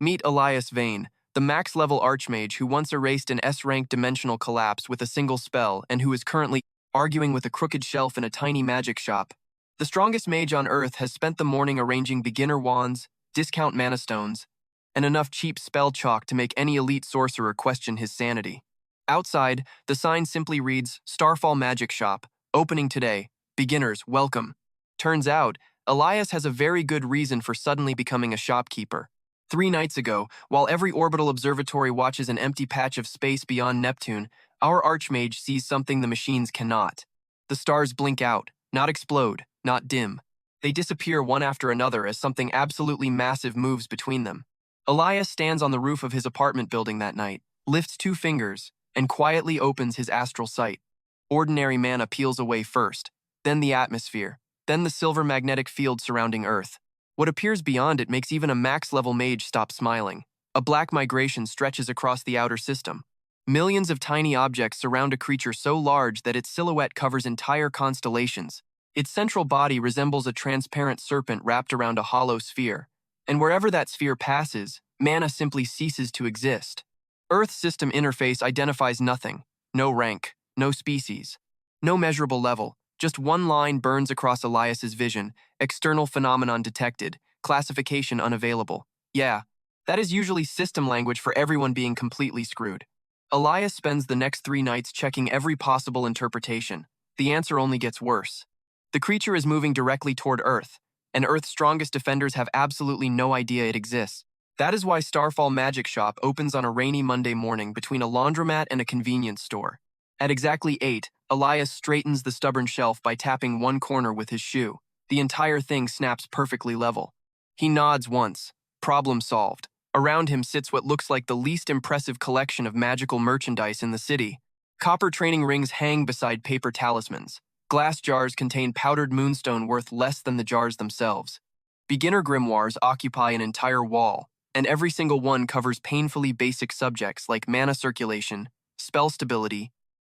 Meet Elias Vane, the max-level archmage who once erased an S-rank dimensional collapse with a single spell and who is currently arguing with a crooked shelf in a tiny magic shop. The strongest mage on Earth has spent the morning arranging beginner wands, discount mana stones, and enough cheap spell chalk to make any elite sorcerer question his sanity. Outside, the sign simply reads, Starfall Magic Shop, opening today, beginners, welcome. Turns out, Elias has a very good reason for suddenly becoming a shopkeeper. 3 nights ago, while every orbital observatory watches an empty patch of space beyond Neptune, our archmage sees something the machines cannot. The stars blink out, not explode, not dim. They disappear one after another as something absolutely massive moves between them. Elias stands on the roof of his apartment building that night, lifts 2 fingers, and quietly opens his astral sight. Ordinary mana peels away first, then the atmosphere, then the silver magnetic field surrounding Earth. What appears beyond it makes even a max-level mage stop smiling. A black migration stretches across the outer system. Millions of tiny objects surround a creature so large that its silhouette covers entire constellations. Its central body resembles a transparent serpent wrapped around a hollow sphere, and wherever that sphere passes, mana simply ceases to exist. Earth's system interface identifies nothing. No rank, no species, no measurable level. Just one line burns across Elias's vision, external phenomenon detected, classification unavailable. Yeah, that is usually system language for everyone being completely screwed. Elias spends the next 3 nights checking every possible interpretation. The answer only gets worse. The creature is moving directly toward Earth, and Earth's strongest defenders have absolutely no idea it exists. That is why Starfall Magic Shop opens on a rainy Monday morning between a laundromat and a convenience store. At exactly 8, Elias straightens the stubborn shelf by tapping one corner with his shoe. The entire thing snaps perfectly level. He nods once. Problem solved. Around him sits what looks like the least impressive collection of magical merchandise in the city. Copper training rings hang beside paper talismans. Glass jars contain powdered moonstone worth less than the jars themselves. Beginner grimoires occupy an entire wall, and every single one covers painfully basic subjects like mana circulation, spell stability,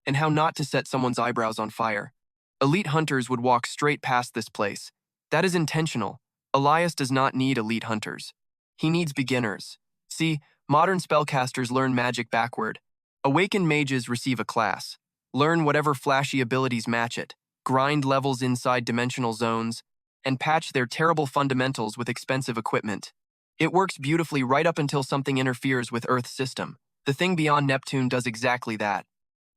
and how not to set someone's eyebrows on fire. Elite hunters would walk straight past this place. That is intentional. Elias does not need elite hunters. He needs beginners. See, modern spellcasters learn magic backward. Awakened mages receive a class. Learn whatever flashy abilities match it. Grind levels inside dimensional zones, and patch their terrible fundamentals with expensive equipment. It works beautifully right up until something interferes with Earth's system. The thing beyond Neptune does exactly that.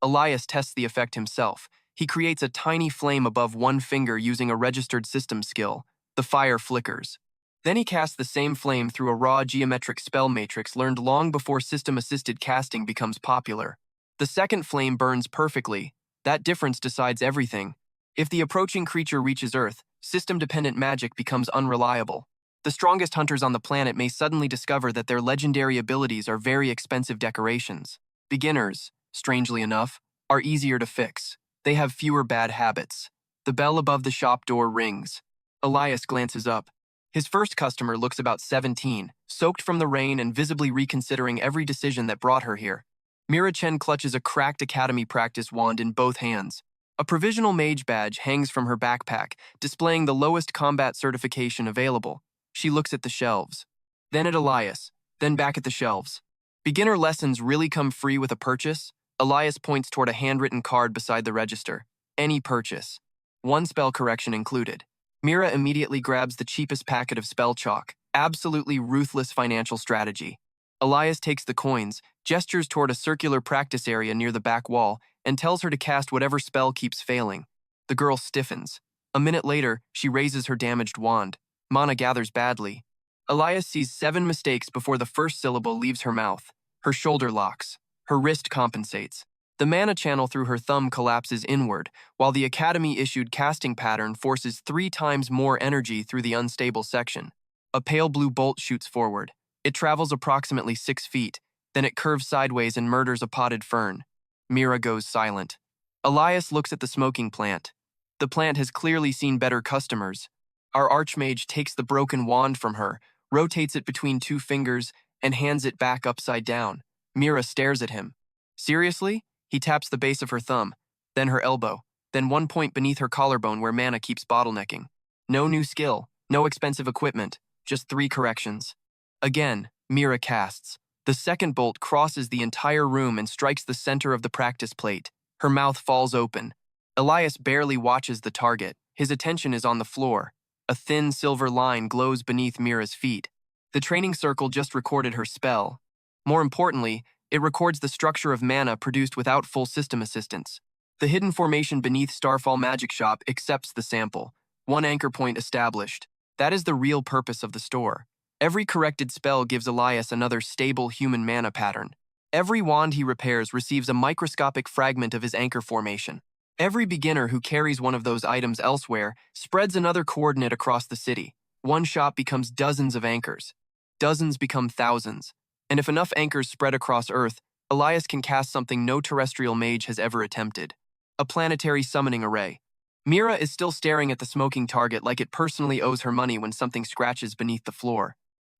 Elias tests the effect himself. He creates a tiny flame above one finger using a registered system skill. The fire flickers. Then he casts the same flame through a raw geometric spell matrix learned long before system-assisted casting becomes popular. The second flame burns perfectly. That difference decides everything. If the approaching creature reaches Earth, system-dependent magic becomes unreliable. The strongest hunters on the planet may suddenly discover that their legendary abilities are very expensive decorations. Beginners, strangely enough, are easier to fix. They have fewer bad habits. The bell above the shop door rings. Elias glances up. His first customer looks about 17, soaked from the rain and visibly reconsidering every decision that brought her here. Mira Chen clutches a cracked academy practice wand in both hands. A provisional mage badge hangs from her backpack, displaying the lowest combat certification available. She looks at the shelves. Then at Elias. Then back at the shelves. Beginner lessons really come free with a purchase? Elias points toward a handwritten card beside the register. Any purchase. 1 spell correction included. Mira immediately grabs the cheapest packet of spell chalk. Absolutely ruthless financial strategy. Elias takes the coins, gestures toward a circular practice area near the back wall, and tells her to cast whatever spell keeps failing. The girl stiffens. A minute later, she raises her damaged wand. Mana gathers badly. Elias sees 7 mistakes before the first syllable leaves her mouth. Her shoulder locks. Her wrist compensates. The mana channel through her thumb collapses inward, while the Academy-issued casting pattern forces 3 times more energy through the unstable section. A pale blue bolt shoots forward. It travels approximately 6 feet, then it curves sideways and murders a potted fern. Mira goes silent. Elias looks at the smoking plant. The plant has clearly seen better customers. Our archmage takes the broken wand from her, rotates it between 2 fingers, and hands it back upside down. Mira stares at him. Seriously? He taps the base of her thumb, then her elbow, then one point beneath her collarbone where mana keeps bottlenecking. No new skill, no expensive equipment, just 3 corrections. Again, Mira casts. The second bolt crosses the entire room and strikes the center of the practice plate. Her mouth falls open. Elias barely watches the target. His attention is on the floor. A thin silver line glows beneath Mira's feet. The training circle just recorded her spell. More importantly, it records the structure of mana produced without full system assistance. The hidden formation beneath Starfall Magic Shop accepts the sample. One anchor point established. That is the real purpose of the store. Every corrected spell gives Elias another stable human mana pattern. Every wand he repairs receives a microscopic fragment of his anchor formation. Every beginner who carries one of those items elsewhere spreads another coordinate across the city. One shop becomes dozens of anchors. Dozens become thousands. And if enough anchors spread across Earth, Elias can cast something no terrestrial mage has ever attempted. A planetary summoning array. Mira is still staring at the smoking target like it personally owes her money when something scratches beneath the floor.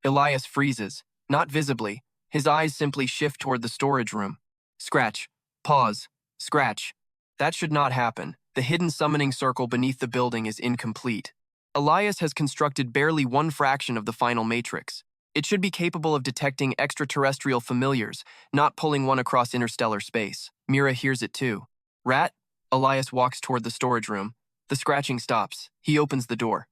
Elias freezes, not visibly. His eyes simply shift toward the storage room. Scratch. Pause. Scratch. That should not happen. The hidden summoning circle beneath the building is incomplete. Elias has constructed barely one fraction of the final matrix. It should be capable of detecting extraterrestrial familiars, not pulling one across interstellar space. Mira hears it too. Rat? Elias walks toward the storage room. The scratching stops. He opens the door.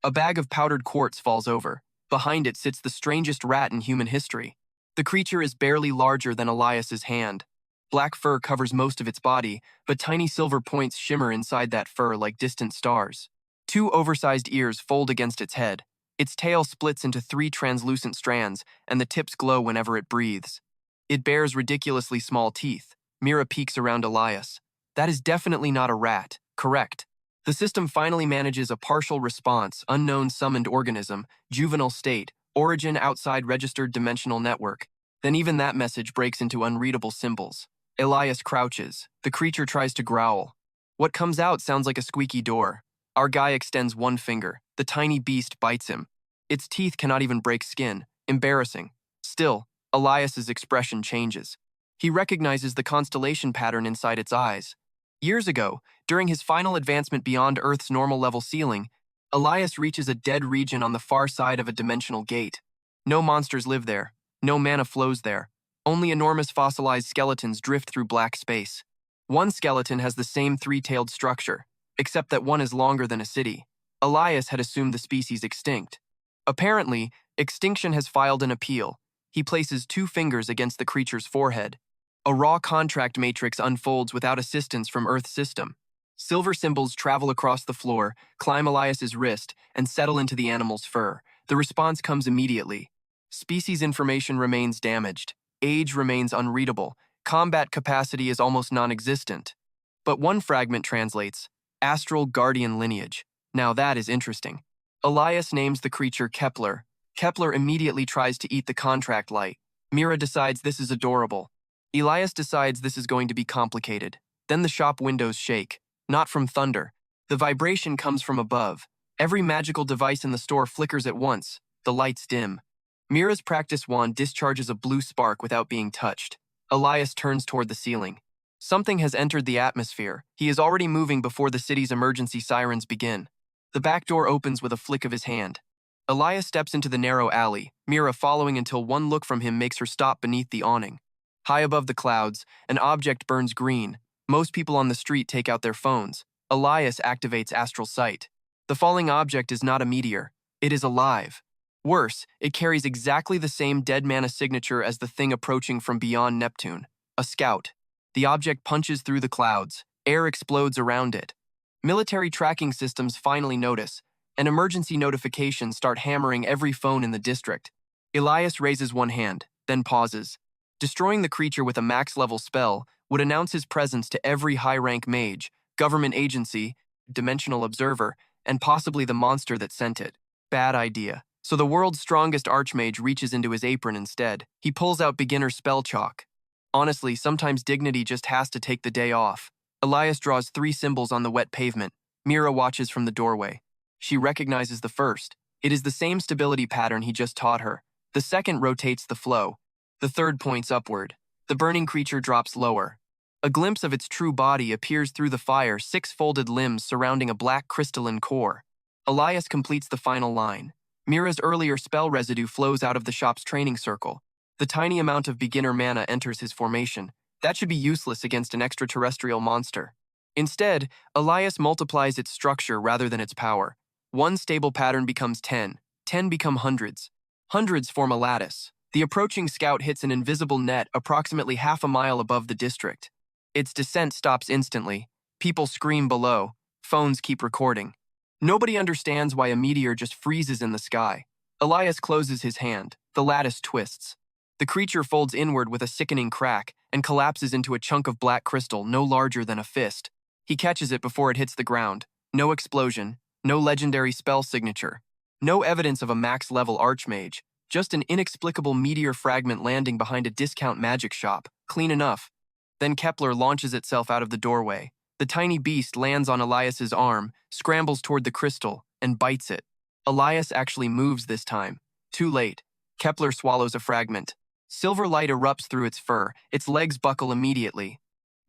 A bag of powdered quartz falls over. Behind it sits the strangest rat in human history. The creature is barely larger than Elias's hand. Black fur covers most of its body, but tiny silver points shimmer inside that fur like distant stars. Two oversized ears fold against its head. Its tail splits into 3 translucent strands, and the tips glow whenever it breathes. It bears ridiculously small teeth. Mira peeks around Elias. That is definitely not a rat. Correct. The system finally manages a partial response, unknown summoned organism, juvenile state, origin outside registered dimensional network. Then even that message breaks into unreadable symbols. Elias crouches. The creature tries to growl. What comes out sounds like a squeaky door. Our guy extends one finger. The tiny beast bites him. Its teeth cannot even break skin. Embarrassing. Still, Elias's expression changes. He recognizes the constellation pattern inside its eyes. Years ago, during his final advancement beyond Earth's normal level ceiling, Elias reaches a dead region on the far side of a dimensional gate. No monsters live there. No mana flows there. Only enormous fossilized skeletons drift through black space. One skeleton has the same 3-tailed structure, except that one is longer than a city. Elias had assumed the species extinct. Apparently, extinction has filed an appeal. He places 2 fingers against the creature's forehead. A raw contract matrix unfolds without assistance from Earth's system. Silver symbols travel across the floor, climb Elias's wrist, and settle into the animal's fur. The response comes immediately. Species information remains damaged. Age remains unreadable. Combat capacity is almost non-existent. But one fragment translates, Astral Guardian Lineage. Now that is interesting. Elias names the creature Kepler. Kepler immediately tries to eat the contract light. Mira decides this is adorable. Elias decides this is going to be complicated. Then the shop windows shake. Not from thunder. The vibration comes from above. Every magical device in the store flickers at once. The lights dim. Mira's practice wand discharges a blue spark without being touched. Elias turns toward the ceiling. Something has entered the atmosphere. He is already moving before the city's emergency sirens begin. The back door opens with a flick of his hand. Elias steps into the narrow alley, Mira following until one look from him makes her stop beneath the awning. High above the clouds, an object burns green. Most people on the street take out their phones. Elias activates astral sight. The falling object is not a meteor. It is alive. Worse, it carries exactly the same dead mana signature as the thing approaching from beyond Neptune. A scout. The object punches through the clouds. Air explodes around it. Military tracking systems finally notice, and emergency notifications start hammering every phone in the district. Elias raises one hand, then pauses. Destroying the creature with a max-level spell would announce his presence to every high-rank mage, government agency, dimensional observer, and possibly the monster that sent it. Bad idea. So the world's strongest archmage reaches into his apron instead. He pulls out beginner spell chalk. Honestly, sometimes dignity just has to take the day off. Elias draws 3 symbols on the wet pavement. Mira watches from the doorway. She recognizes the first. It is the same stability pattern he just taught her. The second rotates the flow. The third points upward. The burning creature drops lower. A glimpse of its true body appears through the fire, 6 folded limbs surrounding a black crystalline core. Elias completes the final line. Mira's earlier spell residue flows out of the shop's training circle. The tiny amount of beginner mana enters his formation. That should be useless against an extraterrestrial monster. Instead, Elias multiplies its structure rather than its power. One stable pattern becomes 10, 10 become hundreds. Hundreds form a lattice. The approaching scout hits an invisible net approximately half a mile above the district. Its descent stops instantly. People scream below. Phones keep recording. Nobody understands why a meteor just freezes in the sky. Elias closes his hand. The lattice twists. The creature folds inward with a sickening crack and collapses into a chunk of black crystal no larger than a fist. He catches it before it hits the ground. No explosion, no legendary spell signature, no evidence of a max-level archmage, just an inexplicable meteor fragment landing behind a discount magic shop. Clean enough. Then Kepler launches itself out of the doorway. The tiny beast lands on Elias's arm, scrambles toward the crystal, and bites it. Elias actually moves this time. Too late. Kepler swallows a fragment. Silver light erupts through its fur. Its legs buckle immediately.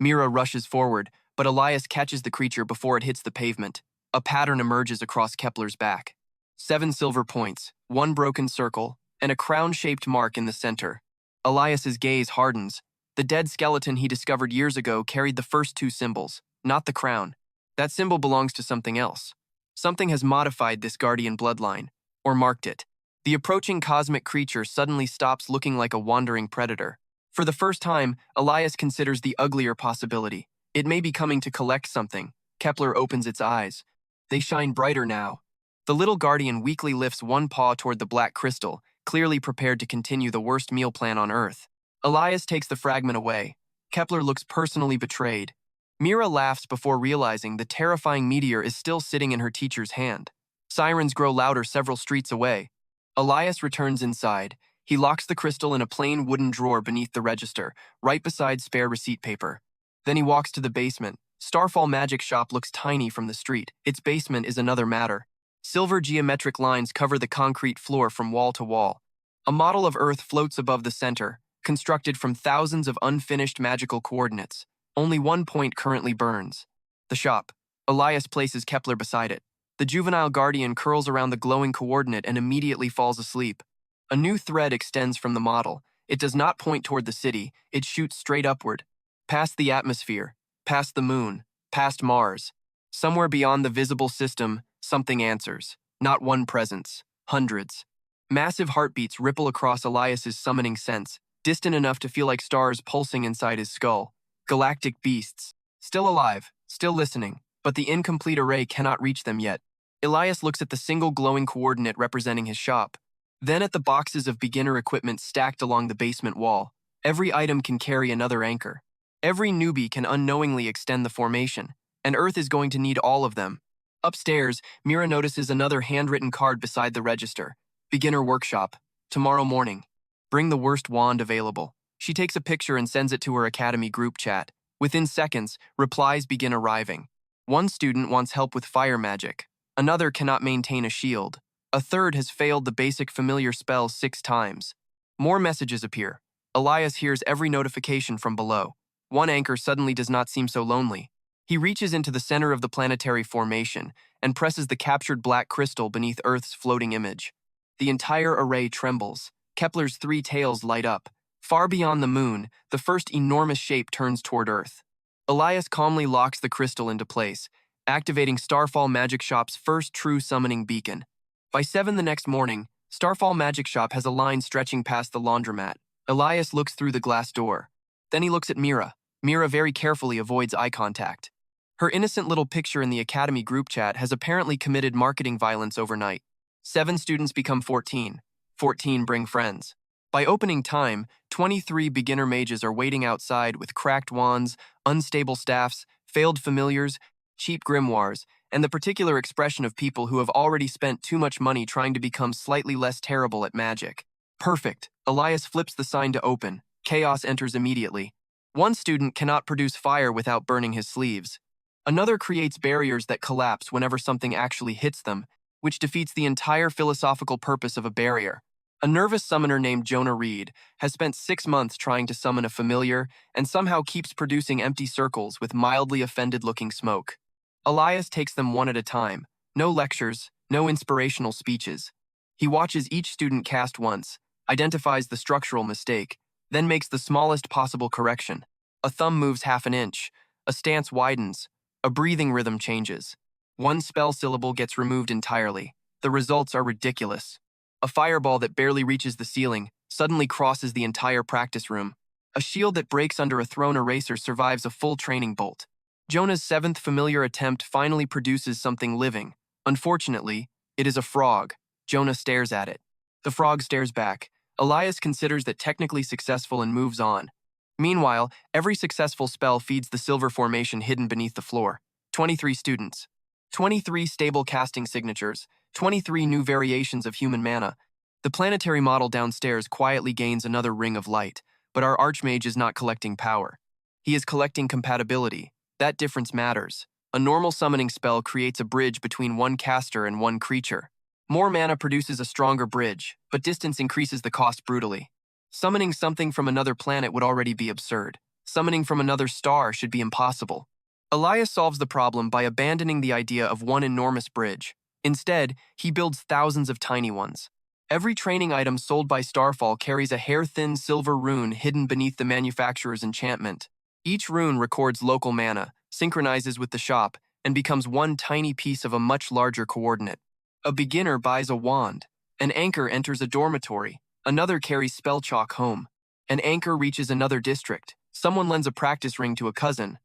Mira rushes forward, but Elias catches the creature before it hits the pavement. A pattern emerges across Kepler's back. 7 silver points, 1 broken circle, and a crown-shaped mark in the center. Elias's gaze hardens. The dead skeleton he discovered years ago carried the first 2 symbols, not the crown. That symbol belongs to something else. Something has modified this guardian bloodline, or marked it. The approaching cosmic creature suddenly stops looking like a wandering predator. For the first time, Elias considers the uglier possibility. It may be coming to collect something. Kepler opens its eyes. They shine brighter now. The little guardian weakly lifts one paw toward the black crystal, clearly prepared to continue the worst meal plan on Earth. Elias takes the fragment away. Kepler looks personally betrayed. Mira laughs before realizing the terrifying meteor is still sitting in her teacher's hand. Sirens grow louder several streets away. Elias returns inside. He locks the crystal in a plain wooden drawer beneath the register, right beside spare receipt paper. Then he walks to the basement. Starfall Magic Shop looks tiny from the street. Its basement is another matter. Silver geometric lines cover the concrete floor from wall to wall. A model of Earth floats above the center, constructed from thousands of unfinished magical coordinates. Only one point currently burns. The shop. Elias places Kepler beside it. The juvenile guardian curls around the glowing coordinate and immediately falls asleep. A new thread extends from the model. It does not point toward the city. It shoots straight upward. Past the atmosphere. Past the moon. Past Mars. Somewhere beyond the visible system, something answers. Not one presence. Hundreds. Massive heartbeats ripple across Elias's summoning sense, distant enough to feel like stars pulsing inside his skull. Galactic beasts. Still alive. Still listening. But the incomplete array cannot reach them yet. Elias looks at the single glowing coordinate representing his shop. Then at the boxes of beginner equipment stacked along the basement wall. Every item can carry another anchor. Every newbie can unknowingly extend the formation, and Earth is going to need all of them. Upstairs, Mira notices another handwritten card beside the register. Beginner workshop. Tomorrow morning. Bring the worst wand available. She takes a picture and sends it to her academy group chat. Within seconds, replies begin arriving. One student wants help with fire magic. Another cannot maintain a shield. A third has failed the basic familiar spell 6 times. More messages appear. Elias hears every notification from below. One anchor suddenly does not seem so lonely. He reaches into the center of the planetary formation and presses the captured black crystal beneath Earth's floating image. The entire array trembles. Kepler's 3 tails light up. Far beyond the moon, the first enormous shape turns toward Earth. Elias calmly locks the crystal into place, activating Starfall Magic Shop's first true summoning beacon. By 7 the next morning, Starfall Magic Shop has a line stretching past the laundromat. Elias looks through the glass door. Then he looks at Mira. Mira very carefully avoids eye contact. Her innocent little picture in the academy group chat has apparently committed marketing violence overnight. 7 students become 14. 14 bring friends. By opening time, 23 beginner mages are waiting outside with cracked wands, unstable staffs, failed familiars, cheap grimoires, and the particular expression of people who have already spent too much money trying to become slightly less terrible at magic. Perfect. Elias flips the sign to open. Chaos enters immediately. One student cannot produce fire without burning his sleeves. Another creates barriers that collapse whenever something actually hits them, which defeats the entire philosophical purpose of a barrier. A nervous summoner named Jonah Reed has spent 6 months trying to summon a familiar and somehow keeps producing empty circles with mildly offended-looking smoke. Elias takes them one at a time. No lectures, no inspirational speeches. He watches each student cast once, identifies the structural mistake, then makes the smallest possible correction. A thumb moves half an inch, a stance widens, a breathing rhythm changes. One spell syllable gets removed entirely. The results are ridiculous. A fireball that barely reaches the ceiling suddenly crosses the entire practice room. A shield that breaks under a thrown eraser survives a full training bolt. Jonah's seventh familiar attempt finally produces something living. Unfortunately, it is a frog. Jonah stares at it. The frog stares back. Elias considers that technically successful and moves on. Meanwhile, every successful spell feeds the silver formation hidden beneath the floor. 23 students. 23 stable casting signatures. 23 new variations of human mana. The planetary model downstairs quietly gains another ring of light, but our archmage is not collecting power. He is collecting compatibility. That difference matters. A normal summoning spell creates a bridge between one caster and one creature. More mana produces a stronger bridge, but distance increases the cost brutally. Summoning something from another planet would already be absurd. Summoning from another star should be impossible. Elias solves the problem by abandoning the idea of one enormous bridge. Instead, he builds thousands of tiny ones. Every training item sold by Starfall carries a hair-thin silver rune hidden beneath the manufacturer's enchantment. Each rune records local mana, synchronizes with the shop, and becomes one tiny piece of a much larger coordinate. A beginner buys a wand. An anchor enters a dormitory. Another carries spell chalk home. An anchor reaches another district. Someone lends a practice ring to a cousin.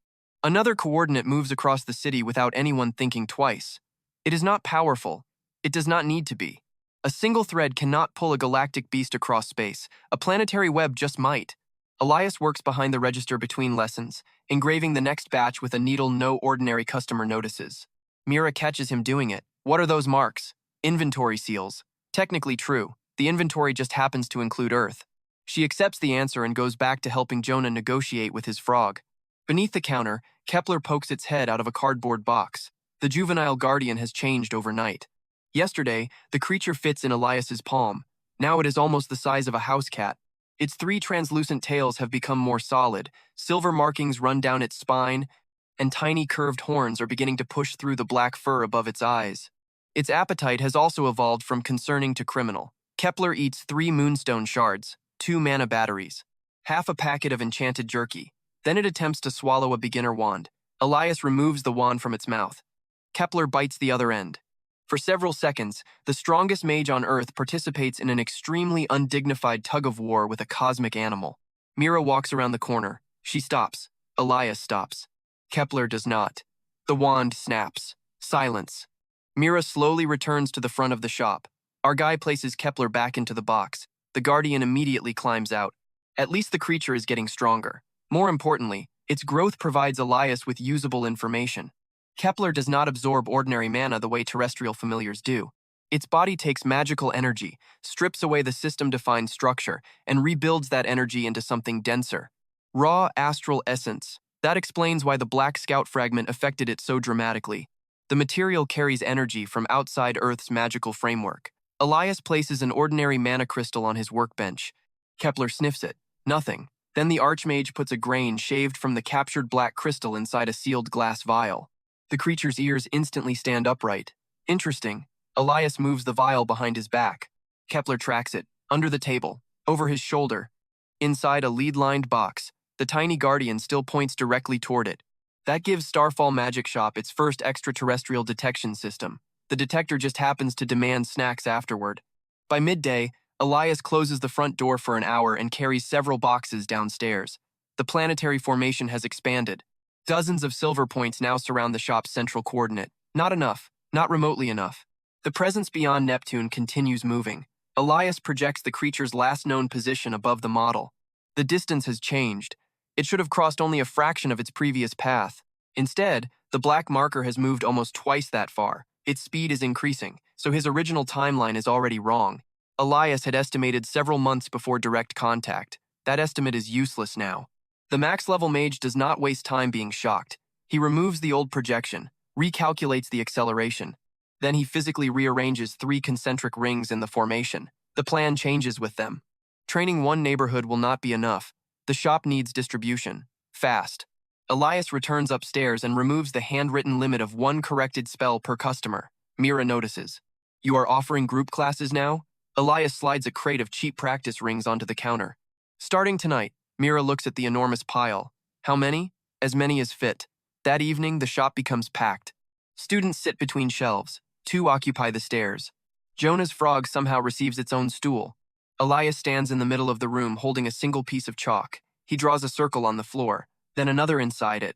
Another coordinate moves across the city without anyone thinking twice. It is not powerful. It does not need to be. A single thread cannot pull a galactic beast across space. A planetary web just might. Elias works behind the register between lessons, engraving the next batch with a needle no ordinary customer notices. Mira catches him doing it. What are those marks? Inventory seals. Technically true. The inventory just happens to include Earth. She accepts the answer and goes back to helping Jonah negotiate with his frog. Beneath the counter, Kepler pokes its head out of a cardboard box. The juvenile guardian has changed overnight. Yesterday, the creature fits in Elias's palm. Now it is almost the size of a house cat. Its three translucent tails have become more solid, silver markings run down its spine, and tiny curved horns are beginning to push through the black fur above its eyes. Its appetite has also evolved from concerning to criminal. Kepler eats 3 moonstone shards, 2 mana batteries, half a packet of enchanted jerky. Then it attempts to swallow a beginner wand. Elias removes the wand from its mouth. Kepler bites the other end. For several seconds, the strongest mage on Earth participates in an extremely undignified tug-of-war with a cosmic animal. Mira walks around the corner. She stops. Elias stops. Kepler does not. The wand snaps. Silence. Mira slowly returns to the front of the shop. Our guy places Kepler back into the box. The guardian immediately climbs out. At least the creature is getting stronger. More importantly, its growth provides Elias with usable information. Kepler does not absorb ordinary mana the way terrestrial familiars do. Its body takes magical energy, strips away the system-defined structure, and rebuilds that energy into something denser. Raw astral essence. That explains why the Black Scout fragment affected it so dramatically. The material carries energy from outside Earth's magical framework. Elias places an ordinary mana crystal on his workbench. Kepler sniffs it. Nothing. Then the archmage puts a grain shaved from the captured black crystal inside a sealed glass vial. The creature's ears instantly stand upright. Interesting. Elias moves the vial behind his back. Kepler tracks it, under the table, over his shoulder. Inside a lead-lined box, the tiny guardian still points directly toward it. That gives Starfall Magic Shop its first extraterrestrial detection system. The detector just happens to demand snacks afterward. By midday, Elias closes the front door for an hour and carries several boxes downstairs. The planetary formation has expanded. Dozens of silver points now surround the shop's central coordinate. Not enough. Not remotely enough. The presence beyond Neptune continues moving. Elias projects the creature's last known position above the model. The distance has changed. It should have crossed only a fraction of its previous path. Instead, the black marker has moved almost twice that far. Its speed is increasing, so his original timeline is already wrong. Elias had estimated several months before direct contact. That estimate is useless now. The max-level mage does not waste time being shocked. He removes the old projection, recalculates the acceleration. Then he physically rearranges 3 concentric rings in the formation. The plan changes with them. Training one neighborhood will not be enough. The shop needs distribution. Fast. Elias returns upstairs and removes the handwritten limit of 1 corrected spell per customer. Mira notices. You are offering group classes now? Elias slides a crate of cheap practice rings onto the counter. Starting tonight, Mira looks at the enormous pile. How many? As many as fit. That evening, the shop becomes packed. Students sit between shelves. 2 occupy the stairs. Jonah's frog somehow receives its own stool. Elias stands in the middle of the room holding a single piece of chalk. He draws a circle on the floor, then another inside it.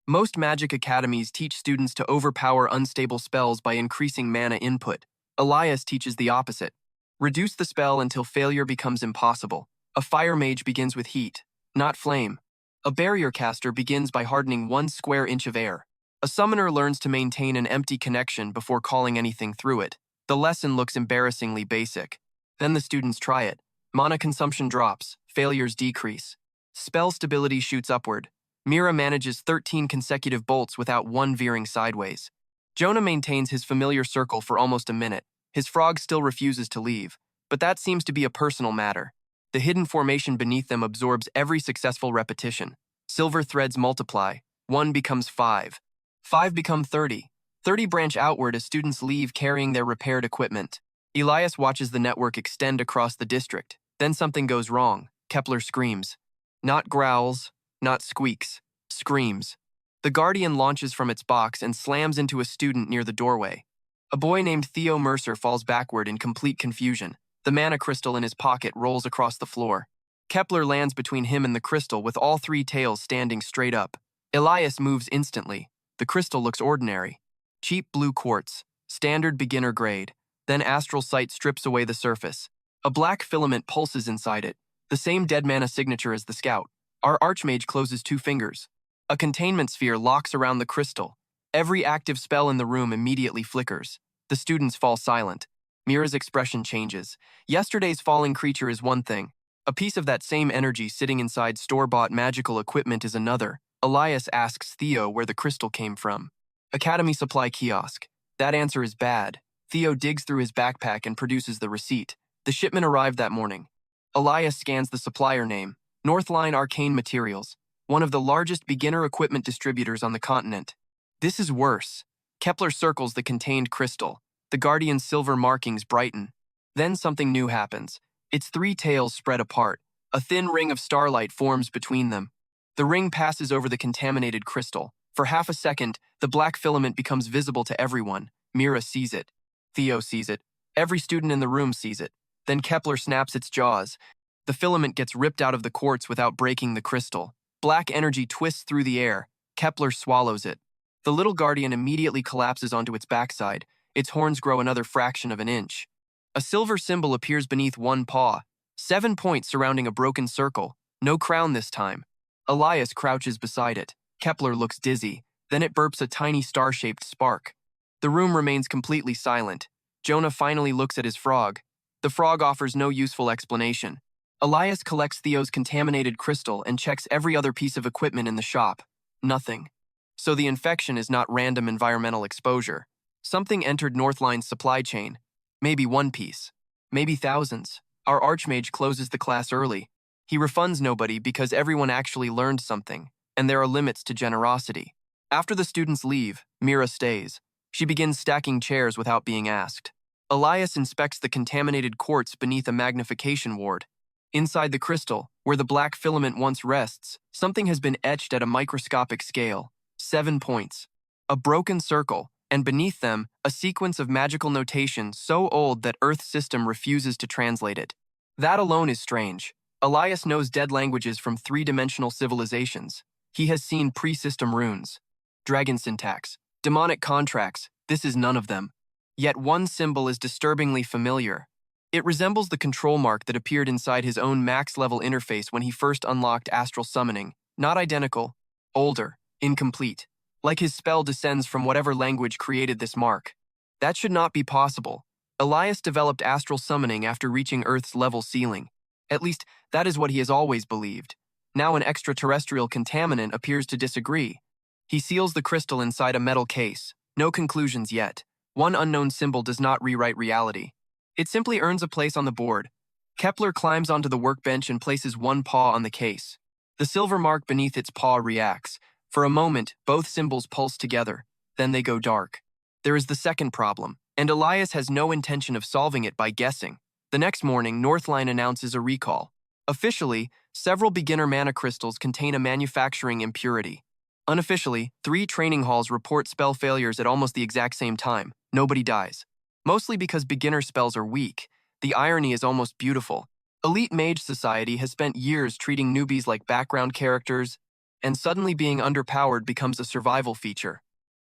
Most magic academies teach students to overpower unstable spells by increasing mana input. Elias teaches the opposite. Reduce the spell until failure becomes impossible. A fire mage begins with heat, not flame. A barrier caster begins by hardening 1 square inch of air. A summoner learns to maintain an empty connection before calling anything through it. The lesson looks embarrassingly basic. Then the students try it. Mana consumption drops, failures decrease. Spell stability shoots upward. Mira manages 13 consecutive bolts without one veering sideways. Jonah maintains his familiar circle for almost a minute. His frog still refuses to leave, but that seems to be a personal matter. The hidden formation beneath them absorbs every successful repetition. Silver threads multiply. 1 becomes 5. 5 become 30. 30 branch outward as students leave carrying their repaired equipment. Elias watches the network extend across the district. Then something goes wrong. Kepler screams. Not growls, not squeaks. Screams. The Guardian launches from its box and slams into a student near the doorway. A boy named Theo Mercer falls backward in complete confusion. The mana crystal in his pocket rolls across the floor. Kepler lands between him and the crystal with all 3 tails standing straight up. Elias moves instantly. The crystal looks ordinary. Cheap blue quartz, standard beginner grade. Then astral sight strips away the surface. A black filament pulses inside it, the same dead mana signature as the scout. Our archmage closes 2 fingers. A containment sphere locks around the crystal. Every active spell in the room immediately flickers. The students fall silent. Mira's expression changes. Yesterday's falling creature is one thing. A piece of that same energy sitting inside store-bought magical equipment is another. Elias asks Theo where the crystal came from. Academy supply kiosk. That answer is bad. Theo digs through his backpack and produces the receipt. The shipment arrived that morning. Elias scans the supplier name. Northline Arcane Materials, one of the largest beginner equipment distributors on the continent. This is worse. Kepler circles the contained crystal. The Guardian's silver markings brighten. Then something new happens. Its 3 tails spread apart. A thin ring of starlight forms between them. The ring passes over the contaminated crystal. For half a second, the black filament becomes visible to everyone. Mira sees it. Theo sees it. Every student in the room sees it. Then Kepler snaps its jaws. The filament gets ripped out of the quartz without breaking the crystal. Black energy twists through the air. Kepler swallows it. The little Guardian immediately collapses onto its backside. Its horns grow another fraction of an inch. A silver symbol appears beneath one paw. 7 points surrounding a broken circle. No crown this time. Elias crouches beside it. Kepler looks dizzy. Then it burps a tiny star-shaped spark. The room remains completely silent. Jonah finally looks at his frog. The frog offers no useful explanation. Elias collects Theo's contaminated crystal and checks every other piece of equipment in the shop. Nothing. So the infection is not random environmental exposure. Something entered Northline's supply chain. Maybe 1 piece. Maybe thousands. Our archmage closes the class early. He refunds nobody because everyone actually learned something, and there are limits to generosity. After the students leave, Mira stays. She begins stacking chairs without being asked. Elias inspects the contaminated quartz beneath a magnification ward. Inside the crystal, where the black filament once rests, something has been etched at a microscopic scale. 7 points. A broken circle, and beneath them, a sequence of magical notation so old that Earth's system refuses to translate it. That alone is strange. Elias knows dead languages from 3-dimensional civilizations. He has seen pre-system runes. Dragon syntax. Demonic contracts. This is none of them. Yet one symbol is disturbingly familiar. It resembles the control mark that appeared inside his own max-level interface when he first unlocked astral summoning. Not identical. Older. Incomplete. Like his spell descends from whatever language created this mark. That should not be possible. Elias developed astral summoning after reaching Earth's level ceiling. At least, that is what he has always believed. Now an extraterrestrial contaminant appears to disagree. He seals the crystal inside a metal case. No conclusions yet. One unknown symbol does not rewrite reality. It simply earns a place on the board. Kepler climbs onto the workbench and places one paw on the case. The silver mark beneath its paw reacts. For a moment, both symbols pulse together. Then they go dark. There is the second problem. And Elias has no intention of solving it by guessing. The next morning, Northline announces a recall. Officially, several beginner mana crystals contain a manufacturing impurity. Unofficially, 3 training halls report spell failures at almost the exact same time. Nobody dies. Mostly because beginner spells are weak. The irony is almost beautiful. Elite Mage Society has spent years treating newbies like background characters, and suddenly being underpowered becomes a survival feature.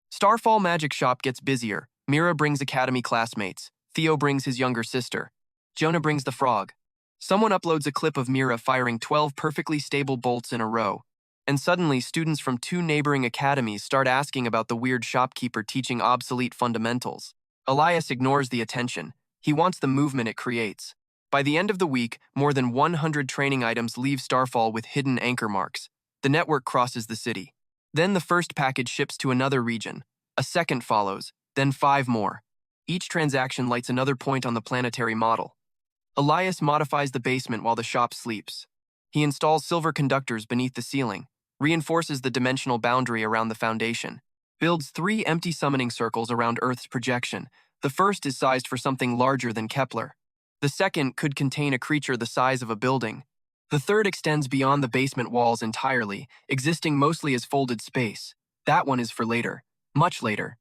Starfall Magic Shop gets busier. Mira brings academy classmates. Theo brings his younger sister. Jonah brings the frog. Someone uploads a clip of Mira firing 12 perfectly stable bolts in a row. And suddenly, students from 2 neighboring academies start asking about the weird shopkeeper teaching obsolete fundamentals. Elias ignores the attention. He wants the movement it creates. By the end of the week, more than 100 training items leave Starfall with hidden anchor marks. The network crosses the city. Then the first package ships to another region. A second follows, then 5 more. Each transaction lights another point on the planetary model. Elias modifies the basement while the shop sleeps. He installs silver conductors beneath the ceiling, reinforces the dimensional boundary around the foundation, builds 3 empty summoning circles around Earth's projection. The first is sized for something larger than Kepler. The second could contain a creature the size of a building. The third extends beyond the basement walls entirely, existing mostly as folded space. That one is for later. Much later.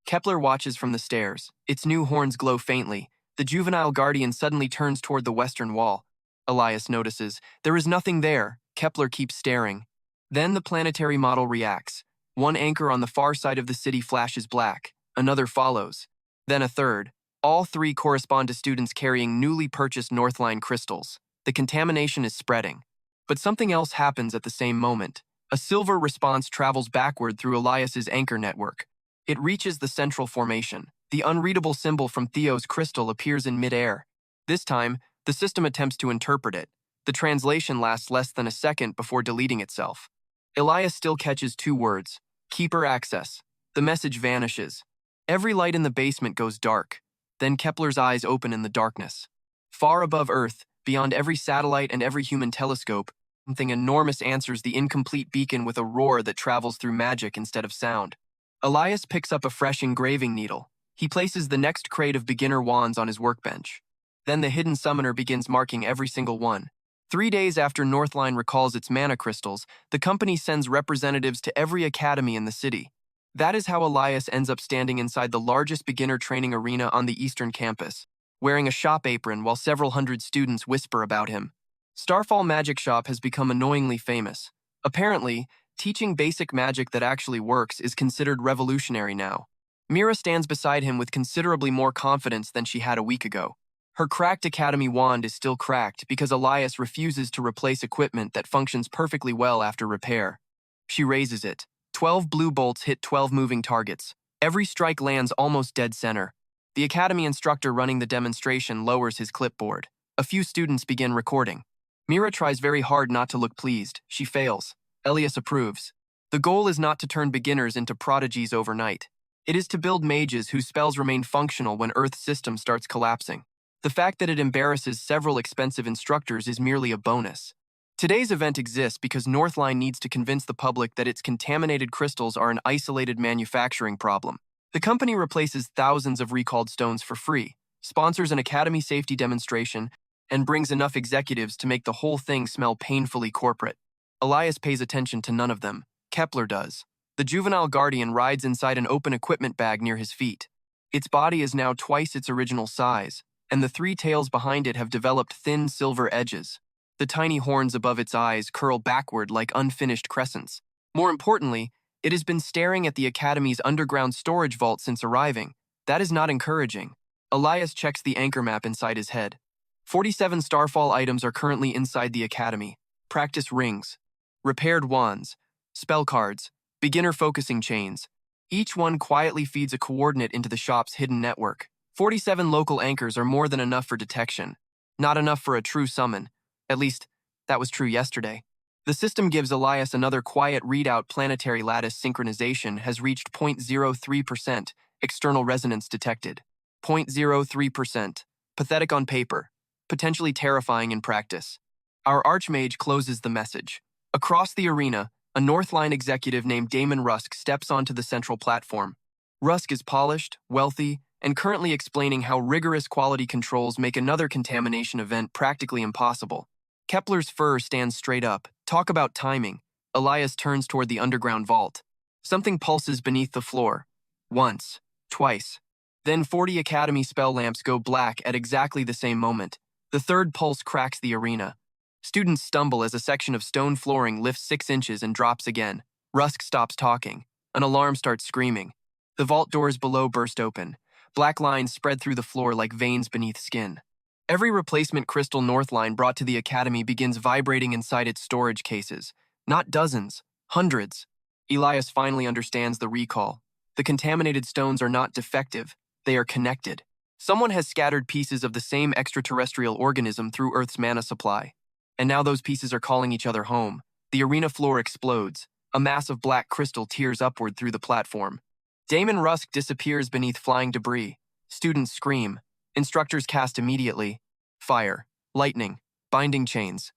Kepler watches from the stairs. Its new horns glow faintly. The juvenile guardian suddenly turns toward the western wall. Elias notices. There is nothing there. Kepler keeps staring. Then the planetary model reacts. One anchor on the far side of the city flashes black. Another follows. Then a third. All 3 correspond to students carrying newly purchased Northline crystals. The contamination is spreading. But something else happens at the same moment. A silver response travels backward through Elias's anchor network. It reaches the central formation. The unreadable symbol from Theo's crystal appears in midair. This time, the system attempts to interpret it. The translation lasts less than a second before deleting itself. Elias still catches 2 words. Keeper access. The message vanishes. Every light in the basement goes dark. Then Kepler's eyes open in the darkness. Far above Earth, beyond every satellite and every human telescope, something enormous answers the incomplete beacon with a roar that travels through magic instead of sound. Elias picks up a fresh engraving needle. He places the next crate of beginner wands on his workbench. Then the hidden summoner begins marking every single one. 3 days after Northline recalls its mana crystals, the company sends representatives to every academy in the city. That is how Elias ends up standing inside the largest beginner training arena on the eastern campus, wearing a shop apron while several hundred students whisper about him. Starfall Magic Shop has become annoyingly famous. Apparently, teaching basic magic that actually works is considered revolutionary now. Mira stands beside him with considerably more confidence than she had a week ago. Her cracked academy wand is still cracked because Elias refuses to replace equipment that functions perfectly well after repair. She raises it. 12 blue bolts hit 12 moving targets. Every strike lands almost dead center. The academy instructor running the demonstration lowers his clipboard. A few students begin recording. Mira tries very hard not to look pleased. She fails. Elias approves. The goal is not to turn beginners into prodigies overnight. It is to build mages whose spells remain functional when Earth's system starts collapsing. The fact that it embarrasses several expensive instructors is merely a bonus. Today's event exists because Northline needs to convince the public that its contaminated crystals are an isolated manufacturing problem. The company replaces thousands of recalled stones for free, sponsors an academy safety demonstration, and brings enough executives to make the whole thing smell painfully corporate. Elias pays attention to none of them. Kepler does. The juvenile guardian rides inside an open equipment bag near his feet. Its body is now twice its original size, and the 3 tails behind it have developed thin silver edges. The tiny horns above its eyes curl backward like unfinished crescents. More importantly, it has been staring at the Academy's underground storage vault since arriving. That is not encouraging. Elias checks the anchor map inside his head. 47 Starfall items are currently inside the Academy. Practice rings, repaired wands, spell cards, beginner focusing chains. Each one quietly feeds a coordinate into the shop's hidden network. 47 local anchors are more than enough for detection. Not enough for a true summon. At least, that was true yesterday. The system gives Elias another quiet readout. Planetary lattice synchronization has reached 0.03%. External resonance detected. 0.03%. Pathetic on paper. Potentially terrifying in practice. Our archmage closes the message. Across the arena, a Northline executive named Damon Rusk steps onto the central platform. Rusk is polished, wealthy, and currently explaining how rigorous quality controls make another contamination event practically impossible. Kepler's fur stands straight up. Talk about timing. Elias turns toward the underground vault. Something pulses beneath the floor. Once. Twice. Then 40 Academy spell lamps go black at exactly the same moment. The third pulse cracks the arena. Students stumble as a section of stone flooring lifts 6 inches and drops again. Rusk stops talking. An alarm starts screaming. The vault doors below burst open. Black lines spread through the floor like veins beneath skin. Every replacement crystal north line brought to the Academy begins vibrating inside its storage cases. Not dozens, hundreds. Elias finally understands the recall. The contaminated stones are not defective, they are connected. Someone has scattered pieces of the same extraterrestrial organism through Earth's mana supply. And now those pieces are calling each other home. The arena floor explodes. A mass of black crystal tears upward through the platform. Damon Rusk disappears beneath flying debris. Students scream. Instructors cast immediately. Fire, lightning, binding chains,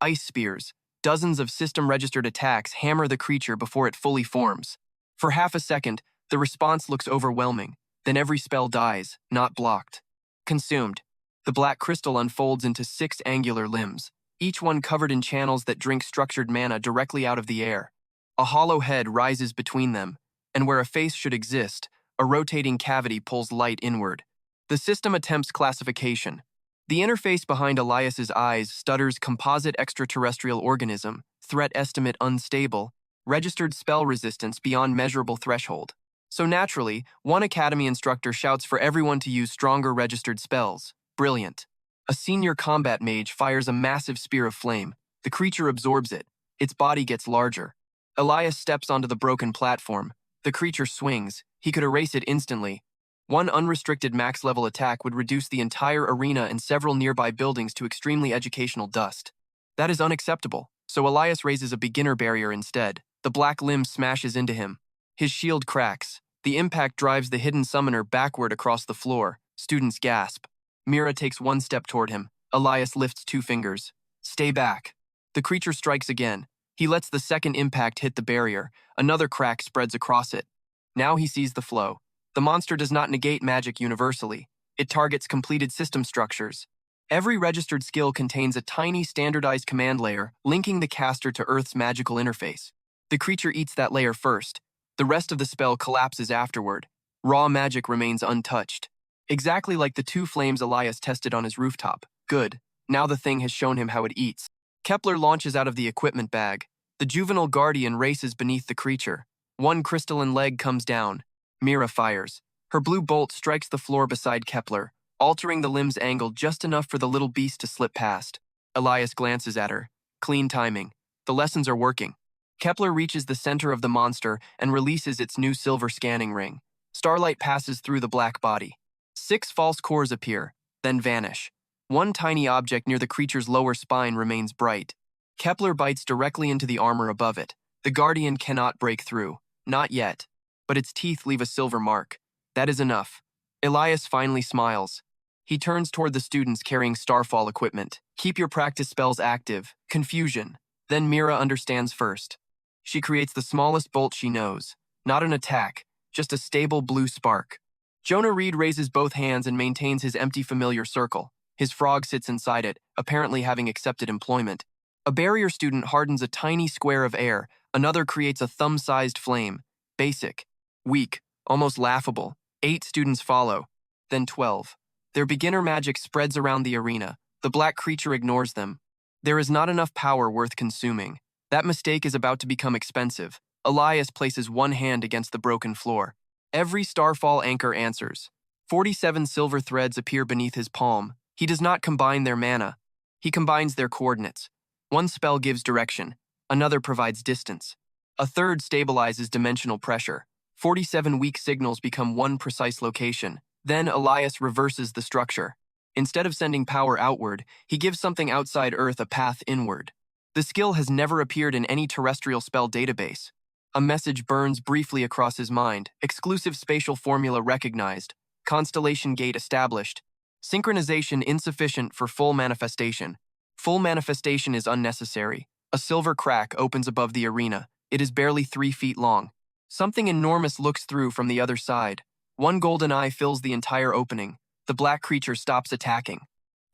ice spears. Dozens of system-registered attacks hammer the creature before it fully forms. For half a second, the response looks overwhelming. Then every spell dies, not blocked. Consumed. The black crystal unfolds into 6 angular limbs, each one covered in channels that drink structured mana directly out of the air. A hollow head rises between them, and where a face should exist, a rotating cavity pulls light inward. The system attempts classification. The interface behind Elias's eyes stutters composite extraterrestrial organism, threat estimate unstable, registered spell resistance beyond measurable threshold. So naturally, one Academy instructor shouts for everyone to use stronger registered spells. Brilliant. A senior combat mage fires a massive spear of flame. The creature absorbs it. Its body gets larger. Elias steps onto the broken platform. The creature swings. He could erase it instantly. One unrestricted max-level attack would reduce the entire arena and several nearby buildings to extremely educational dust. That is unacceptable, so Elias raises a beginner barrier instead. The black limb smashes into him. His shield cracks. The impact drives the hidden summoner backward across the floor. Students gasp. Mira takes 1 step toward him. Elias lifts 2 fingers. Stay back. The creature strikes again. He lets the second impact hit the barrier. Another crack spreads across it. Now he sees the flow. The monster does not negate magic universally. It targets completed system structures. Every registered skill contains a tiny standardized command layer linking the caster to Earth's magical interface. The creature eats that layer first. The rest of the spell collapses afterward. Raw magic remains untouched. Exactly like the 2 flames Elias tested on his rooftop. Good. Now the thing has shown him how it eats. Kepler launches out of the equipment bag. The juvenile guardian races beneath the creature. 1 crystalline leg comes down. Mira fires. Her blue bolt strikes the floor beside Kepler, altering the limb's angle just enough for the little beast to slip past. Elias glances at her. Clean timing. The lessons are working. Kepler reaches the center of the monster and releases its new silver scanning ring. Starlight passes through the black body. 6 false cores appear, then vanish. 1 tiny object near the creature's lower spine remains bright. Kepler bites directly into the armor above it. The guardian cannot break through. Not yet. But its teeth leave a silver mark. That is enough. Elias finally smiles. He turns toward the students carrying Starfall equipment. Keep your practice spells active. Confusion. Then Mira understands first. She creates the smallest bolt she knows. Not an attack, just a stable blue spark. Jonah Reed raises both hands and maintains his empty familiar circle. His frog sits inside it, apparently having accepted employment. A barrier student hardens a tiny square of air. Another creates a thumb-sized flame. Basic. Weak, almost laughable. 8 students follow, then 12. Their beginner magic spreads around the arena. The black creature ignores them. There is not enough power worth consuming. That mistake is about to become expensive. Elias places 1 hand against the broken floor. Every Starfall anchor answers. 47 silver threads appear beneath his palm. He does not combine their mana. He combines their coordinates. 1 spell gives direction. Another provides distance. A third stabilizes dimensional pressure. 47 weak signals become 1 precise location. Then Elias reverses the structure. Instead of sending power outward, he gives something outside Earth a path inward. The skill has never appeared in any terrestrial spell database. A message burns briefly across his mind. Exclusive spatial formula recognized. Constellation gate established. Synchronization insufficient for full manifestation. Full manifestation is unnecessary. A silver crack opens above the arena. It is barely 3 feet long. Something enormous looks through from the other side. One golden eye fills the entire opening. The black creature stops attacking.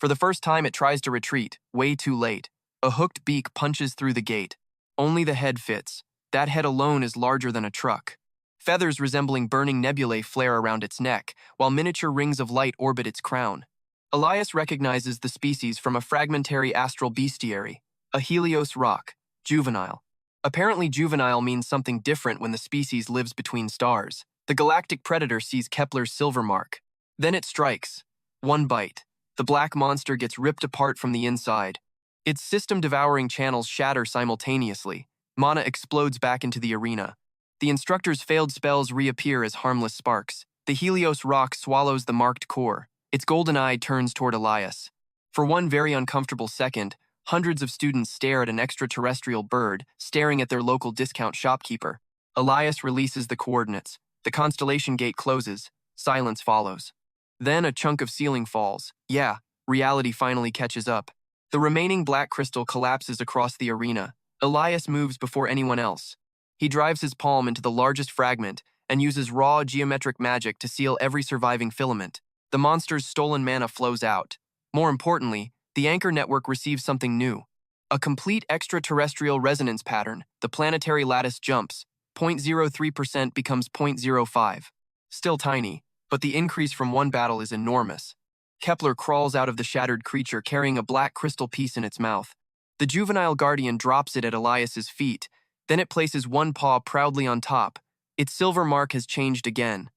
For the first time, it tries to retreat, way too late. A hooked beak punches through the gate. Only the head fits. That head alone is larger than a truck. Feathers resembling burning nebulae flare around its neck, while miniature rings of light orbit its crown. Elias recognizes the species from a fragmentary astral bestiary, a Helios rock, juvenile. Apparently juvenile means something different when the species lives between stars. The galactic predator sees Kepler's silver mark. Then it strikes. One bite. The black monster gets ripped apart from the inside. Its system-devouring channels shatter simultaneously. Mana explodes back into the arena. The instructor's failed spells reappear as harmless sparks. The Helios rock swallows the marked core. Its golden eye turns toward Elias. For one very uncomfortable second, hundreds of students stare at an extraterrestrial bird staring at their local discount shopkeeper. Elias releases the coordinates. The constellation gate closes. Silence follows. Then a chunk of ceiling falls. Yeah, reality finally catches up. The remaining black crystal collapses across the arena. Elias moves before anyone else. He drives his palm into the largest fragment and uses raw geometric magic to seal every surviving filament. The monster's stolen mana flows out. More importantly, the anchor network receives something new. A complete extraterrestrial resonance pattern. The planetary lattice jumps. 0.03% becomes 0.05. Still tiny, but the increase from one battle is enormous. Kepler crawls out of the shattered creature carrying a black crystal piece in its mouth. The juvenile guardian drops it at Elias's feet. Then it places one paw proudly on top. Its silver mark has changed again.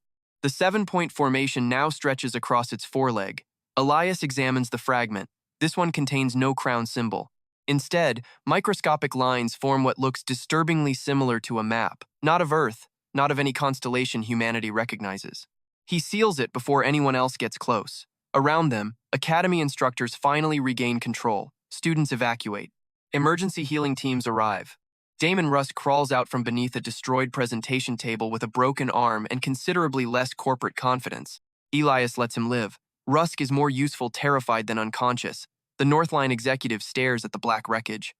The 7-point formation now stretches across its foreleg. Elias examines the fragment. This one contains no crown symbol. Instead, microscopic lines form what looks disturbingly similar to a map, not of Earth, not of any constellation humanity recognizes. He seals it before anyone else gets close. Around them, academy instructors finally regain control. Students evacuate. Emergency healing teams arrive. Damon Rusk crawls out from beneath a destroyed presentation table with a broken arm and considerably less corporate confidence. Elias lets him live. Rusk is more useful terrified than unconscious. The Northline executive stares at the black wreckage.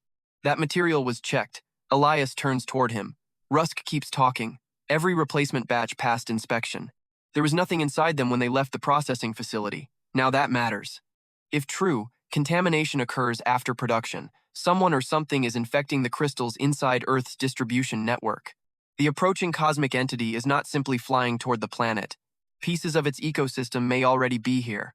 That material was checked. Elias turns toward him. Rusk keeps talking. Every replacement batch passed inspection. There was nothing inside them when they left the processing facility. Now that matters. If true, contamination occurs after production. Someone or something is infecting the crystals inside Earth's distribution network. The approaching cosmic entity is not simply flying toward the planet. Pieces of its ecosystem may already be here.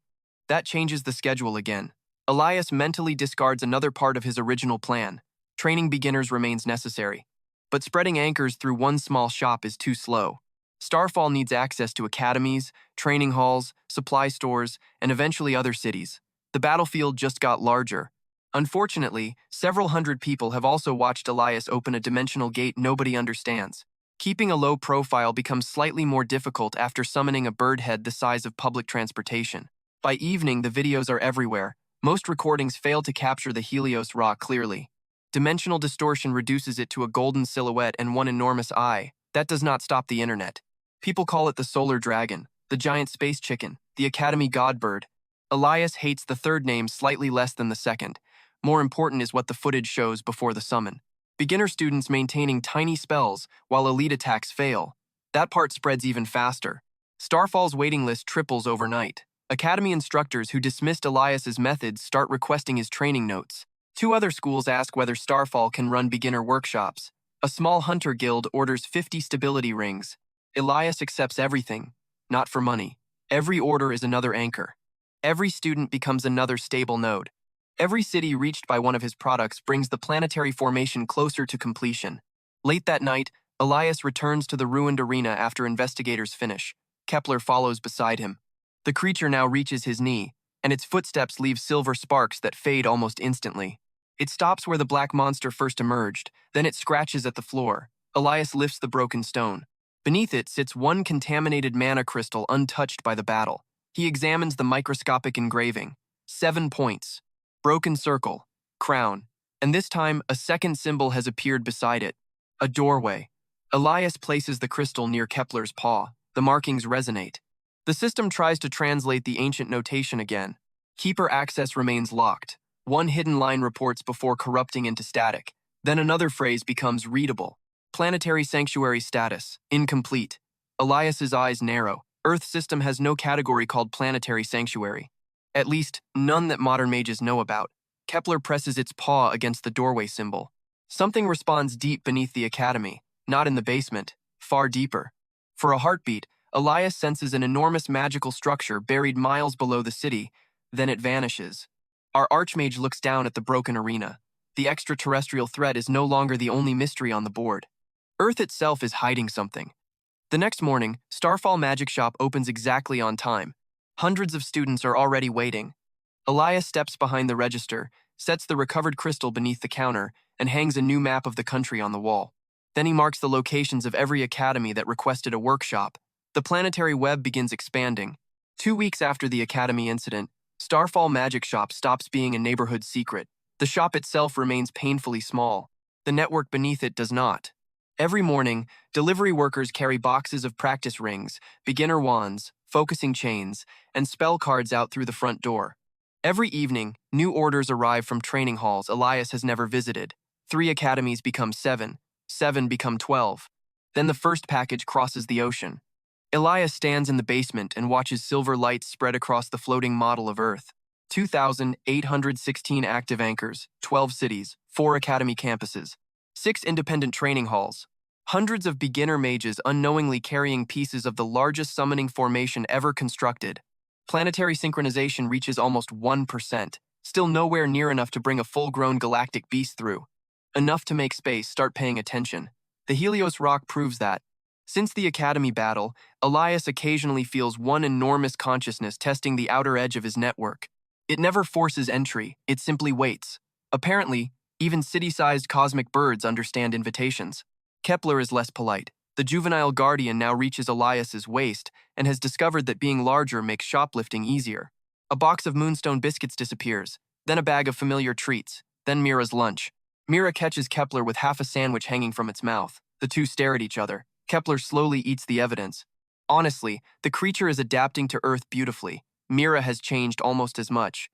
That changes the schedule again. Elias mentally discards another part of his original plan. Training beginners remains necessary. But spreading anchors through one small shop is too slow. Starfall needs access to academies, training halls, supply stores, and eventually other cities. The battlefield just got larger. Unfortunately, several hundred people have also watched Elias open a dimensional gate nobody understands. Keeping a low profile becomes slightly more difficult after summoning a bird head the size of public transportation. By evening, the videos are everywhere. Most recordings fail to capture the Helios rock clearly. Dimensional distortion reduces it to a golden silhouette and one enormous eye. That does not stop the internet. People call it the solar dragon, the giant space chicken, the academy godbird. Elias hates the third name slightly less than the second. More important is what the footage shows before the summon. Beginner students maintaining tiny spells while elite attacks fail. That part spreads even faster. Starfall's waiting list triples overnight. Academy instructors who dismissed Elias's methods start requesting his training notes. 2 other schools ask whether Starfall can run beginner workshops. A small hunter guild orders 50 stability rings. Elias accepts everything, not for money. Every order is another anchor. Every student becomes another stable node. Every city reached by one of his products brings the planetary formation closer to completion. Late that night, Elias returns to the ruined arena after investigators finish. Kepler follows beside him. The creature now reaches his knee, and its footsteps leave silver sparks that fade almost instantly. It stops where the black monster first emerged, then it scratches at the floor. Elias lifts the broken stone. Beneath it sits one contaminated mana crystal untouched by the battle. He examines the microscopic engraving. 7 points. Broken circle, crown, and this time a second symbol has appeared beside it. A doorway. Elias places the crystal near Kepler's paw. The markings resonate. The system tries to translate the ancient notation again. Keeper access remains locked. One hidden line reports before corrupting into static. Then another phrase becomes readable. Planetary sanctuary status, incomplete. Elias's eyes narrow. Earth's system has no category called planetary sanctuary. At least, none that modern mages know about. Kepler presses its paw against the doorway symbol. Something responds deep beneath the academy, not in the basement, far deeper. For a heartbeat, Elias senses an enormous magical structure buried miles below the city, then it vanishes. Our archmage looks down at the broken arena. The extraterrestrial threat is no longer the only mystery on the board. Earth itself is hiding something. The next morning, Starfall Magic Shop opens exactly on time. Hundreds of students are already waiting. Elias steps behind the register, sets the recovered crystal beneath the counter, and hangs a new map of the country on the wall. Then he marks the locations of every academy that requested a workshop. The planetary web begins expanding. 2 weeks after the academy incident, Starfall Magic Shop stops being a neighborhood secret. The shop itself remains painfully small. The network beneath it does not. Every morning, delivery workers carry boxes of practice rings, beginner wands, focusing chains, and spell cards out through the front door. Every evening, new orders arrive from training halls Elias has never visited. 3 academies become 7, 7 become 12. Then the first package crosses the ocean. Elias stands in the basement and watches silver lights spread across the floating model of Earth. 2,816 active anchors, 12 cities, 4 academy campuses, 6 independent training halls. Hundreds of beginner mages unknowingly carrying pieces of the largest summoning formation ever constructed. Planetary synchronization reaches almost 1%, still nowhere near enough to bring a full-grown galactic beast through. Enough to make space start paying attention. The Helios rock proves that. Since the Academy battle, Elias occasionally feels one enormous consciousness testing the outer edge of his network. It never forces entry, it simply waits. Apparently, even city-sized cosmic birds understand invitations. Kepler is less polite. The juvenile guardian now reaches Elias's waist and has discovered that being larger makes shoplifting easier. A box of Moonstone biscuits disappears, then a bag of familiar treats, then Mira's lunch. Mira catches Kepler with half a sandwich hanging from its mouth. The two stare at each other. Kepler slowly eats the evidence. Honestly, the creature is adapting to Earth beautifully. Mira has changed almost as much.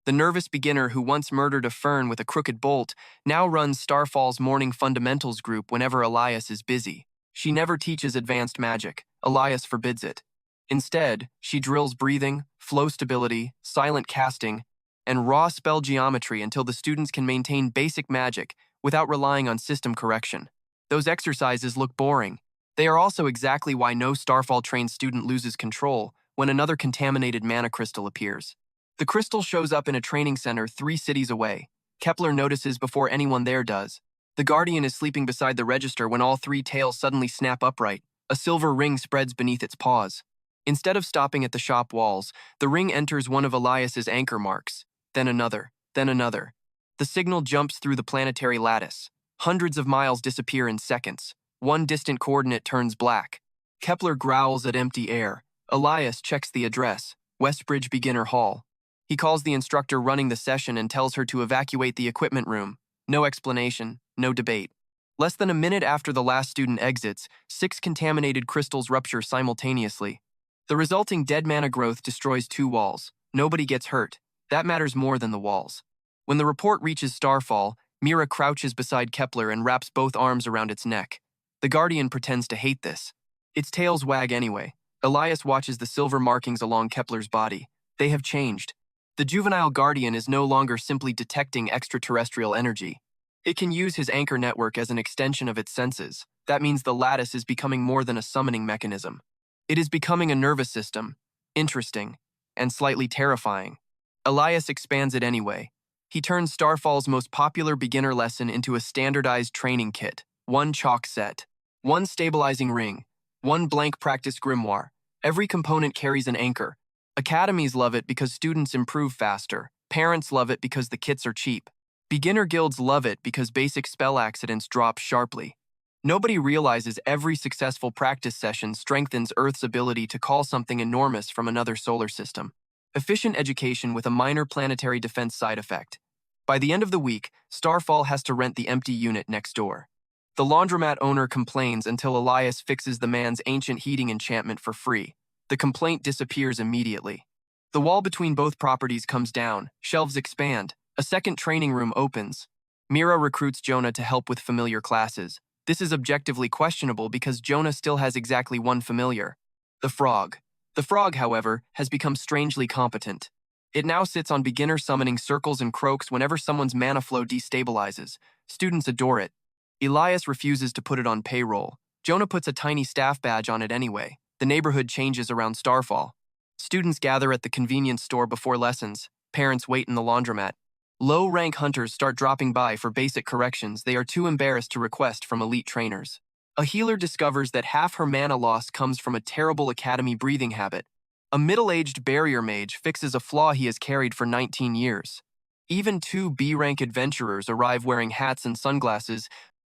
The nervous beginner who once murdered a fern with a crooked bolt now runs Starfall's morning fundamentals group whenever Elias is busy. She never teaches advanced magic. Elias forbids it. Instead, she drills breathing, flow stability, silent casting, and raw spell geometry until the students can maintain basic magic without relying on system correction. Those exercises look boring. They are also exactly why no Starfall-trained student loses control when another contaminated mana crystal appears. The crystal shows up in a training center 3 cities away. Kepler notices before anyone there does. The Guardian is sleeping beside the register when all 3 tails suddenly snap upright. A silver ring spreads beneath its paws. Instead of stopping at the shop walls, the ring enters one of Elias's anchor marks. Then another, then another. The signal jumps through the planetary lattice. Hundreds of miles disappear in seconds. One distant coordinate turns black. Kepler growls at empty air. Elias checks the address, Westbridge Beginner Hall. He calls the instructor running the session and tells her to evacuate the equipment room. No explanation, no debate. Less than a minute after the last student exits, 6 contaminated crystals rupture simultaneously. The resulting dead mana growth destroys 2 walls. Nobody gets hurt. That matters more than the walls. When the report reaches Starfall, Mira crouches beside Kepler and wraps both arms around its neck. The Guardian pretends to hate this. Its tails wag anyway. Elias watches the silver markings along Kepler's body. They have changed. The juvenile Guardian is no longer simply detecting extraterrestrial energy. It can use his anchor network as an extension of its senses. That means the lattice is becoming more than a summoning mechanism. It is becoming a nervous system. Interesting. And slightly terrifying. Elias expands it anyway. He turns Starfall's most popular beginner lesson into a standardized training kit. 1 chalk set. 1 stabilizing ring. 1 blank practice grimoire. Every component carries an anchor. Academies love it because students improve faster. Parents love it because the kits are cheap. Beginner guilds love it because basic spell accidents drop sharply. Nobody realizes every successful practice session strengthens Earth's ability to call something enormous from another solar system. Efficient education with a minor planetary defense side effect. By the end of the week, Starfall has to rent the empty unit next door. The laundromat owner complains until Elias fixes the man's ancient heating enchantment for free. The complaint disappears immediately. The wall between both properties comes down, shelves expand, a second training room opens. Mira recruits Jonah to help with familiar classes. This is objectively questionable because Jonah still has exactly 1 familiar. The frog. The frog, however, has become strangely competent. It now sits on beginner summoning circles and croaks whenever someone's mana flow destabilizes. Students adore it. Elias refuses to put it on payroll. Jonah puts a tiny staff badge on it anyway. The neighborhood changes around Starfall. Students gather at the convenience store before lessons. Parents wait in the laundromat. Low-rank hunters start dropping by for basic corrections they are too embarrassed to request from elite trainers. A healer discovers that half her mana loss comes from a terrible academy breathing habit. A middle-aged barrier mage fixes a flaw he has carried for 19 years. Even two B-rank adventurers arrive wearing hats and sunglasses,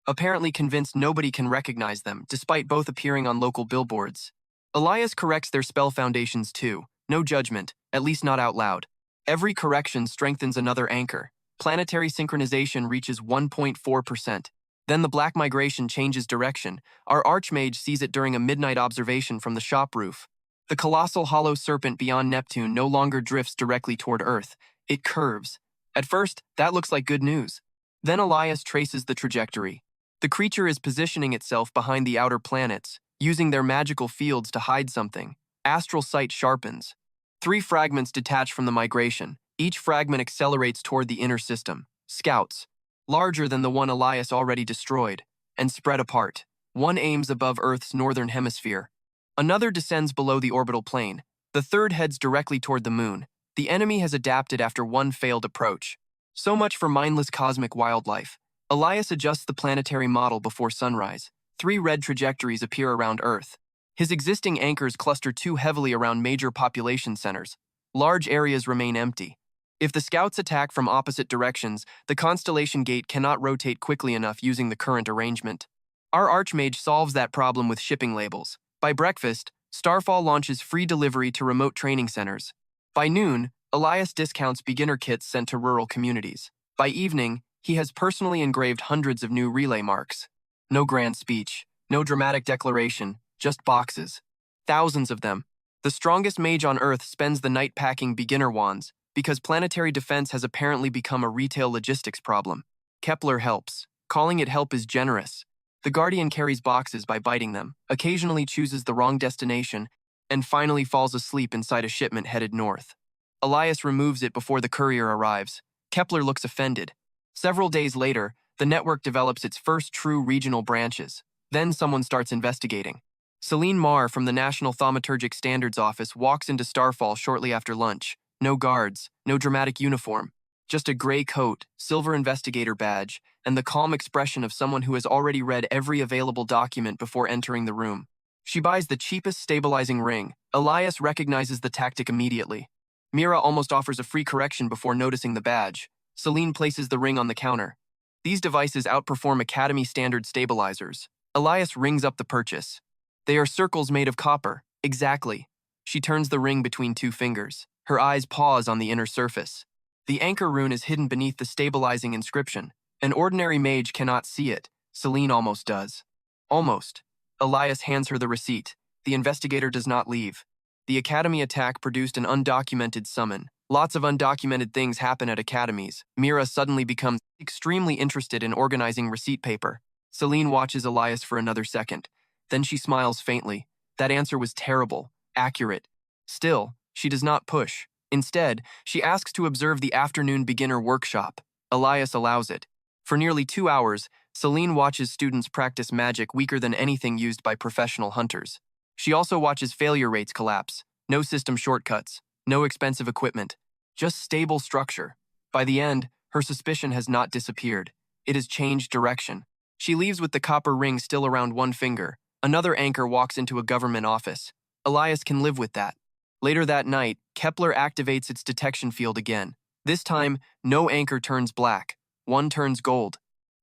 apparently convinced nobody can recognize them, despite both appearing on local billboards. Elias corrects their spell foundations too. No judgment, at least not out loud. Every correction strengthens another anchor. Planetary synchronization reaches 1.4%. Then the black migration changes direction. Our archmage sees it during a midnight observation from the shop roof. The colossal hollow serpent beyond Neptune no longer drifts directly toward Earth. It curves. At first, that looks like good news. Then Elias traces the trajectory. The creature is positioning itself behind the outer planets, using their magical fields to hide something. Astral sight sharpens. 3 fragments detach from the migration. Each fragment accelerates toward the inner system. Scouts, larger than the one Elias already destroyed, and spread apart. One aims above Earth's northern hemisphere. Another descends below the orbital plane. The third heads directly toward the moon. The enemy has adapted after one failed approach. So much for mindless cosmic wildlife. Elias adjusts the planetary model before sunrise. 3 red trajectories appear around Earth. His existing anchors cluster too heavily around major population centers. Large areas remain empty. If the scouts attack from opposite directions, the constellation gate cannot rotate quickly enough using the current arrangement. Our archmage solves that problem with shipping labels. By breakfast, Starfall launches free delivery to remote training centers. By noon, Elias discounts beginner kits sent to rural communities. By evening, he has personally engraved hundreds of new relay marks. No grand speech, no dramatic declaration, just boxes. Thousands of them. The strongest mage on Earth spends the night packing beginner wands, because planetary defense has apparently become a retail logistics problem. Kepler helps. Calling it help is generous. The Guardian carries boxes by biting them, occasionally chooses the wrong destination, and finally falls asleep inside a shipment headed north. Elias removes it before the courier arrives. Kepler looks offended. Several days later, the network develops its first true regional branches. Then someone starts investigating. Celine Marr from the National Thaumaturgic Standards Office walks into Starfall shortly after lunch. No guards, no dramatic uniform. Just a gray coat, silver investigator badge, and the calm expression of someone who has already read every available document before entering the room. She buys the cheapest stabilizing ring. Elias recognizes the tactic immediately. Mira almost offers a free correction before noticing the badge. Celine places the ring on the counter. These devices outperform Academy standard stabilizers. Elias rings up the purchase. They are circles made of copper. Exactly. She turns the ring between 2 fingers. Her eyes pause on the inner surface. The anchor rune is hidden beneath the stabilizing inscription. An ordinary mage cannot see it. Celine almost does. Almost. Elias hands her the receipt. The investigator does not leave. The Academy attack produced an undocumented summon. Lots of undocumented things happen at academies. Mira suddenly becomes extremely interested in organizing receipt paper. Celine watches Elias for another second. Then she smiles faintly. That answer was terrible. Accurate. Still, she does not push. Instead, she asks to observe the afternoon beginner workshop. Elias allows it. For nearly 2 hours, Celine watches students practice magic weaker than anything used by professional hunters. She also watches failure rates collapse. No system shortcuts. No expensive equipment. Just stable structure. By the end, her suspicion has not disappeared. It has changed direction. She leaves with the copper ring still around 1 finger. Another anchor walks into a government office. Elias can live with that. Later that night, Kepler activates its detection field again. This time, no anchor turns black. One turns gold.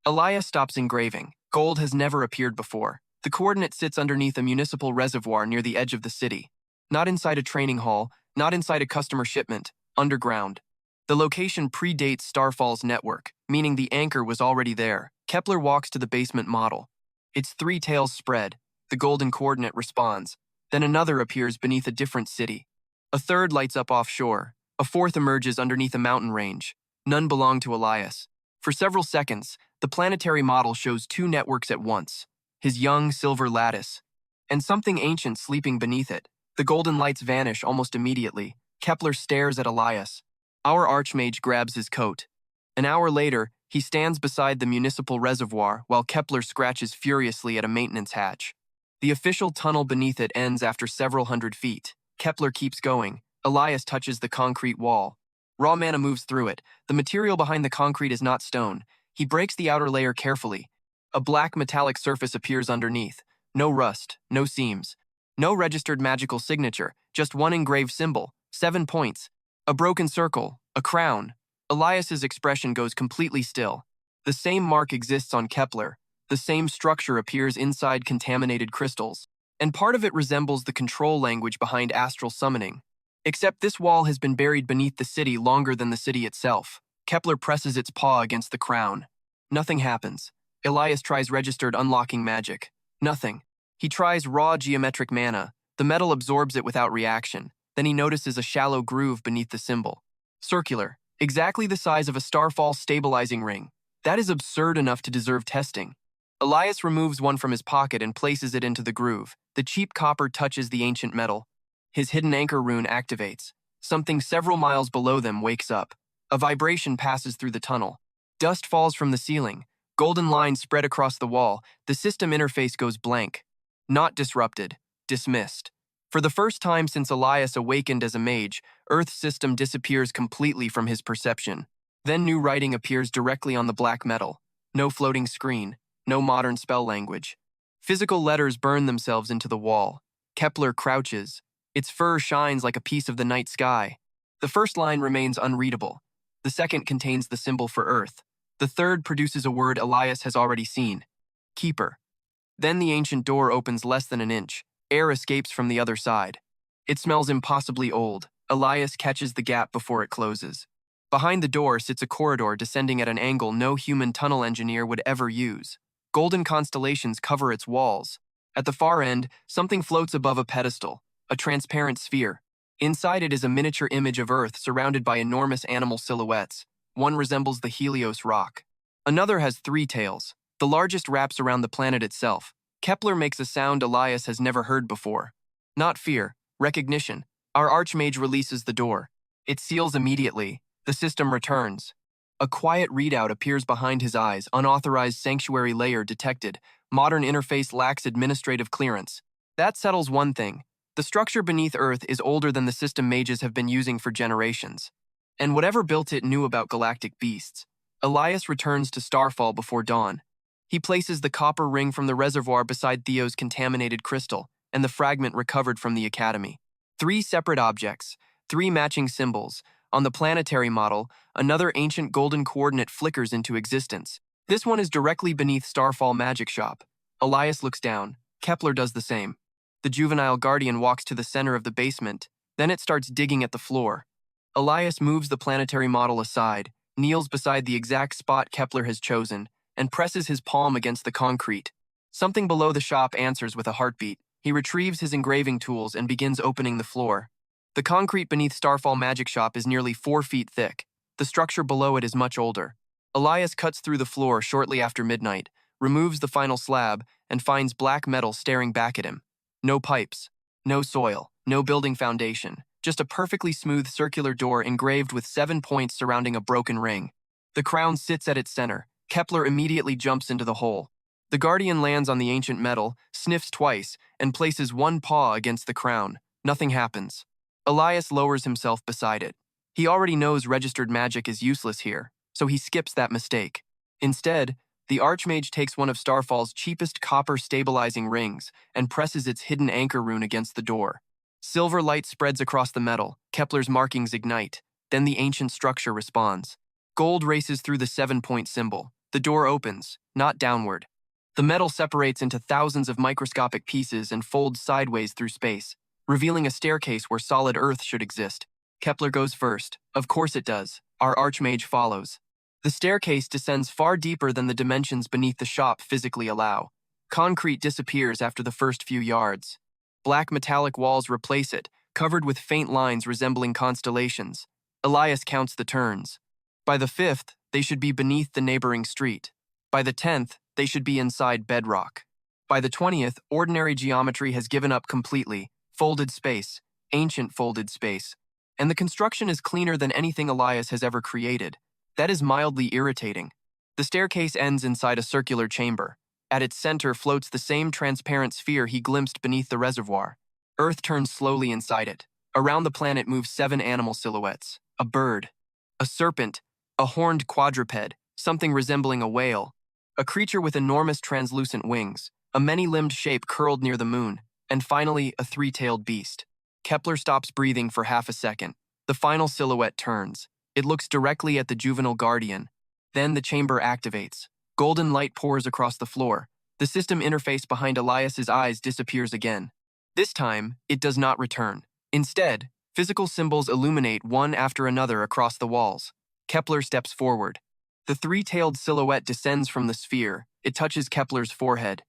Elias stops engraving. Gold has never appeared before. The coordinate sits underneath a municipal reservoir near the edge of the city. Not inside a training hall, not inside a customer shipment. Underground. The location predates Starfall's network, meaning the anchor was already there. Kepler walks to the basement model. Its 3 tails spread. The golden coordinate responds. Then another appears beneath a different city. A third lights up offshore. A fourth emerges underneath a mountain range. None belong to Elias. For several seconds, the planetary model shows 2 networks at once. His young silver lattice, and something ancient sleeping beneath it. The golden lights vanish almost immediately. Kepler stares at Elias. Our archmage grabs his coat. An hour later, he stands beside the municipal reservoir while Kepler scratches furiously at a maintenance hatch. The official tunnel beneath it ends after several hundred feet. Kepler keeps going. Elias touches the concrete wall. Raw mana moves through it. The material behind the concrete is not stone. He breaks the outer layer carefully. A black metallic surface appears underneath. No rust, no seams. No registered magical signature, just one engraved symbol, 7 points. A broken circle, a crown. Elias's expression goes completely still. The same mark exists on Kepler. The same structure appears inside contaminated crystals. And part of it resembles the control language behind astral summoning. Except this wall has been buried beneath the city longer than the city itself. Kepler presses its paw against the crown. Nothing happens. Elias tries registered unlocking magic. Nothing. He tries raw geometric mana. The metal absorbs it without reaction. Then he notices a shallow groove beneath the symbol. Circular. Exactly the size of a starfall stabilizing ring. That is absurd enough to deserve testing. Elias removes one from his pocket and places it into the groove. The cheap copper touches the ancient metal. His hidden anchor rune activates. Something several miles below them wakes up. A vibration passes through the tunnel. Dust falls from the ceiling. Golden lines spread across the wall. The system interface goes blank. Not disrupted. Dismissed. For the first time since Elias awakened as a mage, Earth's system disappears completely from his perception. Then new writing appears directly on the black metal. No floating screen. No modern spell language. Physical letters burn themselves into the wall. Kepler crouches. Its fur shines like a piece of the night sky. The first line remains unreadable. The second contains the symbol for Earth. The third produces a word Elias has already seen. Keeper. Then the ancient door opens less than an inch. Air escapes from the other side. It smells impossibly old. Elias catches the gap before it closes. Behind the door sits a corridor descending at an angle no human tunnel engineer would ever use. Golden constellations cover its walls. At the far end, something floats above a pedestal, a transparent sphere. Inside it is a miniature image of Earth surrounded by enormous animal silhouettes. One resembles the Helios rock. Another has 3 tails. The largest wraps around the planet itself. Kepler makes a sound Elias has never heard before. Not fear, recognition. Our archmage releases the door. It seals immediately. The system returns. A quiet readout appears behind his eyes. Unauthorized sanctuary layer detected. Modern interface lacks administrative clearance. That settles one thing. The structure beneath Earth is older than the system mages have been using for generations. And whatever built it knew about galactic beasts. Elias returns to Starfall before dawn. He places the copper ring from the reservoir beside Theo's contaminated crystal and the fragment recovered from the Academy. 3 separate objects, 3 matching symbols. On the planetary model, another ancient golden coordinate flickers into existence. This one is directly beneath Starfall Magic Shop. Elias looks down. Kepler does the same. The juvenile guardian walks to the center of the basement. Then it starts digging at the floor. Elias moves the planetary model aside, kneels beside the exact spot Kepler has chosen, and presses his palm against the concrete. Something below the shop answers with a heartbeat. He retrieves his engraving tools and begins opening the floor. The concrete beneath Starfall Magic Shop is nearly 4 feet thick. The structure below it is much older. Elias cuts through the floor shortly after midnight, removes the final slab, and finds black metal staring back at him. No pipes, no soil, no building foundation, just a perfectly smooth circular door engraved with 7 points surrounding a broken ring. The crown sits at its center. Kepler immediately jumps into the hole. The guardian lands on the ancient metal, sniffs twice, and places one paw against the crown. Nothing happens. Elias lowers himself beside it. He already knows registered magic is useless here, so he skips that mistake. Instead, the archmage takes one of Starfall's cheapest copper stabilizing rings and presses its hidden anchor rune against the door. Silver light spreads across the metal. Kepler's markings ignite. Then the ancient structure responds. Gold races through the 7-point symbol. The door opens, not downward. The metal separates into thousands of microscopic pieces and folds sideways through space, revealing a staircase where solid Earth should exist. Kepler goes first. Of course it does. Our archmage follows. The staircase descends far deeper than the dimensions beneath the shop physically allow. Concrete disappears after the first few yards. Black metallic walls replace it, covered with faint lines resembling constellations. Elias counts the turns. By the 5th, they should be beneath the neighboring street. By the 10th, they should be inside bedrock. By the 20th, ordinary geometry has given up completely. Folded space, ancient folded space. And the construction is cleaner than anything Elias has ever created. That is mildly irritating. The staircase ends inside a circular chamber. At its center floats the same transparent sphere he glimpsed beneath the reservoir. Earth turns slowly inside it. Around the planet move 7 animal silhouettes. A bird, a serpent, a horned quadruped, something resembling a whale, a creature with enormous translucent wings, a many-limbed shape curled near the moon, and finally a 3-tailed beast. Kepler stops breathing for half a second. The final silhouette turns. It looks directly at the juvenile guardian. Then the chamber activates. Golden light pours across the floor. The system interface behind Elias's eyes disappears again. This time, it does not return. Instead, physical symbols illuminate one after another across the walls. Kepler steps forward. The 3-tailed silhouette descends from the sphere. It touches Kepler's forehead.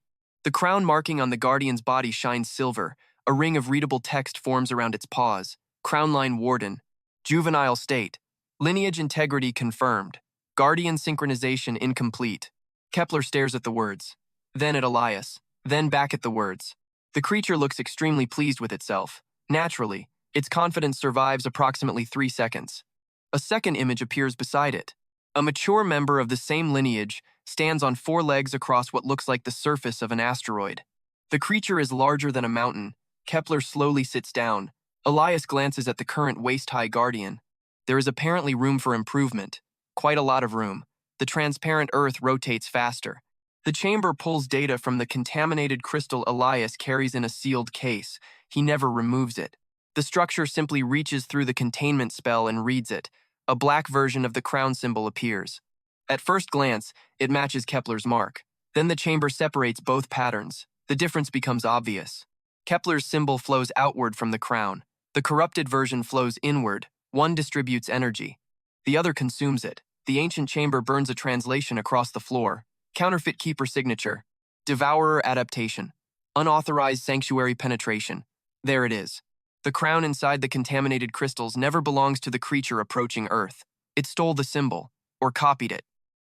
The crown marking on the guardian's body shines silver. A ring of readable text forms around its paws. Crown line warden. Juvenile state. Lineage integrity confirmed. Guardian synchronization incomplete. Kepler stares at the words. Then at Elias. Then back at the words. The creature looks extremely pleased with itself. Naturally, its confidence survives approximately 3 seconds. A second image appears beside it. A mature member of the same lineage stands on 4 legs across what looks like the surface of an asteroid. The creature is larger than a mountain. Kepler slowly sits down. Elias glances at the current waist-high guardian. There is apparently room for improvement. Quite a lot of room. The transparent Earth rotates faster. The chamber pulls data from the contaminated crystal Elias carries in a sealed case. He never removes it. The structure simply reaches through the containment spell and reads it. A black version of the crown symbol appears. At first glance, it matches Kepler's mark. Then the chamber separates both patterns. The difference becomes obvious. Kepler's symbol flows outward from the crown. The corrupted version flows inward. One distributes energy. The other consumes it. The ancient chamber burns a translation across the floor. Counterfeit keeper signature. Devourer adaptation. Unauthorized sanctuary penetration. There it is. The crown inside the contaminated crystals never belongs to the creature approaching Earth. It stole the symbol, or copied it.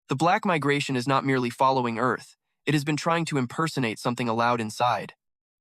The black migration is not merely following Earth. It has been trying to impersonate something allowed inside.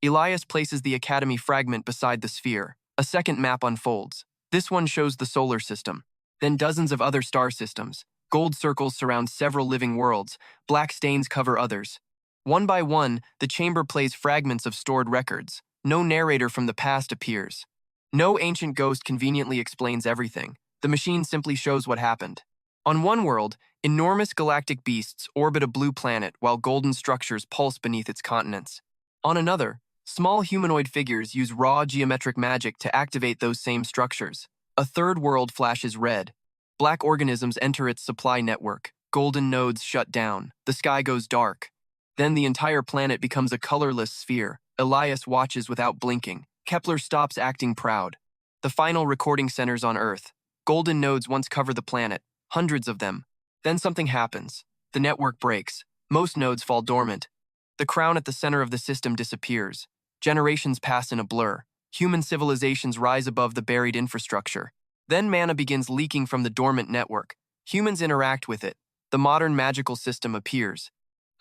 Elias places the Academy fragment beside the sphere. A second map unfolds. This one shows the solar system. Then dozens of other star systems. Gold circles surround several living worlds. Black stains cover others. One by one, the chamber plays fragments of stored records. No narrator from the past appears. No ancient ghost conveniently explains everything. The machine simply shows what happened. On one world, enormous galactic beasts orbit a blue planet while golden structures pulse beneath its continents. On another, small humanoid figures use raw geometric magic to activate those same structures. A third world flashes red. Black organisms enter its supply network. Golden nodes shut down. The sky goes dark. Then the entire planet becomes a colorless sphere. Elias watches without blinking. Kepler stops acting proud. The final recording centers on Earth. Golden nodes once cover the planet, hundreds of them. Then something happens. The network breaks. Most nodes fall dormant. The crown at the center of the system disappears. Generations pass in a blur. Human civilizations rise above the buried infrastructure. Then mana begins leaking from the dormant network. Humans interact with it. The modern magical system appears.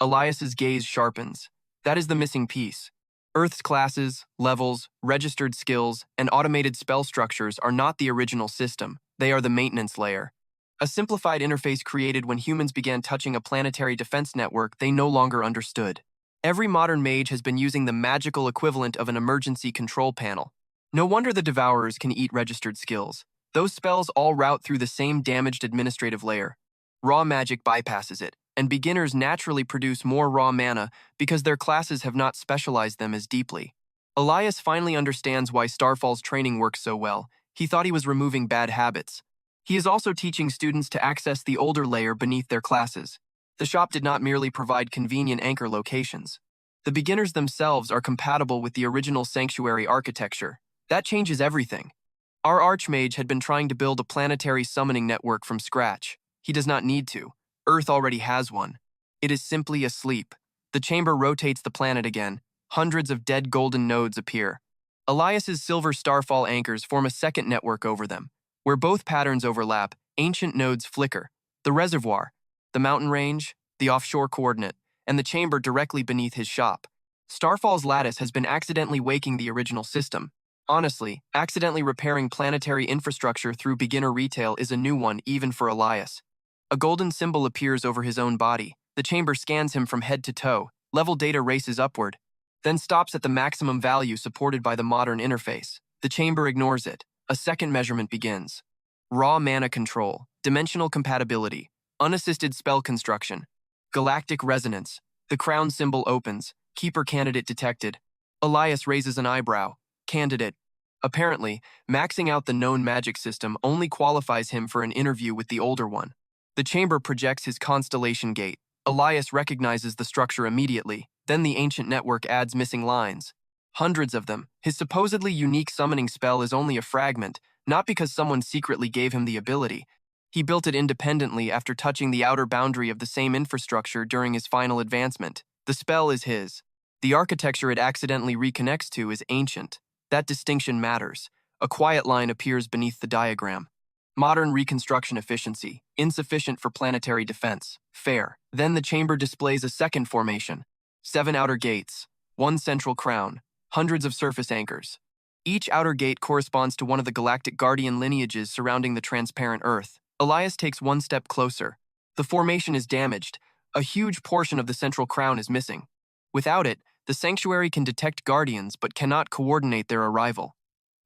Elias's gaze sharpens. That is the missing piece. Earth's classes, levels, registered skills, and automated spell structures are not the original system. They are the maintenance layer. A simplified interface created when humans began touching a planetary defense network they no longer understood. Every modern mage has been using the magical equivalent of an emergency control panel. No wonder the Devourers can eat registered skills. Those spells all route through the same damaged administrative layer. Raw magic bypasses it, and beginners naturally produce more raw mana because their classes have not specialized them as deeply. Elias finally understands why Starfall's training works so well. He thought he was removing bad habits. He is also teaching students to access the older layer beneath their classes. The shop did not merely provide convenient anchor locations. The beginners themselves are compatible with the original sanctuary architecture. That changes everything. Our archmage had been trying to build a planetary summoning network from scratch. He does not need to. Earth already has one. It is simply asleep. The chamber rotates the planet again. Hundreds of dead golden nodes appear. Elias's silver starfall anchors form a second network over them. Where both patterns overlap, ancient nodes flicker. The reservoir, the mountain range, the offshore coordinate, and the chamber directly beneath his shop. Starfall's lattice has been accidentally waking the original system. Honestly, accidentally repairing planetary infrastructure through beginner retail is a new one even for Elias. A golden symbol appears over his own body. The chamber scans him from head to toe. Level data races upward, then stops at the maximum value supported by the modern interface. The chamber ignores it. A second measurement begins. Raw mana control, dimensional compatibility, unassisted spell construction, galactic resonance. The crown symbol opens. Keeper candidate detected. Elias raises an eyebrow. Candidate. Apparently, maxing out the known magic system only qualifies him for an interview with the older one. The chamber projects his constellation gate. Elias recognizes the structure immediately. Then the ancient network adds missing lines. Hundreds of them. His supposedly unique summoning spell is only a fragment, not because someone secretly gave him the ability. He built it independently after touching the outer boundary of the same infrastructure during his final advancement. The spell is his. The architecture it accidentally reconnects to is ancient. That distinction matters. A quiet line appears beneath the diagram. Modern reconstruction efficiency, insufficient for planetary defense. Fair. Then the chamber displays a second formation. 7 outer gates, 1 central crown, hundreds of surface anchors. Each outer gate corresponds to one of the galactic guardian lineages surrounding the transparent Earth. Elias takes one step closer. The formation is damaged. A huge portion of the central crown is missing. Without it, the sanctuary can detect guardians but cannot coordinate their arrival.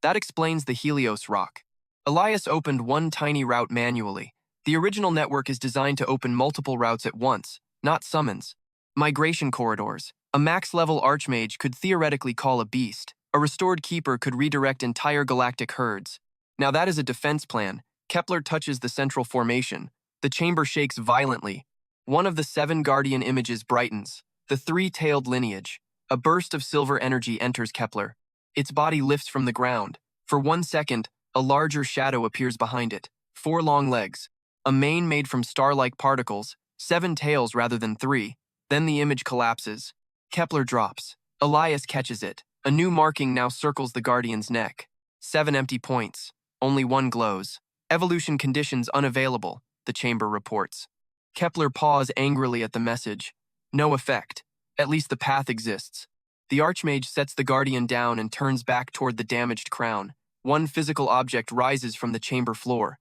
That explains the Helios rock. Elias opened one tiny route manually. The original network is designed to open multiple routes at once, not summons. Migration corridors. A max-level archmage could theoretically call a beast. A restored keeper could redirect entire galactic herds. Now that is a defense plan. Kepler touches the central formation. The chamber shakes violently. One of the 7 guardian images brightens. The 3-tailed lineage. A burst of silver energy enters Kepler. Its body lifts from the ground. For 1 second, a larger shadow appears behind it. 4 long legs. A mane made from star-like particles. 7 tails rather than 3. Then the image collapses. Kepler drops. Elias catches it. A new marking now circles the guardian's neck. 7 empty points. Only 1 glows. Evolution conditions unavailable, the chamber reports. Kepler paws angrily at the message. No effect. At least the path exists. The archmage sets the guardian down and turns back toward the damaged crown. One physical object rises from the chamber floor.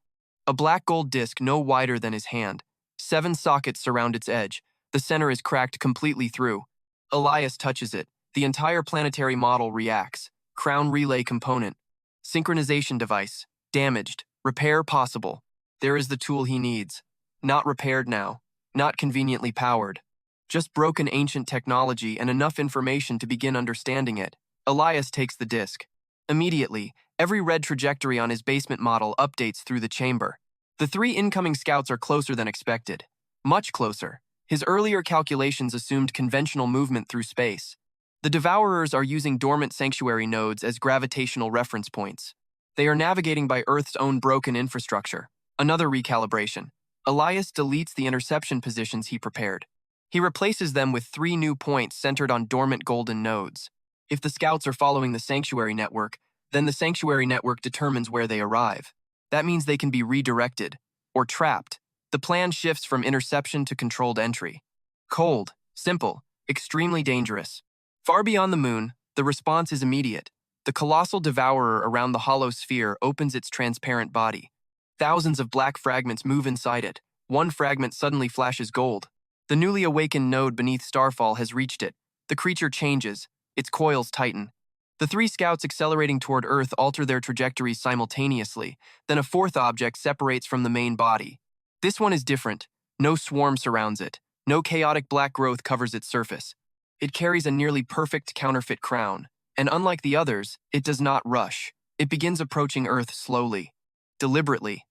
A black gold disc no wider than his hand. 7 sockets surround its edge. The center is cracked completely through. Elias touches it. The entire planetary model reacts. Crown relay component. Synchronization device. Damaged. Repair possible. There is the tool he needs. Not repaired now. Not conveniently powered. Just broken ancient technology and enough information to begin understanding it. Elias takes the disc. Immediately, every red trajectory on his basement model updates through the chamber. The 3 incoming scouts are closer than expected. Much closer. His earlier calculations assumed conventional movement through space. The Devourers are using dormant sanctuary nodes as gravitational reference points. They are navigating by Earth's own broken infrastructure. Another recalibration. Elias deletes the interception positions he prepared. He replaces them with 3 new points centered on dormant golden nodes. If the scouts are following the sanctuary network, then the sanctuary network determines where they arrive. That means they can be redirected, or trapped. The plan shifts from interception to controlled entry. Cold, simple, extremely dangerous. Far beyond the moon, the response is immediate. The colossal devourer around the hollow sphere opens its transparent body. Thousands of black fragments move inside it. One fragment suddenly flashes gold. The newly awakened node beneath Starfall has reached it. The creature changes. Its coils tighten. The 3 scouts accelerating toward Earth alter their trajectories simultaneously. Then a 4th object separates from the main body. This one is different. No swarm surrounds it. No chaotic black growth covers its surface. It carries a nearly perfect counterfeit crown. And unlike the others, it does not rush. It begins approaching Earth slowly, deliberately.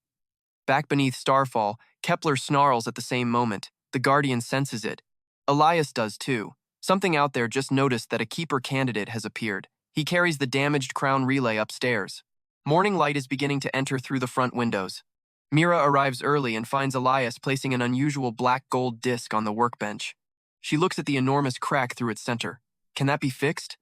Back beneath Starfall, Kepler snarls at the same moment. The Guardian senses it. Elias does too. Something out there just noticed that a keeper candidate has appeared. He carries the damaged crown relay upstairs. Morning light is beginning to enter through the front windows. Mira arrives early and finds Elias placing an unusual black gold disc on the workbench. She looks at the enormous crack through its center. Can that be fixed?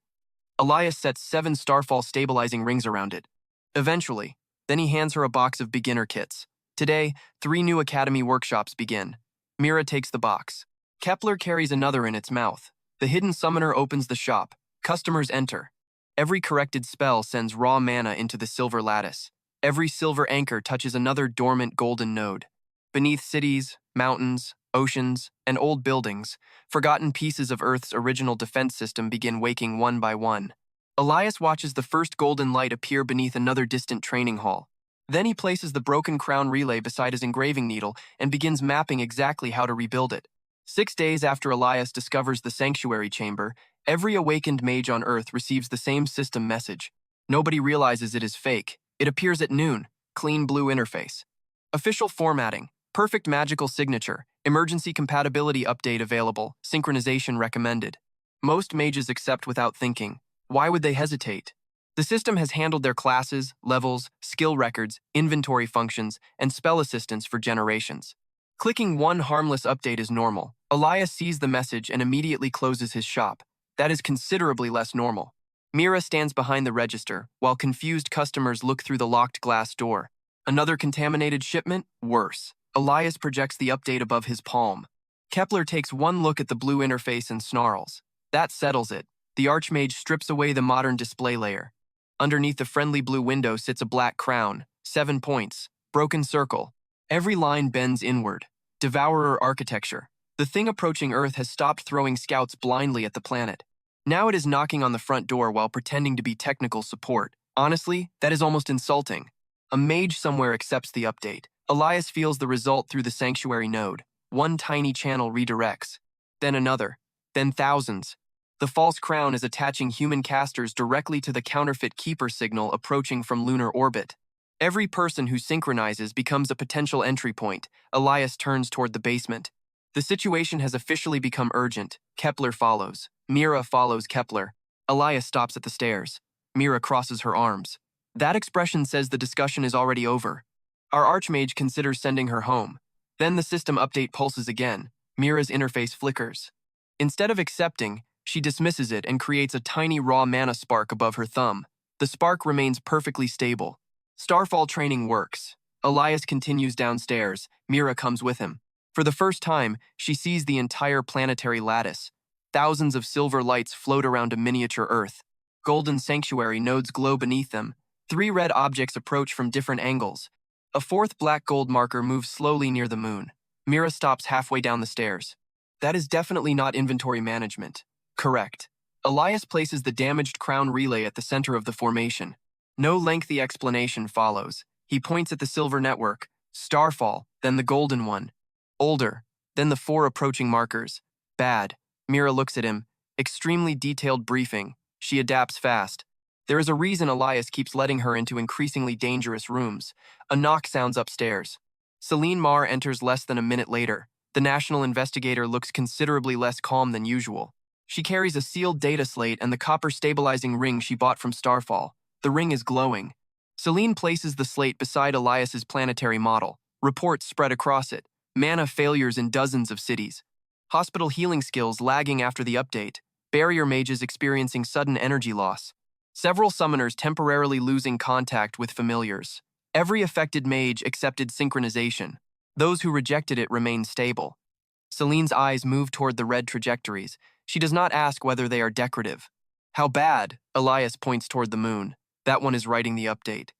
Elias sets 7 Starfall stabilizing rings around it. Eventually, then he hands her a box of beginner kits. Today, 3 new Academy workshops begin. Mira takes the box. Kepler carries another in its mouth. The hidden summoner opens the shop. Customers enter. Every corrected spell sends raw mana into the silver lattice. Every silver anchor touches another dormant golden node. Beneath cities, mountains, oceans, and old buildings, forgotten pieces of Earth's original defense system begin waking one by one. Elias watches the first golden light appear beneath another distant training hall. Then he places the broken crown relay beside his engraving needle and begins mapping exactly how to rebuild it. 6 days after Elias discovers the sanctuary chamber, every awakened mage on Earth receives the same system message. Nobody realizes it is fake. It appears at noon. Clean blue interface. Official formatting. Perfect magical signature. Emergency compatibility update available. Synchronization recommended. Most mages accept without thinking. Why would they hesitate? The system has handled their classes, levels, skill records, inventory functions, and spell assistance for generations. Clicking one harmless update is normal. Elias sees the message and immediately closes his shop. That is considerably less normal. Mira stands behind the register, while confused customers look through the locked glass door. Another contaminated shipment? Worse. Elias projects the update above his palm. Kepler takes one look at the blue interface and snarls. That settles it. The archmage strips away the modern display layer. Underneath the friendly blue window sits a black crown, 7 points, broken circle. Every line bends inward. Devourer architecture. The thing approaching Earth has stopped throwing scouts blindly at the planet. Now it is knocking on the front door while pretending to be technical support. Honestly, that is almost insulting. A mage somewhere accepts the update. Elias feels the result through the sanctuary node. One tiny channel redirects. Then another. Then thousands. The false crown is attaching human casters directly to the counterfeit keeper signal approaching from lunar orbit. Every person who synchronizes becomes a potential entry point. Elias turns toward the basement. The situation has officially become urgent. Kepler follows. Mira follows Kepler. Elias stops at the stairs. Mira crosses her arms. That expression says the discussion is already over. Our archmage considers sending her home. Then the system update pulses again. Mira's interface flickers. Instead of accepting, she dismisses it and creates a tiny raw mana spark above her thumb. The spark remains perfectly stable. Starfall training works. Elias continues downstairs. Mira comes with him. For the first time, she sees the entire planetary lattice. Thousands of silver lights float around a miniature Earth. Golden sanctuary nodes glow beneath them. 3 red objects approach from different angles. A 4th black gold marker moves slowly near the moon. Mira stops halfway down the stairs. That is definitely not inventory management. Correct. Elias places the damaged crown relay at the center of the formation. No lengthy explanation follows. He points at the silver network. Starfall, then the golden one. Older, then the 4 approaching markers. Bad. Mira looks at him. Extremely detailed briefing. She adapts fast. There is a reason Elias keeps letting her into increasingly dangerous rooms. A knock sounds upstairs. Celine Marr enters less than a minute later. The national investigator looks considerably less calm than usual. She carries a sealed data slate and the copper stabilizing ring she bought from Starfall. The ring is glowing. Celine places the slate beside Elias's planetary model. Reports spread across it. Mana failures in dozens of cities. Hospital healing skills lagging after the update. Barrier mages experiencing sudden energy loss. Several summoners temporarily losing contact with familiars. Every affected mage accepted synchronization. Those who rejected it remained stable. Celine's eyes move toward the red trajectories. She does not ask whether they are decorative. How bad? Elias points toward the moon. That one is writing the update.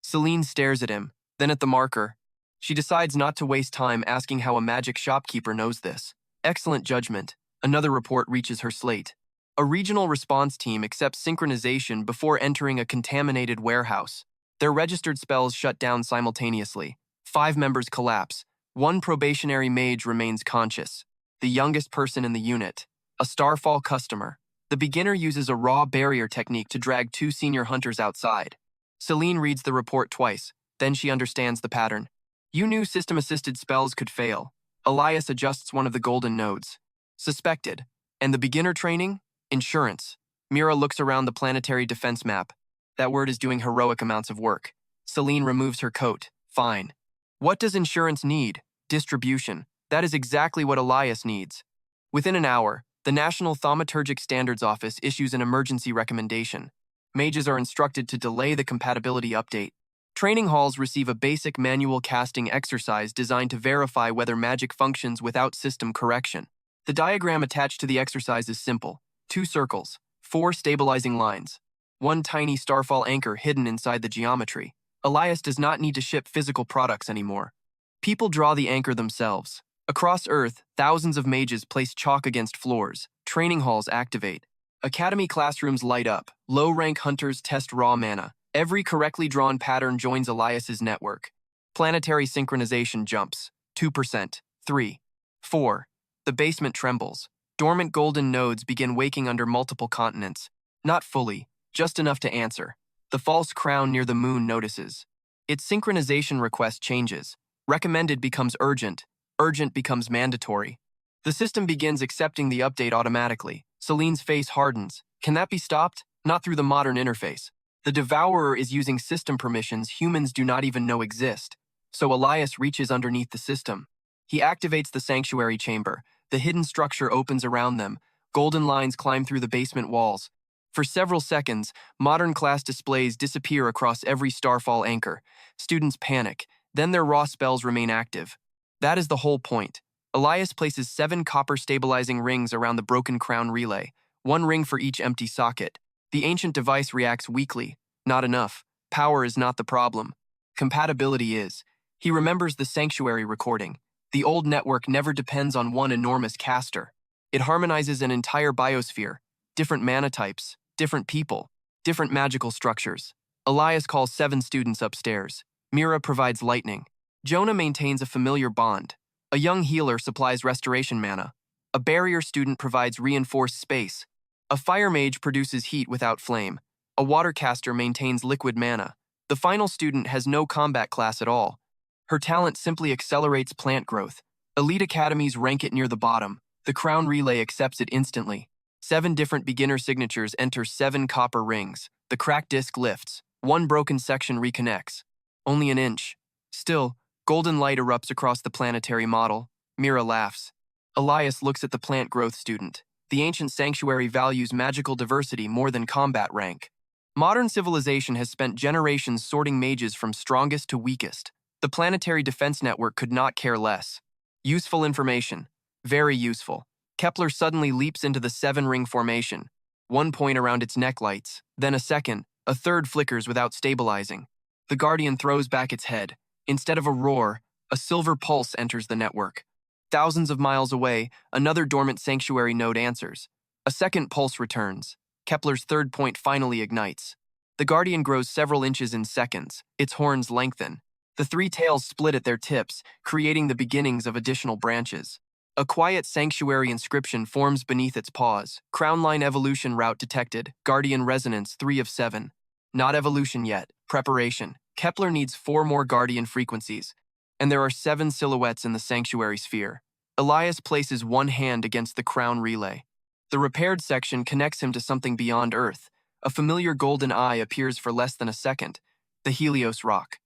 Celine stares at him, then at the marker. She decides not to waste time asking how a magic shopkeeper knows this. Excellent judgment. Another report reaches her slate. A regional response team accepts synchronization before entering a contaminated warehouse. Their registered spells shut down simultaneously. 5 members collapse. 1 probationary mage remains conscious. The youngest person in the unit. A Starfall customer. The beginner uses a raw barrier technique to drag 2 senior hunters outside. Celine reads the report twice. Then she understands the pattern. You knew system-assisted spells could fail. Elias adjusts one of the golden nodes. Suspected. And the beginner training? Insurance. Mira looks around the planetary defense map. That word is doing heroic amounts of work. Celine removes her coat. Fine. What does insurance need? Distribution. That is exactly what Elias needs. Within an hour, the National Thaumaturgic Standards Office issues an emergency recommendation. Mages are instructed to delay the compatibility update. Training halls receive a basic manual casting exercise designed to verify whether magic functions without system correction. The diagram attached to the exercise is simple. 2 circles, 4 stabilizing lines. one tiny starfall anchor hidden inside the geometry. Elias does not need to ship physical products anymore. People draw the anchor themselves. Across Earth, thousands of mages place chalk against floors. Training halls activate. Academy classrooms light up. Low-rank hunters test raw mana. Every correctly drawn pattern joins Elias's network. Planetary synchronization jumps. 2%. 3. 4. The basement trembles. Dormant golden nodes begin waking under multiple continents. Not fully, just enough to answer. The false crown near the moon notices. Its synchronization request changes. Recommended becomes urgent. Urgent becomes mandatory. The system begins accepting the update automatically. Celine's face hardens. Can that be stopped? Not through the modern interface. The Devourer is using system permissions humans do not even know exist. So Elias reaches underneath the system. He activates the sanctuary chamber. The hidden structure opens around them. Golden lines climb through the basement walls. For several seconds, modern class displays disappear across every starfall anchor. Students panic. Then their raw spells remain active. That is the whole point. Elias places 7 copper stabilizing rings around the broken crown relay, 1 ring for each empty socket. The ancient device reacts weakly. Not enough. Power is not the problem. Compatibility is. He remembers the sanctuary recording. The old network never depends on one enormous caster. It harmonizes an entire biosphere, different mana types, different people, different magical structures. Elias calls 7 students upstairs. Mira provides lightning. Jonah maintains a familiar bond. A young healer supplies restoration mana. A barrier student provides reinforced space. A fire mage produces heat without flame. A water caster maintains liquid mana. The final student has no combat class at all. Her talent simply accelerates plant growth. Elite academies rank it near the bottom. The crown relay accepts it instantly. 7 different beginner signatures enter 7 copper rings. The cracked disc lifts. 1 broken section reconnects. Only an inch. Still, golden light erupts across the planetary model. Mira laughs. Elias looks at the plant growth student. The ancient sanctuary values magical diversity more than combat rank. Modern civilization has spent generations sorting mages from strongest to weakest. The planetary defense network could not care less. Useful information. Very useful. Kepler suddenly leaps into the 7-ring formation. 1 point around its neck lights, then a second, a third flickers without stabilizing. The Guardian throws back its head. Instead of a roar, a silver pulse enters the network. Thousands of miles away, another dormant sanctuary node answers. A second pulse returns. Kepler's 3rd point finally ignites. The Guardian grows several inches in seconds. Its horns lengthen. The 3 tails split at their tips, creating the beginnings of additional branches. A quiet sanctuary inscription forms beneath its paws. Crown line evolution route detected. Guardian resonance 3 of 7. Not evolution yet. Preparation. Kepler needs 4 more Guardian frequencies, and there are 7 silhouettes in the sanctuary sphere. Elias places 1 hand against the crown relay. The repaired section connects him to something beyond Earth. A familiar golden eye appears for less than a second. The Helios rock.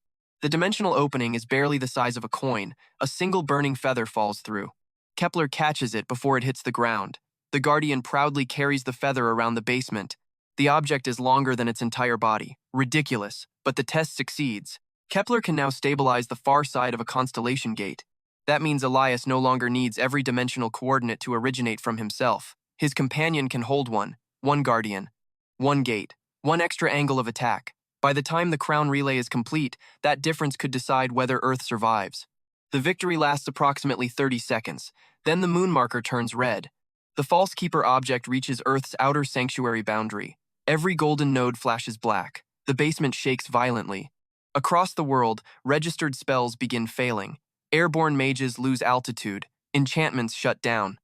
The dimensional opening is barely the size of a coin. A single burning feather falls through. Kepler catches it before it hits the ground. The Guardian proudly carries the feather around the basement. The object is longer than its entire body. Ridiculous, but the test succeeds. Kepler can now stabilize the far side of a constellation gate. That means Elias no longer needs every dimensional coordinate to originate from himself. His companion can hold one Guardian, 1 gate, 1 extra angle of attack. By the time the crown relay is complete, that difference could decide whether Earth survives. The victory lasts approximately 30 seconds. Then the moon marker turns red. The False Keeper object reaches Earth's outer sanctuary boundary. Every golden node flashes black. The basement shakes violently. Across the world, registered spells begin failing. Airborne mages lose altitude. Enchantments shut down.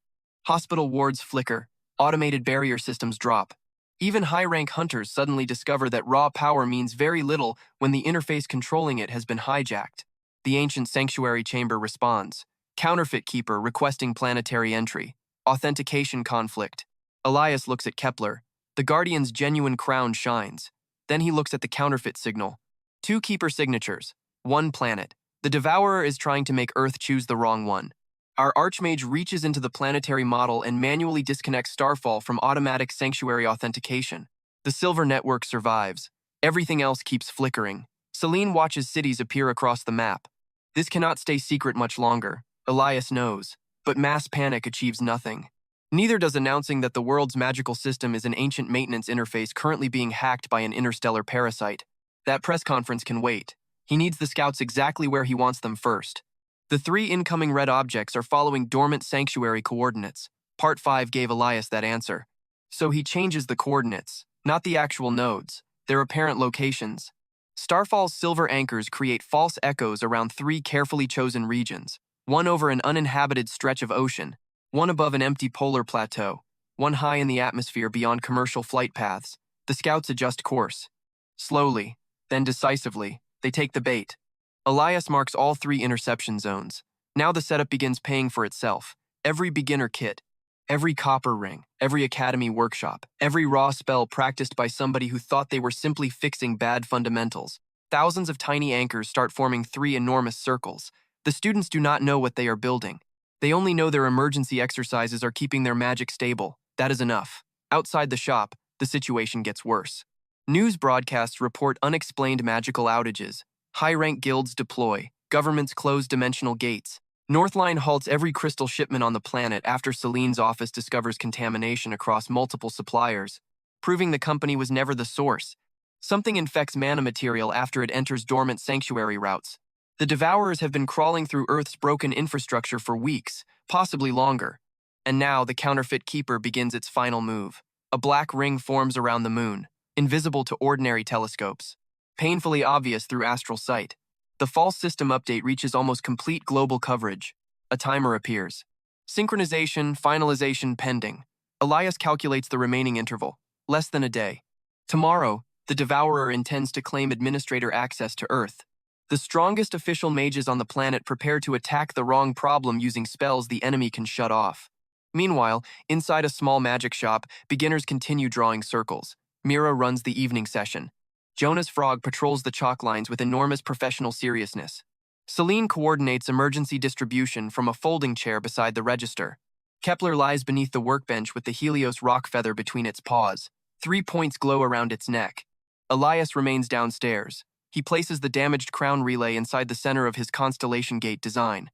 Hospital wards flicker. Automated barrier systems drop. Even high-rank hunters suddenly discover that raw power means very little when the interface controlling it has been hijacked. The ancient sanctuary chamber responds. Counterfeit keeper requesting planetary entry. Authentication conflict. Elias looks at Kepler. The Guardian's genuine crown shines. Then he looks at the counterfeit signal. 2 keeper signatures. 1 planet. The Devourer is trying to make Earth choose the wrong one. Our archmage reaches into the planetary model and manually disconnects Starfall from automatic sanctuary authentication. The silver network survives. Everything else keeps flickering. Celine watches cities appear across the map. This cannot stay secret much longer. Elias knows. But mass panic achieves nothing. Neither does announcing that the world's magical system is an ancient maintenance interface currently being hacked by an interstellar parasite. That press conference can wait. He needs the scouts exactly where he wants them first. The 3 incoming red objects are following dormant sanctuary coordinates. Part 5 gave Elias that answer. So he changes the coordinates, not the actual nodes, their apparent locations. Starfall's silver anchors create false echoes around 3 carefully chosen regions, one over an uninhabited stretch of ocean, one above an empty polar plateau, one high in the atmosphere beyond commercial flight paths. The scouts adjust course. Slowly, then decisively, they take the bait. Elias marks all 3 interception zones. Now the setup begins paying for itself. Every beginner kit, every copper ring, every academy workshop, every raw spell practiced by somebody who thought they were simply fixing bad fundamentals. Thousands of tiny anchors start forming 3 enormous circles. The students do not know what they are building. They only know their emergency exercises are keeping their magic stable. That is enough. Outside the shop, the situation gets worse. News broadcasts report unexplained magical outages. High-rank guilds deploy. Governments close dimensional gates. Northline halts every crystal shipment on the planet after Celine's office discovers contamination across multiple suppliers, proving the company was never the source. Something infects mana material after it enters dormant sanctuary routes. The Devourers have been crawling through Earth's broken infrastructure for weeks, possibly longer. And now the counterfeit keeper begins its final move. A black ring forms around the moon, invisible to ordinary telescopes, painfully obvious through astral sight. The false system update reaches almost complete global coverage. A timer appears. Synchronization, finalization pending. Elias calculates the remaining interval, less than a day. Tomorrow, the Devourer intends to claim administrator access to Earth. The strongest official mages on the planet prepare to attack the wrong problem using spells the enemy can shut off. Meanwhile, inside a small magic shop, beginners continue drawing circles. Mira runs the evening session. Jonas Frog patrols the chalk lines with enormous professional seriousness. Celine coordinates emergency distribution from a folding chair beside the register. Kepler lies beneath the workbench with the Helios rock feather between its paws. 3 points glow around its neck. Elias remains downstairs. He places the damaged crown relay inside the center of his Constellation Gate design.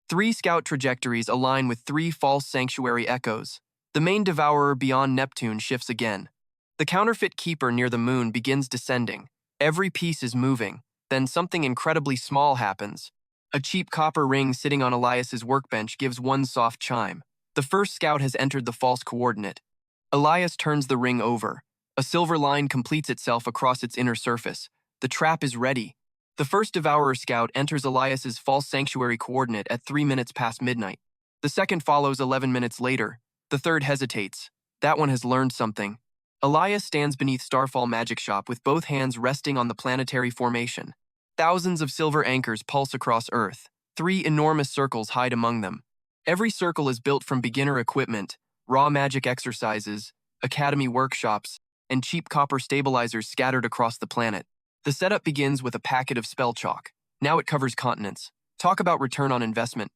3 scout trajectories align with 3 false sanctuary echoes. The main devourer beyond Neptune shifts again. The counterfeit keeper near the moon begins descending. Every piece is moving. Then something incredibly small happens. A cheap copper ring sitting on Elias's workbench gives one soft chime. The first scout has entered the false coordinate. Elias turns the ring over. A silver line completes itself across its inner surface. The trap is ready. The first Devourer scout enters Elias's false sanctuary coordinate at 3 minutes past midnight. The second follows 11 minutes later. The third hesitates. That one has learned something. Elias stands beneath Starfall Magic Shop with both hands resting on the planetary formation. Thousands of silver anchors pulse across Earth. 3 enormous circles hide among them. Every circle is built from beginner equipment, raw magic exercises, academy workshops, and cheap copper stabilizers scattered across the planet. The setup begins with a packet of spell chalk. Now it covers continents. Talk about return on investment.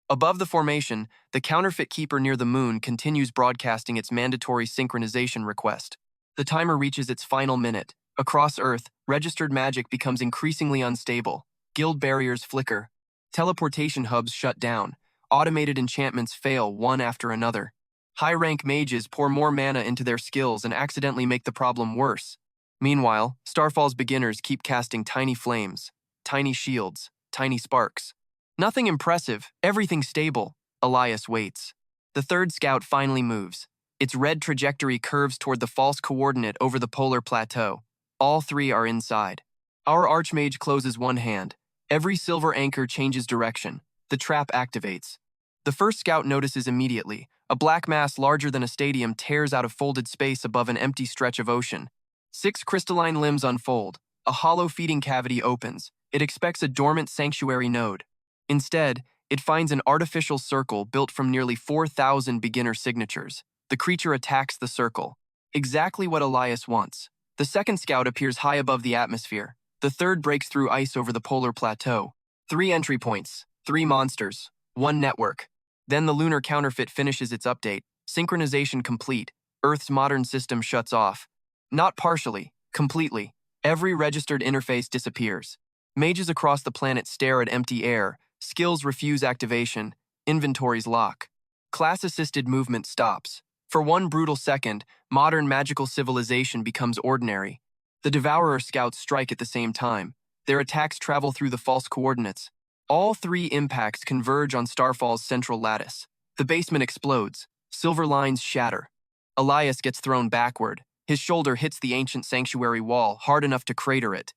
Above the formation, the counterfeit keeper near the moon continues broadcasting its mandatory synchronization request. The timer reaches its final minute. Across Earth, registered magic becomes increasingly unstable. Guild barriers flicker. Teleportation hubs shut down. Automated enchantments fail one after another. High-rank mages pour more mana into their skills and accidentally make the problem worse. Meanwhile, Starfall's beginners keep casting tiny flames, tiny shields, tiny sparks. Nothing impressive, everything stable. Elias waits. The third scout finally moves. Its red trajectory curves toward the false coordinate over the polar plateau. All 3 are inside. Our archmage closes one hand. Every silver anchor changes direction. The trap activates. The first scout notices immediately. A black mass larger than a stadium tears out of folded space above an empty stretch of ocean. 6 crystalline limbs unfold. A hollow feeding cavity opens. It expects a dormant sanctuary node. Instead, it finds an artificial circle built from nearly 4,000 beginner signatures. The creature attacks the circle. Exactly what Elias wants. The second scout appears high above the atmosphere. The third breaks through ice over the polar plateau. 3 entry points, 3 monsters, 1 network. Then the lunar counterfeit finishes its update. Synchronization complete. Earth's modern system shuts off. Not partially, completely. Every registered interface disappears. Mages across the planet stare at empty air. Skills refuse activation. Inventories lock. Class-assisted movement stops. For one brutal second, modern magical civilization becomes ordinary. The Devourer scouts strike at the same time. Their attacks travel through the false coordinates. All three impacts converge on Starfall's central lattice. The basement explodes. Silver lines shatter. Elias gets thrown backward. His shoulder hits the ancient sanctuary wall, hard enough to crater it.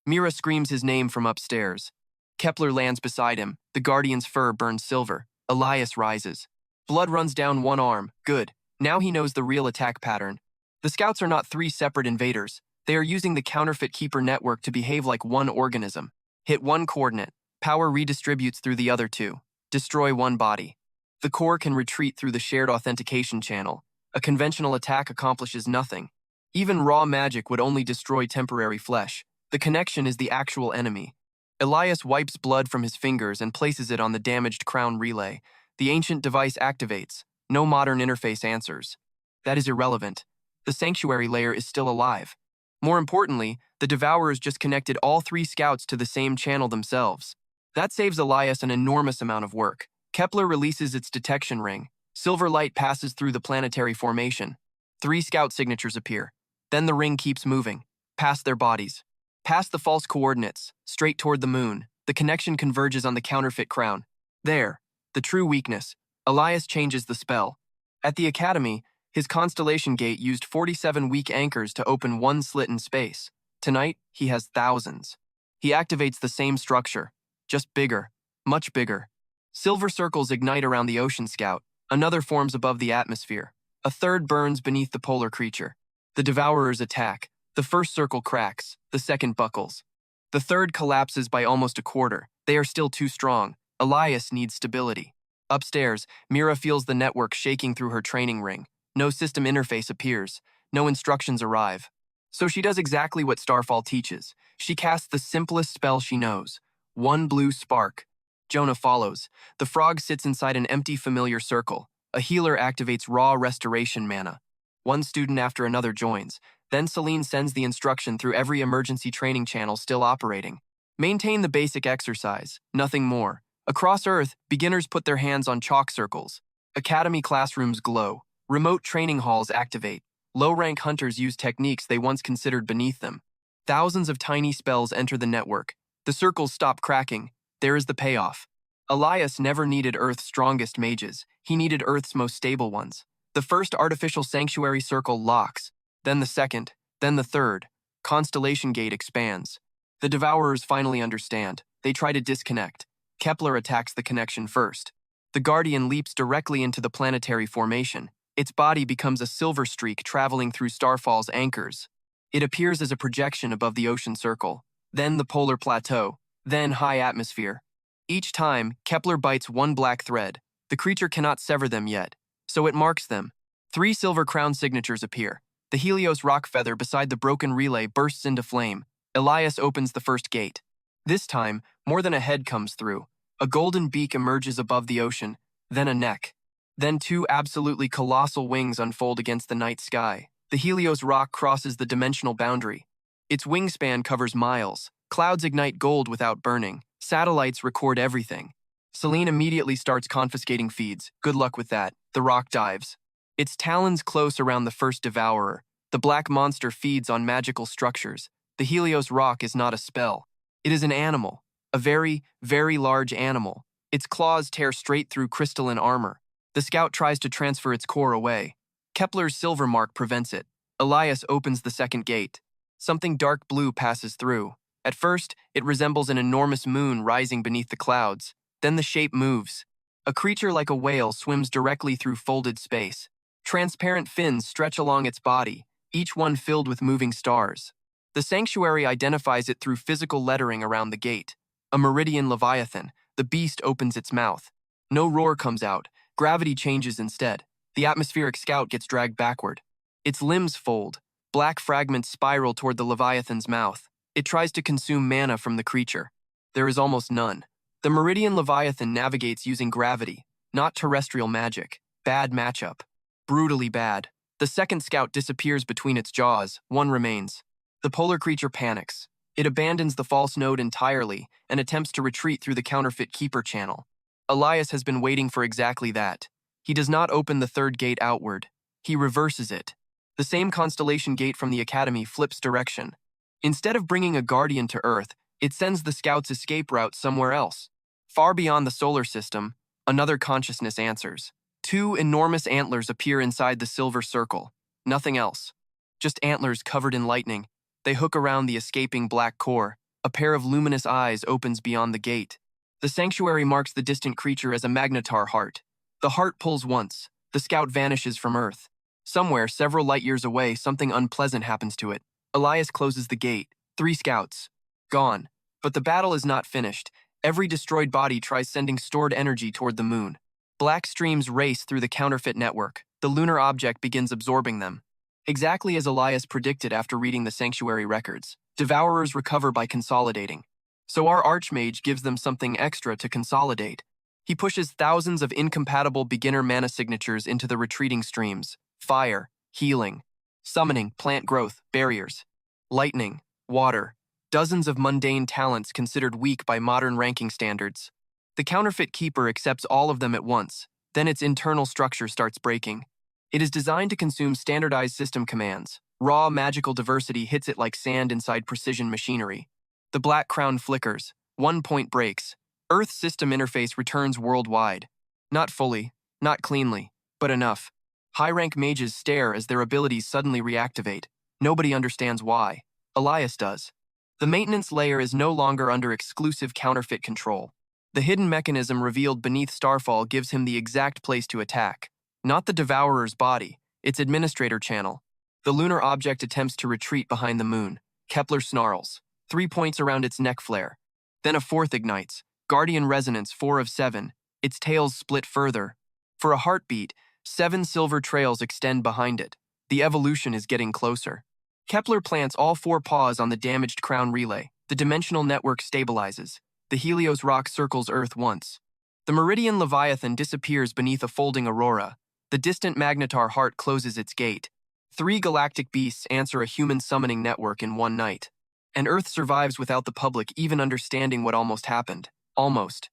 Mira screams his name from upstairs. Kepler lands beside him. The Guardian's fur burns silver. Elias rises. Blood runs down one arm. Good. Now he knows the real attack pattern. The scouts are not three separate invaders. They are using the counterfeit keeper network to behave like one organism. Hit one coordinate. Power redistributes through the other two. Destroy one body. The core can retreat through the shared authentication channel. A conventional attack accomplishes nothing. Even raw magic would only destroy temporary flesh. The connection is the actual enemy. Elias wipes blood from his fingers and places it on the damaged crown relay. The ancient device activates. No modern interface answers. That is irrelevant. The sanctuary layer is still alive. More importantly, the Devourers just connected all three scouts to the same channel themselves. That saves Elias an enormous amount of work. Kepler releases its detection ring. Silver light passes through the planetary formation. 3 scout signatures appear. Then the ring keeps moving, past their bodies, past the false coordinates, straight toward the moon. The connection converges on the counterfeit crown. There, the true weakness. Elias changes the spell. At the academy, his constellation gate used 47 weak anchors to open one slit in space. Tonight, he has thousands. He activates the same structure, just bigger, much bigger. Silver circles ignite around the ocean scout. Another forms above the atmosphere. A third burns beneath the polar creature. The Devourers attack. The first circle cracks. The second buckles. The third collapses by almost a quarter. They are still too strong. Elias needs stability. Upstairs, Mira feels the network shaking through her training ring. No system interface appears. No instructions arrive. So she does exactly what Starfall teaches. She casts the simplest spell she knows. One blue spark. Jonah follows. The frog sits inside an empty familiar circle. A healer activates raw restoration mana. One student after another joins. Then Celine sends the instruction through every emergency training channel still operating. Maintain the basic exercise, nothing more. Across Earth, beginners put their hands on chalk circles. Academy classrooms glow. Remote training halls activate. Low-rank hunters use techniques they once considered beneath them. Thousands of tiny spells enter the network. The circles stop cracking. There is the payoff. Elias never needed Earth's strongest mages. He needed Earth's most stable ones. The first artificial sanctuary circle locks. Then the second. Then the third. Constellation gate expands. The Devourers finally understand. They try to disconnect. Kepler attacks the connection first. The Guardian leaps directly into the planetary formation. Its body becomes a silver streak traveling through Starfall's anchors. It appears as a projection above the ocean circle. Then the polar plateau. Then high atmosphere. Each time, Kepler bites one black thread. The creature cannot sever them yet, so it marks them. 3 silver crown signatures appear. The Helios rock feather beside the broken relay bursts into flame. Elias opens the first gate. This time, more than a head comes through. A golden beak emerges above the ocean, then a neck. Then 2 absolutely colossal wings unfold against the night sky. The Helios rock crosses the dimensional boundary. Its wingspan covers miles. Clouds ignite gold without burning. Satellites record everything. Celine immediately starts confiscating feeds. Good luck with that. The rock dives. Its talons close around the first devourer. The black monster feeds on magical structures. The Helios rock is not a spell. It is an animal. A very, very large animal. Its claws tear straight through crystalline armor. The scout tries to transfer its core away. Kepler's silver mark prevents it. Elias opens the second gate. Something dark blue passes through. At first, it resembles an enormous moon rising beneath the clouds. Then the shape moves. A creature like a whale swims directly through folded space. Transparent fins stretch along its body, each one filled with moving stars. The sanctuary identifies it through physical lettering around the gate. A meridian leviathan, the beast opens its mouth. No roar comes out. Gravity changes instead. The atmospheric scout gets dragged backward. Its limbs fold. Black fragments spiral toward the leviathan's mouth. It tries to consume mana from the creature. There is almost none. The meridian leviathan navigates using gravity, not terrestrial magic. Bad matchup. Brutally bad. The second scout disappears between its jaws. One remains. The polar creature panics. It abandons the false node entirely and attempts to retreat through the counterfeit keeper channel. Elias has been waiting for exactly that. He does not open the third gate outward. He reverses it. The same constellation gate from the Academy flips direction. Instead of bringing a guardian to Earth, it sends the scout's escape route somewhere else. Far beyond the solar system, another consciousness answers. Two enormous antlers appear inside the silver circle. Nothing else. Just antlers covered in lightning. They hook around the escaping black core. A pair of luminous eyes opens beyond the gate. The sanctuary marks the distant creature as a magnetar heart. The heart pulls once. The scout vanishes from Earth. Somewhere, several light years away, something unpleasant happens to it. Elias closes the gate. 3 scouts. Gone. But the battle is not finished. Every destroyed body tries sending stored energy toward the moon. Black streams race through the counterfeit network. The lunar object begins absorbing them. Exactly as Elias predicted after reading the sanctuary records, devourers recover by consolidating. So our archmage gives them something extra to consolidate. He pushes thousands of incompatible beginner mana signatures into the retreating streams. Fire, healing, summoning, plant growth, barriers, lightning, water, dozens of mundane talents considered weak by modern ranking standards. The counterfeit keeper accepts all of them at once, then its internal structure starts breaking. It is designed to consume standardized system commands. Raw magical diversity hits it like sand inside precision machinery. The black crown flickers. 1 point breaks. Earth system interface returns worldwide. Not fully, not cleanly, but enough. High-rank mages stare as their abilities suddenly reactivate. Nobody understands why. Elias does. The maintenance layer is no longer under exclusive counterfeit control. The hidden mechanism revealed beneath Starfall gives him the exact place to attack. Not the Devourer's body, its administrator channel. The lunar object attempts to retreat behind the moon. Kepler snarls. 3 points around its neck flare. Then a fourth ignites. Guardian resonance 4 of 7. Its tails split further. For a heartbeat, 7 silver trails extend behind it. The evolution is getting closer. Kepler plants all 4 paws on the damaged crown relay. The dimensional network stabilizes. The Helios rock circles Earth once. The Meridian Leviathan disappears beneath a folding aurora. The distant magnetar heart closes its gate. 3 galactic beasts answer a human summoning network in one night. And Earth survives without the public even understanding what almost happened. Almost.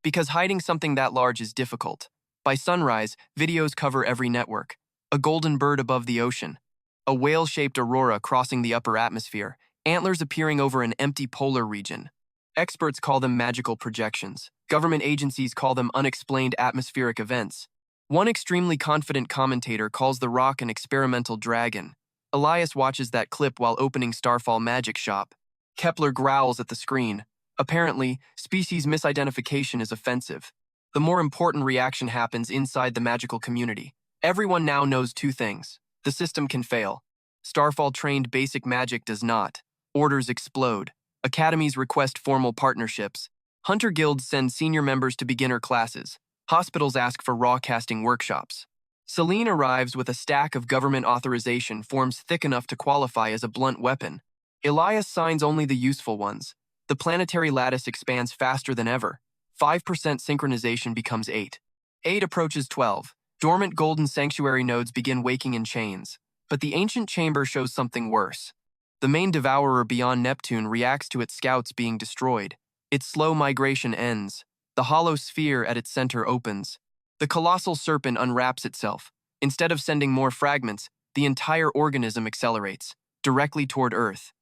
Because hiding something that large is difficult. By sunrise, videos cover every network. A golden bird above the ocean. A whale-shaped aurora crossing the upper atmosphere. Antlers appearing over an empty polar region. Experts call them magical projections. Government agencies call them unexplained atmospheric events. One extremely confident commentator calls the rock an experimental dragon. Elias watches that clip while opening Starfall Magic Shop. Kepler growls at the screen. Apparently, species misidentification is offensive. The more important reaction happens inside the magical community. Everyone now knows 2 things. The system can fail. Starfall-trained basic magic does not. Orders explode. Academies request formal partnerships. Hunter guilds send senior members to beginner classes. Hospitals ask for raw casting workshops. Celine arrives with a stack of government authorization forms thick enough to qualify as a blunt weapon. Elias signs only the useful ones. The planetary lattice expands faster than ever. 5% synchronization becomes 8. 8 approaches 12. Dormant golden sanctuary nodes begin waking in chains. But the ancient chamber shows something worse. The main devourer beyond Neptune reacts to its scouts being destroyed. Its slow migration ends. The hollow sphere at its center opens. The colossal serpent unwraps itself. Instead of sending more fragments, the entire organism accelerates, directly toward Earth.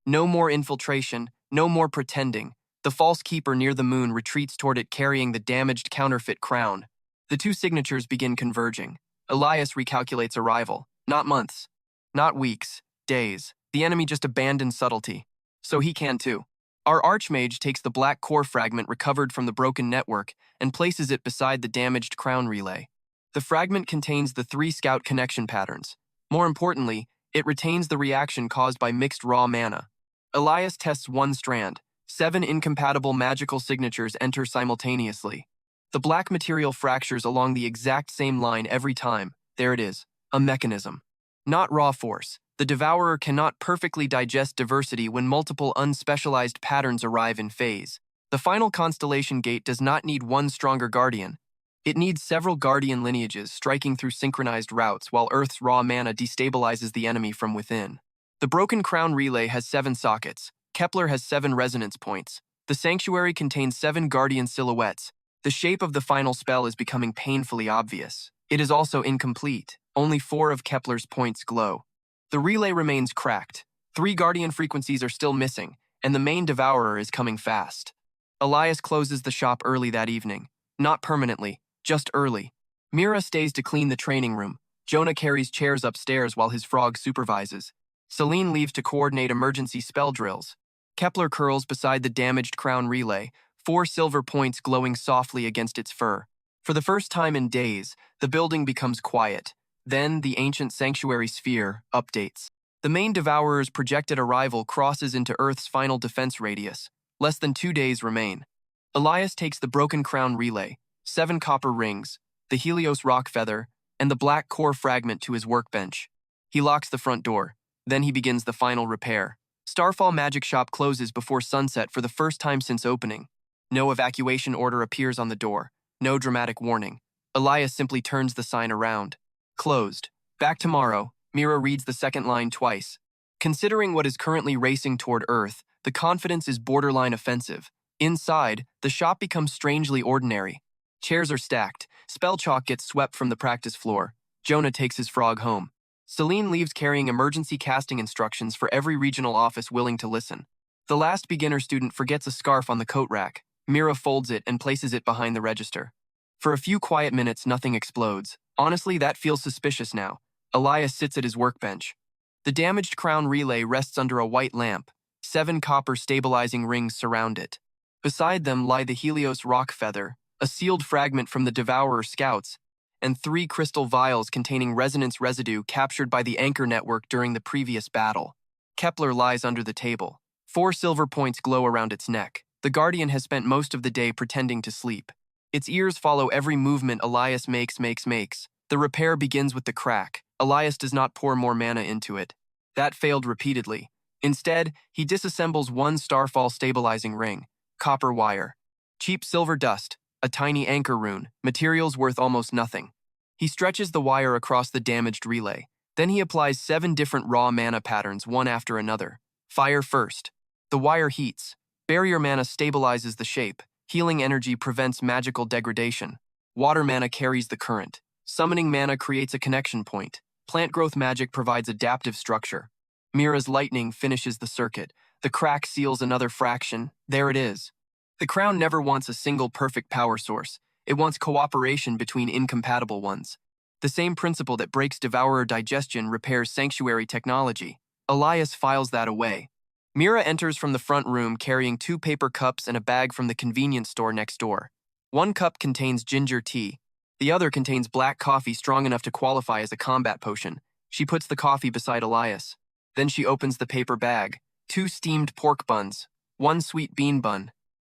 No more infiltration, no more pretending. The false keeper near the moon retreats toward it carrying the damaged counterfeit crown. The 2 signatures begin converging. Elias recalculates arrival. Not months. Not weeks. Days. The enemy just abandoned subtlety. So he can too. Our archmage takes the black core fragment recovered from the broken network and places it beside the damaged crown relay. The fragment contains the 3 scout connection patterns. More importantly, it retains the reaction caused by mixed raw mana. Elias tests 1 strand. 7 incompatible magical signatures enter simultaneously. The black material fractures along the exact same line every time. There it is. A mechanism. Not raw force. The Devourer cannot perfectly digest diversity when multiple unspecialized patterns arrive in phase. The final constellation gate does not need 1 stronger guardian. It needs several guardian lineages striking through synchronized routes while Earth's raw mana destabilizes the enemy from within. The broken crown relay has 7 sockets. Kepler has 7 resonance points. The sanctuary contains 7 guardian silhouettes. The shape of the final spell is becoming painfully obvious. It is also incomplete. Only 4 of Kepler's points glow. The relay remains cracked. 3 Guardian frequencies are still missing, and the main devourer is coming fast. Elias closes the shop early that evening. Not permanently, just early. Mira stays to clean the training room. Jonah carries chairs upstairs while his frog supervises. Celine leaves to coordinate emergency spell drills. Kepler curls beside the damaged crown relay, 4 silver points glowing softly against its fur. For the first time in days, the building becomes quiet. Then the ancient sanctuary sphere updates. The main devourer's projected arrival crosses into Earth's final defense radius. Less than 2 days remain. Elias takes the broken crown relay, 7 copper rings, the Helios rock feather, and the black core fragment to his workbench. He locks the front door. Then he begins the final repair. Starfall Magic Shop closes before sunset for the first time since opening. No evacuation order appears on the door. No dramatic warning. Elias simply turns the sign around. Closed. Back tomorrow. Mira reads the second line twice. Considering what is currently racing toward Earth, the confidence is borderline offensive. Inside, the shop becomes strangely ordinary. Chairs are stacked. Spell chalk gets swept from the practice floor. Jonah takes his frog home. Celine leaves carrying emergency casting instructions for every regional office willing to listen. The last beginner student forgets a scarf on the coat rack. Mira folds it and places it behind the register. For a few quiet minutes, nothing explodes. Honestly, that feels suspicious now. Elias sits at his workbench. The damaged crown relay rests under a white lamp. 7 copper stabilizing rings surround it. Beside them lie the Helios rock feather, a sealed fragment from the Devourer scouts, and 3 crystal vials containing resonance residue captured by the anchor network during the previous battle. Kepler lies under the table. 4 silver points glow around its neck. The Guardian has spent most of the day pretending to sleep. Its ears follow every movement Elias makes. The repair begins with the crack. Elias does not pour more mana into it. That failed repeatedly. Instead, he disassembles 1 starfall stabilizing ring. Copper wire. Cheap silver dust. A tiny anchor rune. Materials worth almost nothing. He stretches the wire across the damaged relay. Then he applies 7 different raw mana patterns, one after another. Fire first. The wire heats. Barrier mana stabilizes the shape. Healing energy prevents magical degradation. Water mana carries the current. Summoning mana creates a connection point. Plant growth magic provides adaptive structure. Mira's lightning finishes the circuit. The crack seals another fraction. There it is. The crown never wants a single perfect power source. It wants cooperation between incompatible ones. The same principle that breaks Devourer digestion repairs sanctuary technology. Elias files that away. Mira enters from the front room carrying 2 paper cups and a bag from the convenience store next door. 1 cup contains ginger tea. The other contains black coffee strong enough to qualify as a combat potion. She puts the coffee beside Elias. Then she opens the paper bag. 2 steamed pork buns. 1 sweet bean bun.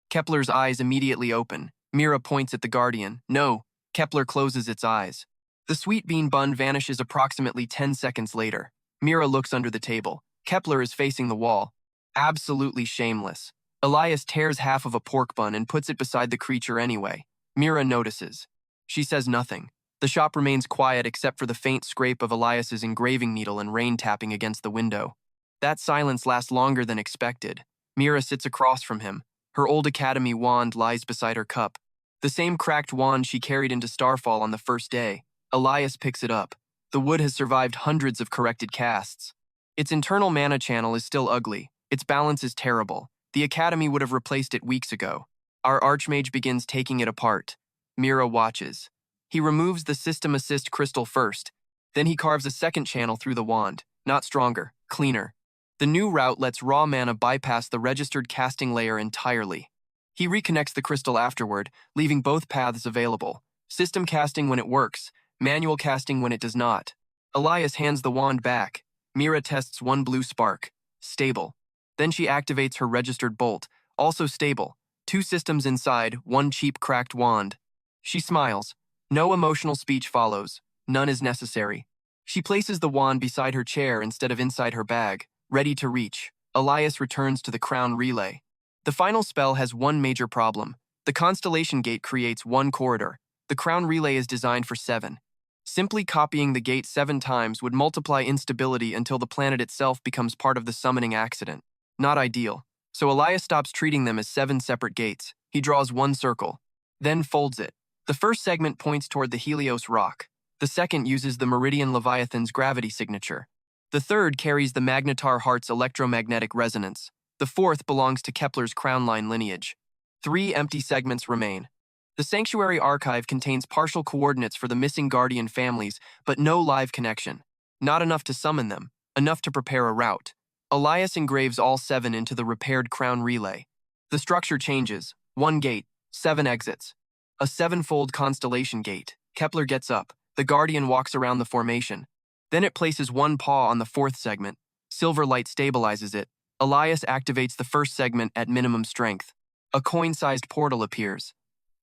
Kepler's eyes immediately open. Mira points at the Guardian. No. Kepler closes its eyes. The sweet bean bun vanishes approximately 10 seconds later. Mira looks under the table. Kepler is facing the wall. Absolutely shameless. Elias tears half of a pork bun and puts it beside the creature anyway. Mira notices. She says nothing. The shop remains quiet except for the faint scrape of Elias's engraving needle and rain tapping against the window. That silence lasts longer than expected. Mira sits across from him. Her old academy wand lies beside her cup. The same cracked wand she carried into Starfall on the first day. Elias picks it up. The wood has survived hundreds of corrected casts. Its internal mana channel is still ugly. Its balance is terrible. The Academy would have replaced it weeks ago. Our archmage begins taking it apart. Mira watches. He removes the system assist crystal first. Then he carves a second channel through the wand. Not stronger, cleaner. The new route lets raw mana bypass the registered casting layer entirely. He reconnects the crystal afterward, leaving both paths available. System casting when it works, manual casting when it does not. Elias hands the wand back. Mira tests 1 blue spark. Stable. Then she activates her registered bolt. Also stable. 2 systems inside, 1 cheap cracked wand. She smiles. No emotional speech follows. None is necessary. She places the wand beside her chair instead of inside her bag, ready to reach. Elias returns to the crown relay. The final spell has 1 major problem. The constellation gate creates 1 corridor. The crown relay is designed for 7. Simply copying the gate 7 times would multiply instability until the planet itself becomes part of the summoning accident. Not ideal. So Elias stops treating them as 7 separate gates. He draws 1 circle, then folds it. The first segment points toward the Helios rock. The second uses the Meridian Leviathan's gravity signature. The third carries the Magnetar Heart's electromagnetic resonance. The fourth belongs to Kepler's crown line lineage. 3 empty segments remain. The Sanctuary Archive contains partial coordinates for the missing Guardian families, but no live connection. Not enough to summon them, enough to prepare a route. Elias engraves all 7 into the repaired crown relay. The structure changes. 1 gate, 7 exits. A 7-fold constellation gate. Kepler gets up. The Guardian walks around the formation. Then it places 1 paw on the 4th segment. Silver light stabilizes it. Elias activates the first segment at minimum strength. A coin-sized portal appears.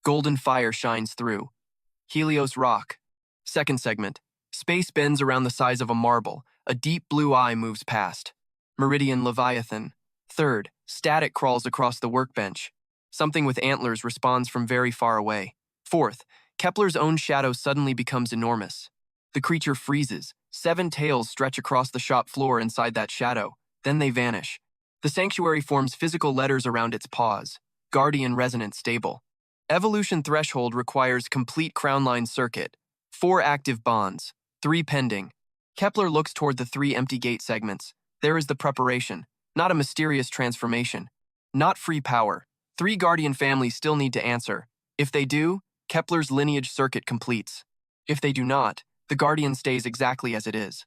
Golden fire shines through. Helios rock. Second segment. Space bends around the size of a marble. A deep blue eye moves past. Meridian Leviathan. Third, static crawls across the workbench. Something with antlers responds from very far away. Fourth, Kepler's own shadow suddenly becomes enormous. The creature freezes. 7 tails stretch across the shop floor inside that shadow. Then they vanish. The sanctuary forms physical letters around its paws. Guardian resonant stable. Evolution threshold requires complete crown line circuit. 4 active bonds. 3 pending. Kepler looks toward the 3 empty gate segments. There is the preparation, not a mysterious transformation. Not free power. 3 Guardian families still need to answer. If they do, Kepler's lineage circuit completes. If they do not, the Guardian stays exactly as it is.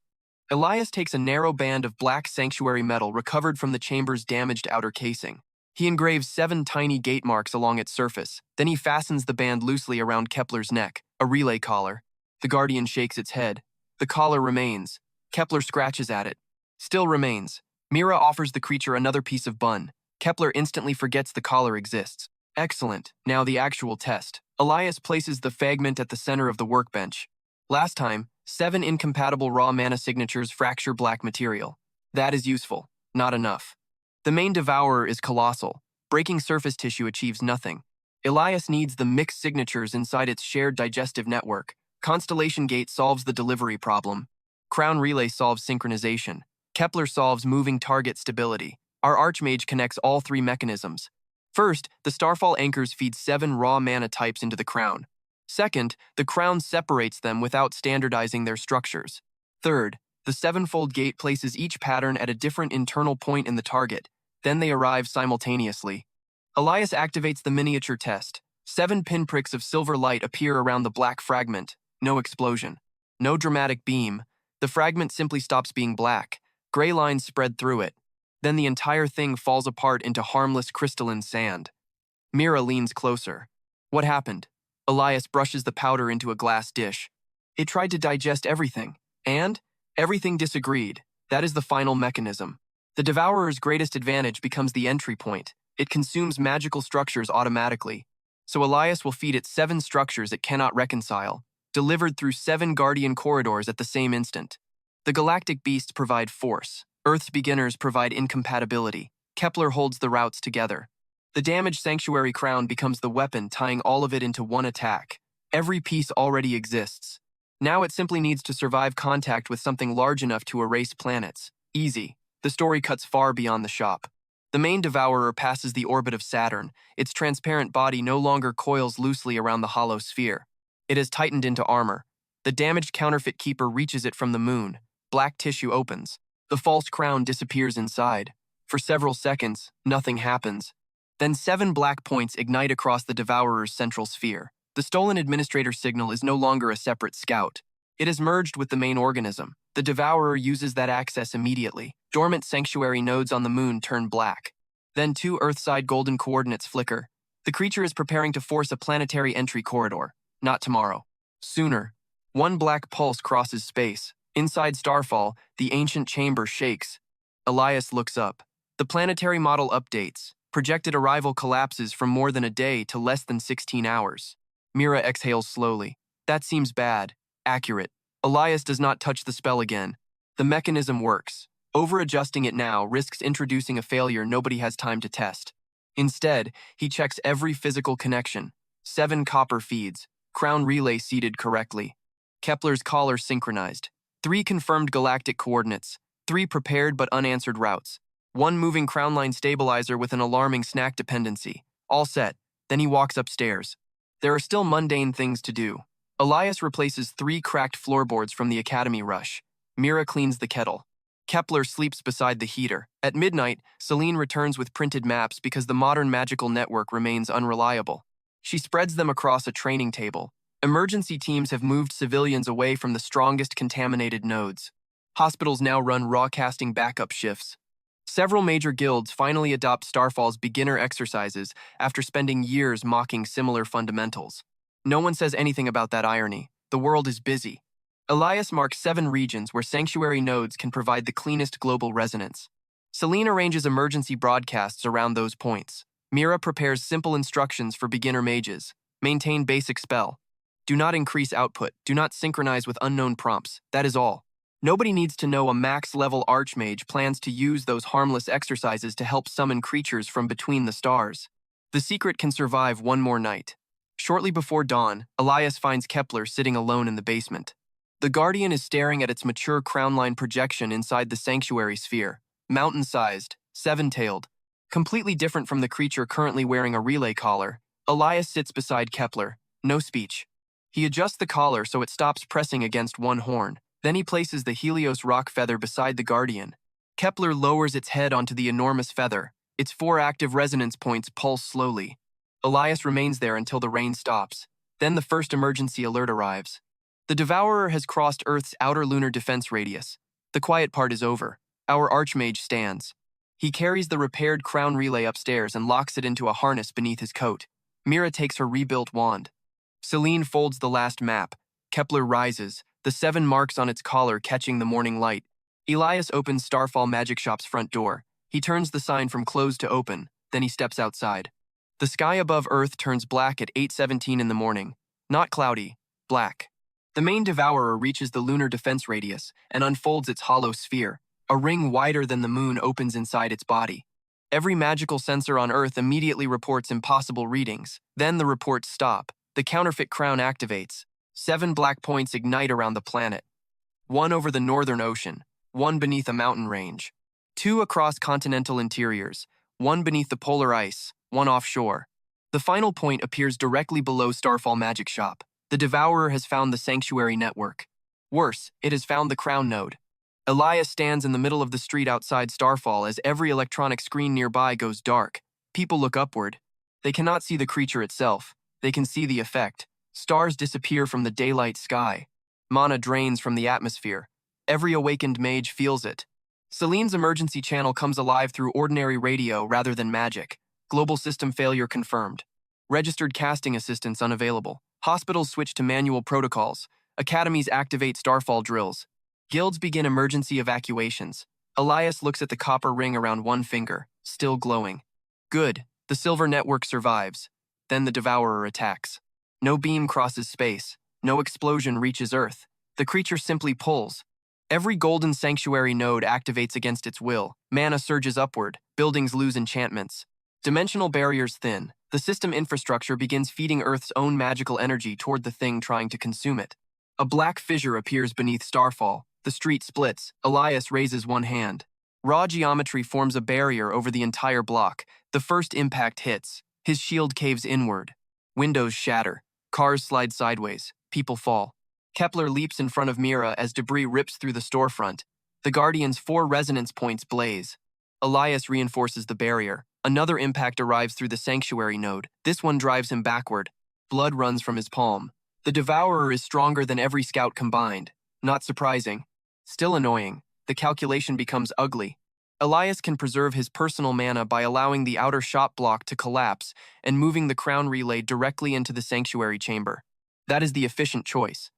Elias takes a narrow band of black sanctuary metal recovered from the chamber's damaged outer casing. He engraves 7 tiny gate marks along its surface. Then he fastens the band loosely around Kepler's neck, a relay collar. The Guardian shakes its head. The collar remains. Kepler scratches at it. Still remains. Mira offers the creature another piece of bun. Kepler instantly forgets the collar exists. Excellent. Now the actual test. Elias places the fragment at the center of the workbench. Last time, 7 incompatible raw mana signatures fracture black material. That is useful. Not enough. The main devourer is colossal. Breaking surface tissue achieves nothing. Elias needs the mixed signatures inside its shared digestive network. Constellation Gate solves the delivery problem. Crown Relay solves synchronization. Kepler solves moving target stability. Our archmage connects all 3 mechanisms. First, the Starfall anchors feed 7 raw mana types into the crown. Second, the crown separates them without standardizing their structures. Third, the 7-fold gate places each pattern at a different internal point in the target. Then they arrive simultaneously. Elias activates the miniature test. 7 pinpricks of silver light appear around the black fragment. No explosion. No dramatic beam. The fragment simply stops being black. Gray lines spread through it. Then the entire thing falls apart into harmless crystalline sand. Mira leans closer. What happened? Elias brushes the powder into a glass dish. It tried to digest everything. And? Everything disagreed. That is the final mechanism. The Devourer's greatest advantage becomes the entry point. It consumes magical structures automatically. So Elias will feed it 7 structures it cannot reconcile, delivered through 7 Guardian corridors at the same instant. The galactic beasts provide force. Earth's beginners provide incompatibility. Kepler holds the routes together. The damaged sanctuary crown becomes the weapon tying all of it into one attack. Every piece already exists. Now it simply needs to survive contact with something large enough to erase planets. Easy. The story cuts far beyond the shop. The main devourer passes the orbit of Saturn. Its transparent body no longer coils loosely around the hollow sphere. It has tightened into armor. The damaged counterfeit keeper reaches it from the moon. Black tissue opens. The false crown disappears inside. For several seconds, nothing happens. Then 7 black points ignite across the devourer's central sphere. The stolen administrator signal is no longer a separate scout. It is merged with the main organism. The devourer uses that access immediately. Dormant sanctuary nodes on the moon turn black. Then 2 Earthside golden coordinates flicker. The creature is preparing to force a planetary entry corridor. Not tomorrow. Sooner. 1 black pulse crosses space. Inside Starfall, the ancient chamber shakes. Elias looks up. The planetary model updates. Projected arrival collapses from more than a day to less than 16 hours. Mira exhales slowly. That seems bad. Accurate. Elias does not touch the spell again. The mechanism works. Over-adjusting it now risks introducing a failure nobody has time to test. Instead, he checks every physical connection. 7 copper feeds. Crown relay seated correctly. Kepler's collar synchronized. 3 confirmed galactic coordinates. 3 prepared but unanswered routes. 1 moving crown line stabilizer with an alarming snack dependency. All set. Then he walks upstairs. There are still mundane things to do. Elias replaces 3 cracked floorboards from the Academy rush. Mira cleans the kettle. Kepler sleeps beside the heater. At midnight, Celine returns with printed maps because the modern magical network remains unreliable. She spreads them across a training table. Emergency teams have moved civilians away from the strongest contaminated nodes. Hospitals now run raw-casting backup shifts. Several major guilds finally adopt Starfall's beginner exercises after spending years mocking similar fundamentals. No one says anything about that irony. The world is busy. Elias marks 7 regions where sanctuary nodes can provide the cleanest global resonance. Celine arranges emergency broadcasts around those points. Mira prepares simple instructions for beginner mages. Maintain basic spell. Do not increase output. Do not synchronize with unknown prompts. That is all. Nobody needs to know a max-level archmage plans to use those harmless exercises to help summon creatures from between the stars. The secret can survive one more night. Shortly before dawn, Elias finds Kepler sitting alone in the basement. The Guardian is staring at its mature crown-line projection inside the sanctuary sphere, mountain-sized, 7-tailed. Completely different from the creature currently wearing a relay collar, Elias sits beside Kepler, no speech. He adjusts the collar so it stops pressing against one horn. Then he places the Helios rock feather beside the Guardian. Kepler lowers its head onto the enormous feather. Its 4 active resonance points pulse slowly. Elias remains there until the rain stops. Then the first emergency alert arrives. The Devourer has crossed Earth's outer lunar defense radius. The quiet part is over. Our archmage stands. He carries the repaired crown relay upstairs and locks it into a harness beneath his coat. Mira takes her rebuilt wand. Celine folds the last map. Kepler rises, the 7 marks on its collar catching the morning light. Elias opens Starfall Magic Shop's front door. He turns the sign from closed to open, then he steps outside. The sky above Earth turns black at 8:17 in the morning. Not cloudy, black. The main Devourer reaches the lunar defense radius and unfolds its hollow sphere. A ring wider than the moon opens inside its body. Every magical sensor on Earth immediately reports impossible readings. Then the reports stop. The counterfeit crown activates. 7 black points ignite around the planet. 1 over the northern ocean, 1 beneath a mountain range. 2 across continental interiors, 1 beneath the polar ice, 1 offshore. The final point appears directly below Starfall Magic Shop. The Devourer has found the sanctuary network. Worse, it has found the crown node. Elias stands in the middle of the street outside Starfall as every electronic screen nearby goes dark. People look upward. They cannot see the creature itself. They can see the effect. Stars disappear from the daylight sky. Mana drains from the atmosphere. Every awakened mage feels it. Celine's emergency channel comes alive through ordinary radio rather than magic. Global system failure confirmed. Registered casting assistants unavailable. Hospitals switch to manual protocols. Academies activate Starfall drills. Guilds begin emergency evacuations. Elias looks at the copper ring around one finger, still glowing. Good, the silver network survives. Then the Devourer attacks. No beam crosses space. No explosion reaches Earth. The creature simply pulls. Every golden sanctuary node activates against its will. Mana surges upward. Buildings lose enchantments. Dimensional barriers thin. The system infrastructure begins feeding Earth's own magical energy toward the thing trying to consume it. A black fissure appears beneath Starfall. The street splits. Elias raises one hand. Raw geometry forms a barrier over the entire block. The first impact hits. His shield caves inward. Windows shatter. Cars slide sideways. People fall. Kepler leaps in front of Mira as debris rips through the storefront. The Guardian's 4 resonance points blaze. Elias reinforces the barrier. Another impact arrives through the sanctuary node. This one drives him backward. Blood runs from his palm. The Devourer is stronger than every scout combined. Not surprising. Still annoying. The calculation becomes ugly. Elias can preserve his personal mana by allowing the outer shop block to collapse and moving the crown relay directly into the sanctuary chamber. That is the efficient choice.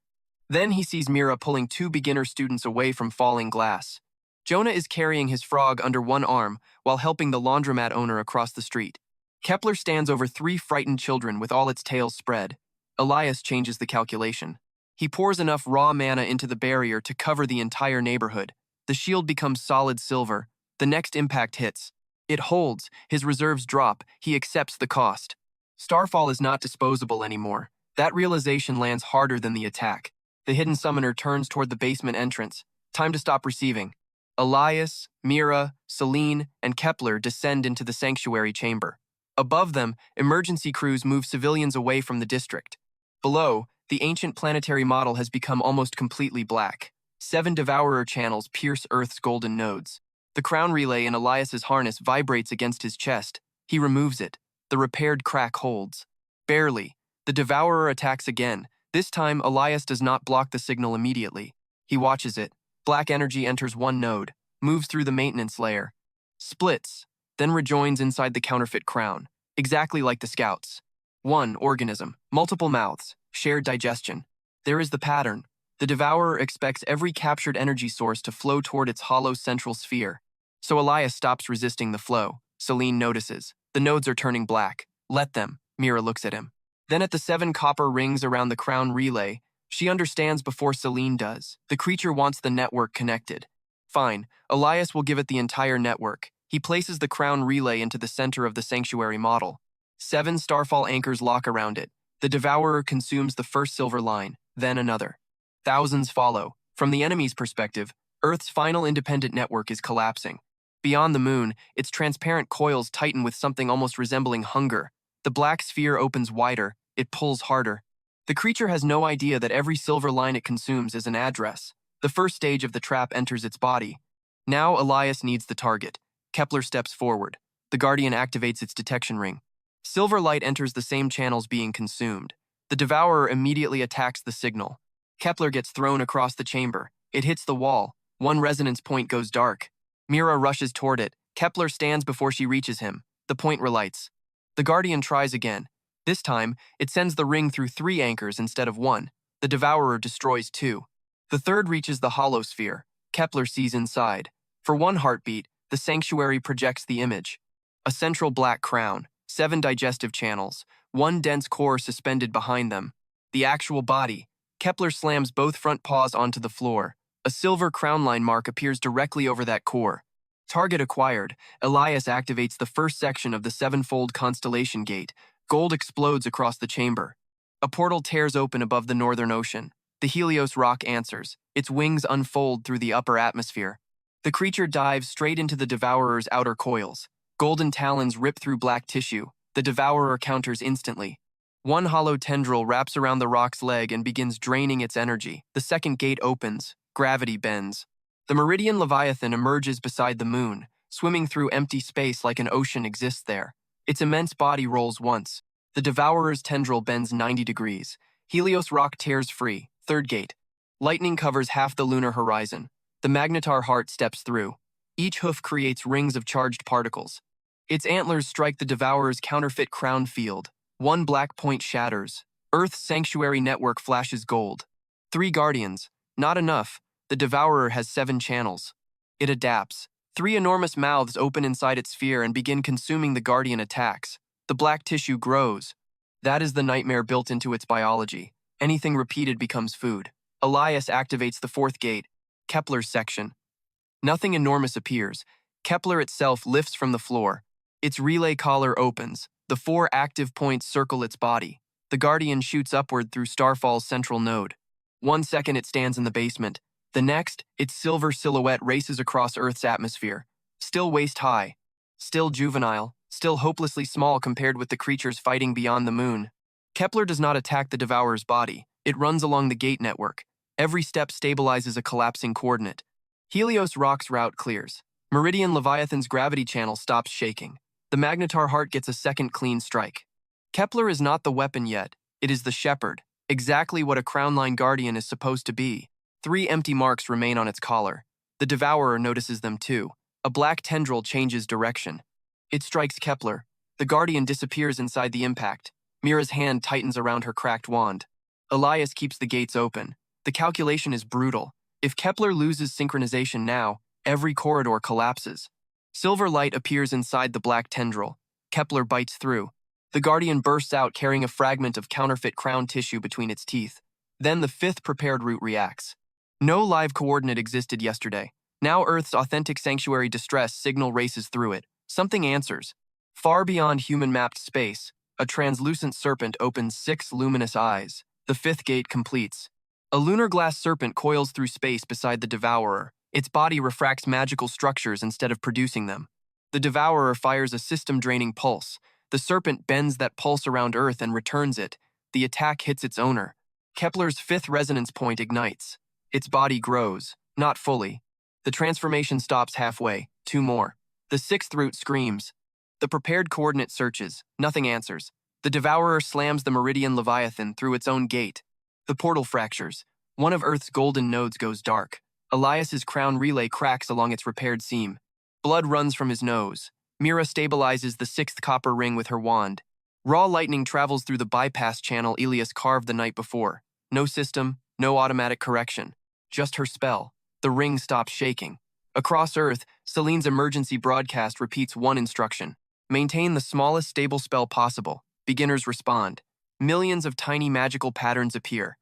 Then he sees Mira pulling 2 beginner students away from falling glass. Jonah is carrying his frog under one arm while helping the laundromat owner across the street. Kepler stands over 3 frightened children with all its tails spread. Elias changes the calculation. He pours enough raw mana into the barrier to cover the entire neighborhood. The shield becomes solid silver. The next impact hits. It holds. His reserves drop. He accepts the cost. Starfall is not disposable anymore. That realization lands harder than the attack. The hidden summoner turns toward the basement entrance. Time to stop receiving. Elias, Mira, Celine, and Kepler descend into the sanctuary chamber. Above them, emergency crews move civilians away from the district. Below, The ancient planetary model has become almost completely black. 7 devourer channels pierce Earth's golden nodes. The crown relay in Elias's harness vibrates against his chest. He removes it. The repaired crack holds. Barely. The devourer attacks again. This time, Elias does not block the signal immediately. He watches it. Black energy enters one node, moves through the maintenance layer, splits, then rejoins inside the counterfeit crown, exactly like the scouts. One organism, multiple mouths, shared digestion. There is the pattern. The devourer expects every captured energy source to flow toward its hollow central sphere. So Elias stops resisting the flow. Celine notices. The nodes are turning black. Let them. Mira looks at him. Then at the 7 copper rings around the crown relay, she understands before Celine does. The creature wants the network connected. Fine, Elias will give it the entire network. He places the crown relay into the center of the sanctuary model. 7 starfall anchors lock around it. The devourer consumes the first silver line, then another. Thousands follow. From the enemy's perspective, Earth's final independent network is collapsing. Beyond the moon, its transparent coils tighten with something almost resembling hunger. The black sphere opens wider. It pulls harder. The creature has no idea that every silver line it consumes is an address. The first stage of the trap enters its body. Now Elias needs the target. Kepler steps forward. The Guardian activates its detection ring. Silver light enters the same channels being consumed. The devourer immediately attacks the signal. Kepler gets thrown across the chamber. It hits the wall. One resonance point goes dark. Mira rushes toward it. Kepler stands before she reaches him. The point relights. The Guardian tries again. This time, it sends the ring through 3 anchors instead of 1. The devourer destroys 2. The third reaches the hollow sphere. Kepler sees inside. For 1 heartbeat, the sanctuary projects the image. A central black crown, 7 digestive channels, 1 dense core suspended behind them. The actual body. Kepler slams both front paws onto the floor. A silver crown line mark appears directly over that core. Target acquired. Elias activates the first section of the 7-fold constellation gate. Gold explodes across the chamber. A portal tears open above the northern ocean. The Helios rock answers. Its wings unfold through the upper atmosphere. The creature dives straight into the devourer's outer coils. Golden talons rip through black tissue. The devourer counters instantly. 1 hollow tendril wraps around the rock's leg and begins draining its energy. The second gate opens. Gravity bends. The Meridian Leviathan emerges beside the moon, swimming through empty space like an ocean exists there. Its immense body rolls once. The devourer's tendril bends 90 degrees. Helios rock tears free. Third gate. Lightning covers half the lunar horizon. The magnetar heart steps through. Each hoof creates rings of charged particles. Its antlers strike the devourer's counterfeit crown field. 1 black point shatters. Earth's sanctuary network flashes gold. 3 guardians. Not enough. The devourer has 7 channels. It adapts. 3 enormous mouths open inside its sphere and begin consuming the guardian attacks. The black tissue grows. That is the nightmare built into its biology. Anything repeated becomes food. Elias activates the 4th gate, Kepler's section. Nothing enormous appears. Kepler itself lifts from the floor. Its relay collar opens. The 4 active points circle its body. The Guardian shoots upward through Starfall's central node. 1 second it stands in the basement. The next, its silver silhouette races across Earth's atmosphere. Still waist-high. Still juvenile. Still hopelessly small compared with the creatures fighting beyond the moon. Kepler does not attack the devourer's body. It runs along the gate network. Every step stabilizes a collapsing coordinate. Helios rock's route clears. Meridian Leviathan's gravity channel stops shaking. The magnetar heart gets a second clean strike. Kepler is not the weapon yet. It is the shepherd. Exactly what a crownline guardian is supposed to be. 3 empty marks remain on its collar. The devourer notices them too. A black tendril changes direction. It strikes Kepler. The guardian disappears inside the impact. Mira's hand tightens around her cracked wand. Elias keeps the gates open. The calculation is brutal. If Kepler loses synchronization now, every corridor collapses. Silver light appears inside the black tendril. Kepler bites through. The guardian bursts out carrying a fragment of counterfeit crown tissue between its teeth. Then the 5th prepared route reacts. No live coordinate existed yesterday. Now Earth's authentic sanctuary distress signal races through it. Something answers. Far beyond human-mapped space, a translucent serpent opens 6 luminous eyes. The 5th gate completes. A lunar glass serpent coils through space beside the devourer. Its body refracts magical structures instead of producing them. The devourer fires a system-draining pulse. The serpent bends that pulse around Earth and returns it. The attack hits its owner. Kepler's fifth resonance point ignites. Its body grows, not fully. The transformation stops halfway, 2 more. The sixth root screams. The prepared coordinate searches, nothing answers. The devourer slams the meridian Leviathan through its own gate. The portal fractures. One of Earth's golden nodes goes dark. Elias's crown relay cracks along its repaired seam. Blood runs from his nose. Mira stabilizes the sixth copper ring with her wand. Raw lightning travels through the bypass channel Elias carved the night before. No system, no automatic correction. Just her spell. The ring stops shaking. Across Earth, Celine's emergency broadcast repeats one instruction. Maintain the smallest stable spell possible. Beginners respond. Millions of tiny magical patterns appear.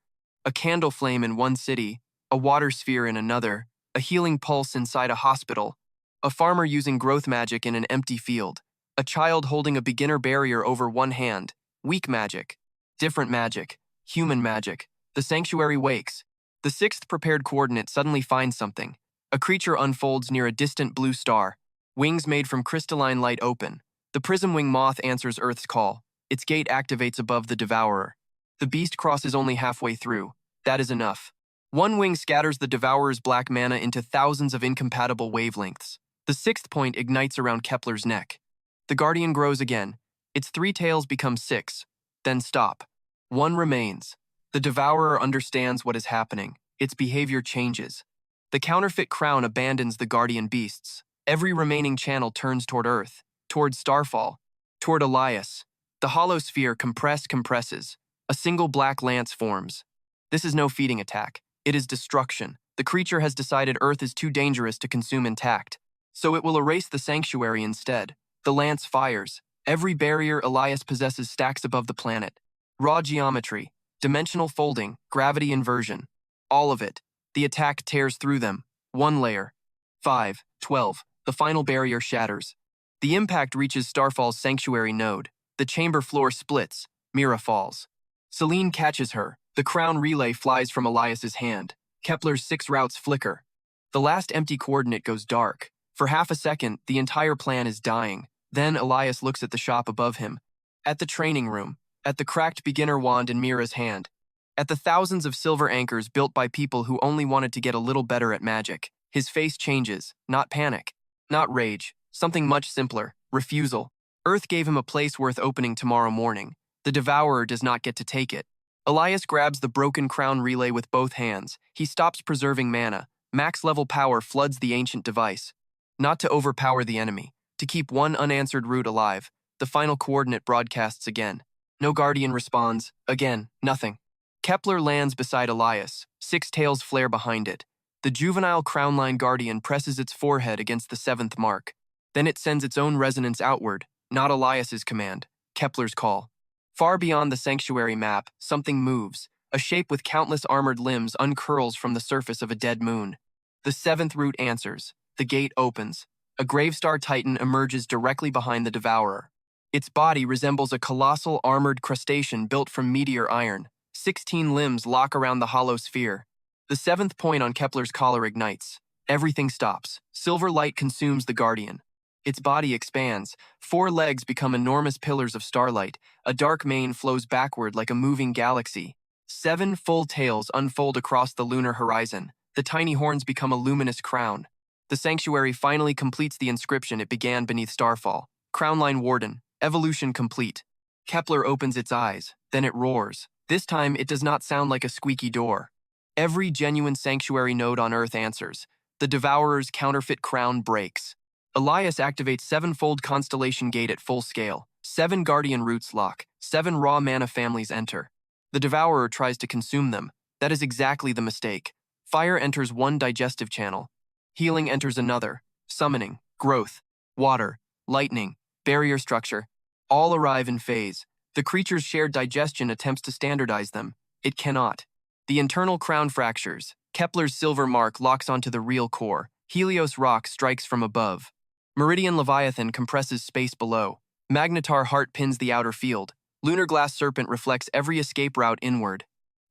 A candle flame in one city, a water sphere in another, a healing pulse inside a hospital, a farmer using growth magic in an empty field, a child holding a beginner barrier over one hand, weak magic, different magic, human magic. The sanctuary wakes. The sixth prepared coordinate suddenly finds something. A creature unfolds near a distant blue star. Wings made from crystalline light open. The prism wing moth answers Earth's call. Its gate activates above the devourer. The beast crosses only halfway through. That is enough. One wing scatters the devourer's black mana into thousands of incompatible wavelengths. The sixth point ignites around Kepler's neck. The guardian grows again. Its 3 tails become 6. Then stop. One remains. The devourer understands what is happening. Its behavior changes. The counterfeit crown abandons the guardian beasts. Every remaining channel turns toward Earth, toward Starfall, toward Elias. The hollow sphere compresses. A single black lance forms. This is no feeding attack. It is destruction. The creature has decided Earth is too dangerous to consume intact, so it will erase the sanctuary instead. The lance fires. Every barrier Elias possesses stacks above the planet. Raw geometry, dimensional folding, gravity inversion. All of it. The attack tears through them. One layer. 5, 12. The final barrier shatters. The impact reaches Starfall's sanctuary node. The chamber floor splits. Mira falls. Celine catches her. The crown relay flies from Elias's hand. Kepler's 6 routes flicker. The last empty coordinate goes dark. For half a second, the entire plan is dying. Then Elias looks at the shop above him. At the training room. At the cracked beginner wand in Mira's hand. At the thousands of silver anchors built by people who only wanted to get a little better at magic. His face changes. Not panic. Not rage. Something much simpler. Refusal. Earth gave him a place worth opening tomorrow morning. The devourer does not get to take it. Elias grabs the broken crown relay with both hands. He stops preserving mana. Max-level power floods the ancient device. Not to overpower the enemy. To keep one unanswered root alive. The final coordinate broadcasts again. No guardian responds. Again, nothing. Kepler lands beside Elias. 6 tails flare behind it. The juvenile crownline guardian presses its forehead against the 7th mark. Then it sends its own resonance outward. Not Elias's command. Kepler's call. Far beyond the sanctuary map, something moves. A shape with countless armored limbs uncurls from the surface of a dead moon. The 7th root answers. The gate opens. A Gravestar Titan emerges directly behind the devourer. Its body resembles a colossal armored crustacean built from meteor iron. 16 limbs lock around the hollow sphere. The 7th point on Kepler's collar ignites. Everything stops. Silver light consumes the guardian. Its body expands. 4 legs become enormous pillars of starlight. A dark mane flows backward like a moving galaxy. 7 full tails unfold across the lunar horizon. The tiny horns become a luminous crown. The sanctuary finally completes the inscription it began beneath Starfall. Crownline Warden. Evolution complete. Kepler opens its eyes. Then it roars. This time, it does not sound like a squeaky door. Every genuine sanctuary node on Earth answers. The Devourer's counterfeit crown breaks. Elias activates 7-fold constellation gate at full scale. 7 guardian roots lock. 7 raw mana families enter. The Devourer tries to consume them. That is exactly the mistake. Fire enters one digestive channel. Healing enters another. Summoning, growth, water, lightning, barrier structure, all arrive in phase. The creature's shared digestion attempts to standardize them. It cannot. The internal crown fractures. Kepler's silver mark locks onto the real core. Helios rock strikes from above. Meridian Leviathan compresses space below. Magnetar heart pins the outer field. Lunar glass serpent reflects every escape route inward.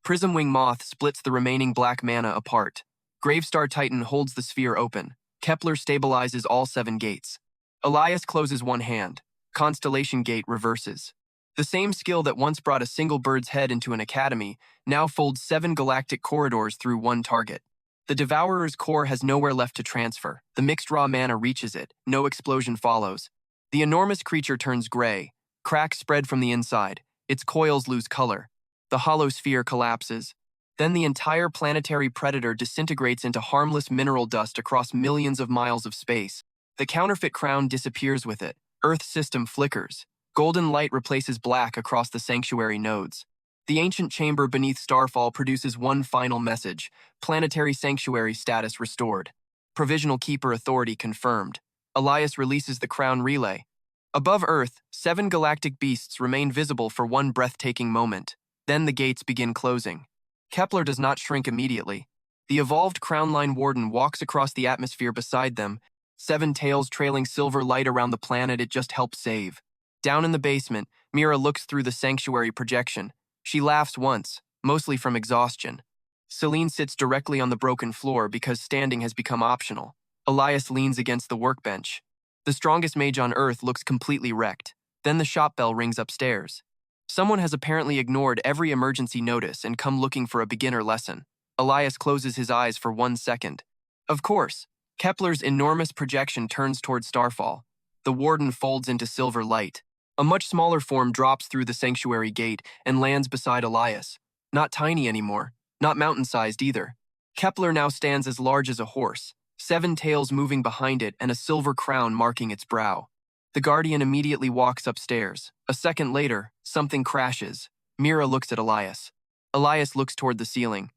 Prism wing moth splits the remaining black mana apart. Gravestar Titan holds the sphere open. Kepler stabilizes all 7 gates. Elias closes one hand. Constellation gate reverses. The same skill that once brought a single bird's head into an academy now folds 7 galactic corridors through one target. The Devourer's core has nowhere left to transfer. The mixed raw mana reaches it. No explosion follows. The enormous creature turns gray. Cracks spread from the inside. Its coils lose color. The hollow sphere collapses. Then the entire planetary predator disintegrates into harmless mineral dust across millions of miles of space. The counterfeit crown disappears with it. Earth's system flickers. Golden light replaces black across the sanctuary nodes. The ancient chamber beneath Starfall produces one final message: planetary sanctuary status restored. Provisional keeper authority confirmed. Elias releases the crown relay. Above Earth, 7 galactic beasts remain visible for one breathtaking moment. Then the gates begin closing. Kepler does not shrink immediately. The evolved Crown Line Warden walks across the atmosphere beside them, 7 tails trailing silver light around the planet it just helped save. Down in the basement, Mira looks through the sanctuary projection. She laughs once, mostly from exhaustion. Celine sits directly on the broken floor because standing has become optional. Elias leans against the workbench. The strongest mage on Earth looks completely wrecked. Then the shop bell rings upstairs. Someone has apparently ignored every emergency notice and come looking for a beginner lesson. Elias closes his eyes for 1 second. Of course, Kepler's enormous projection turns toward Starfall. The warden folds into silver light. A much smaller form drops through the sanctuary gate and lands beside Elias. Not tiny anymore, not mountain-sized either. Kepler now stands as large as a horse, 7 tails moving behind it and a silver crown marking its brow. The guardian immediately walks upstairs. A second later, something crashes. Mira looks at Elias. Elias looks toward the ceiling.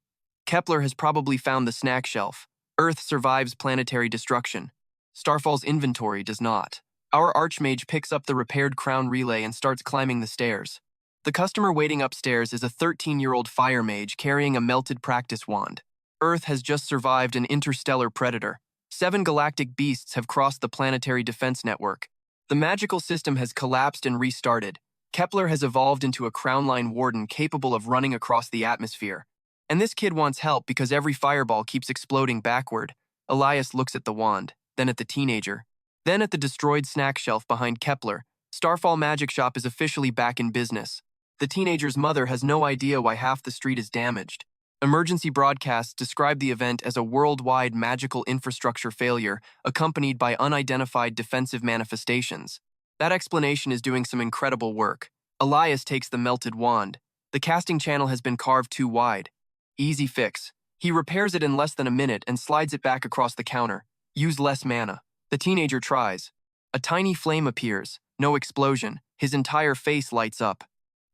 Kepler has probably found the snack shelf. Earth survives planetary destruction. Starfall's inventory does not. Our archmage picks up the repaired crown relay and starts climbing the stairs. The customer waiting upstairs is a 13-year-old fire mage carrying a melted practice wand. Earth has just survived an interstellar predator. 7 galactic beasts have crossed the planetary defense network. The magical system has collapsed and restarted. Kepler has evolved into a Crown Line Warden capable of running across the atmosphere. And this kid wants help because every fireball keeps exploding backward. Elias looks at the wand, then at the teenager. Then at the destroyed snack shelf behind Kepler. Starfall Magic Shop is officially back in business. The teenager's mother has no idea why half the street is damaged. Emergency broadcasts describe the event as a worldwide magical infrastructure failure accompanied by unidentified defensive manifestations. That explanation is doing some incredible work. Elias takes the melted wand. The casting channel has been carved too wide. Easy fix. He repairs it in less than a minute and slides it back across the counter. Use less mana. The teenager tries. A tiny flame appears. No explosion. His entire face lights up.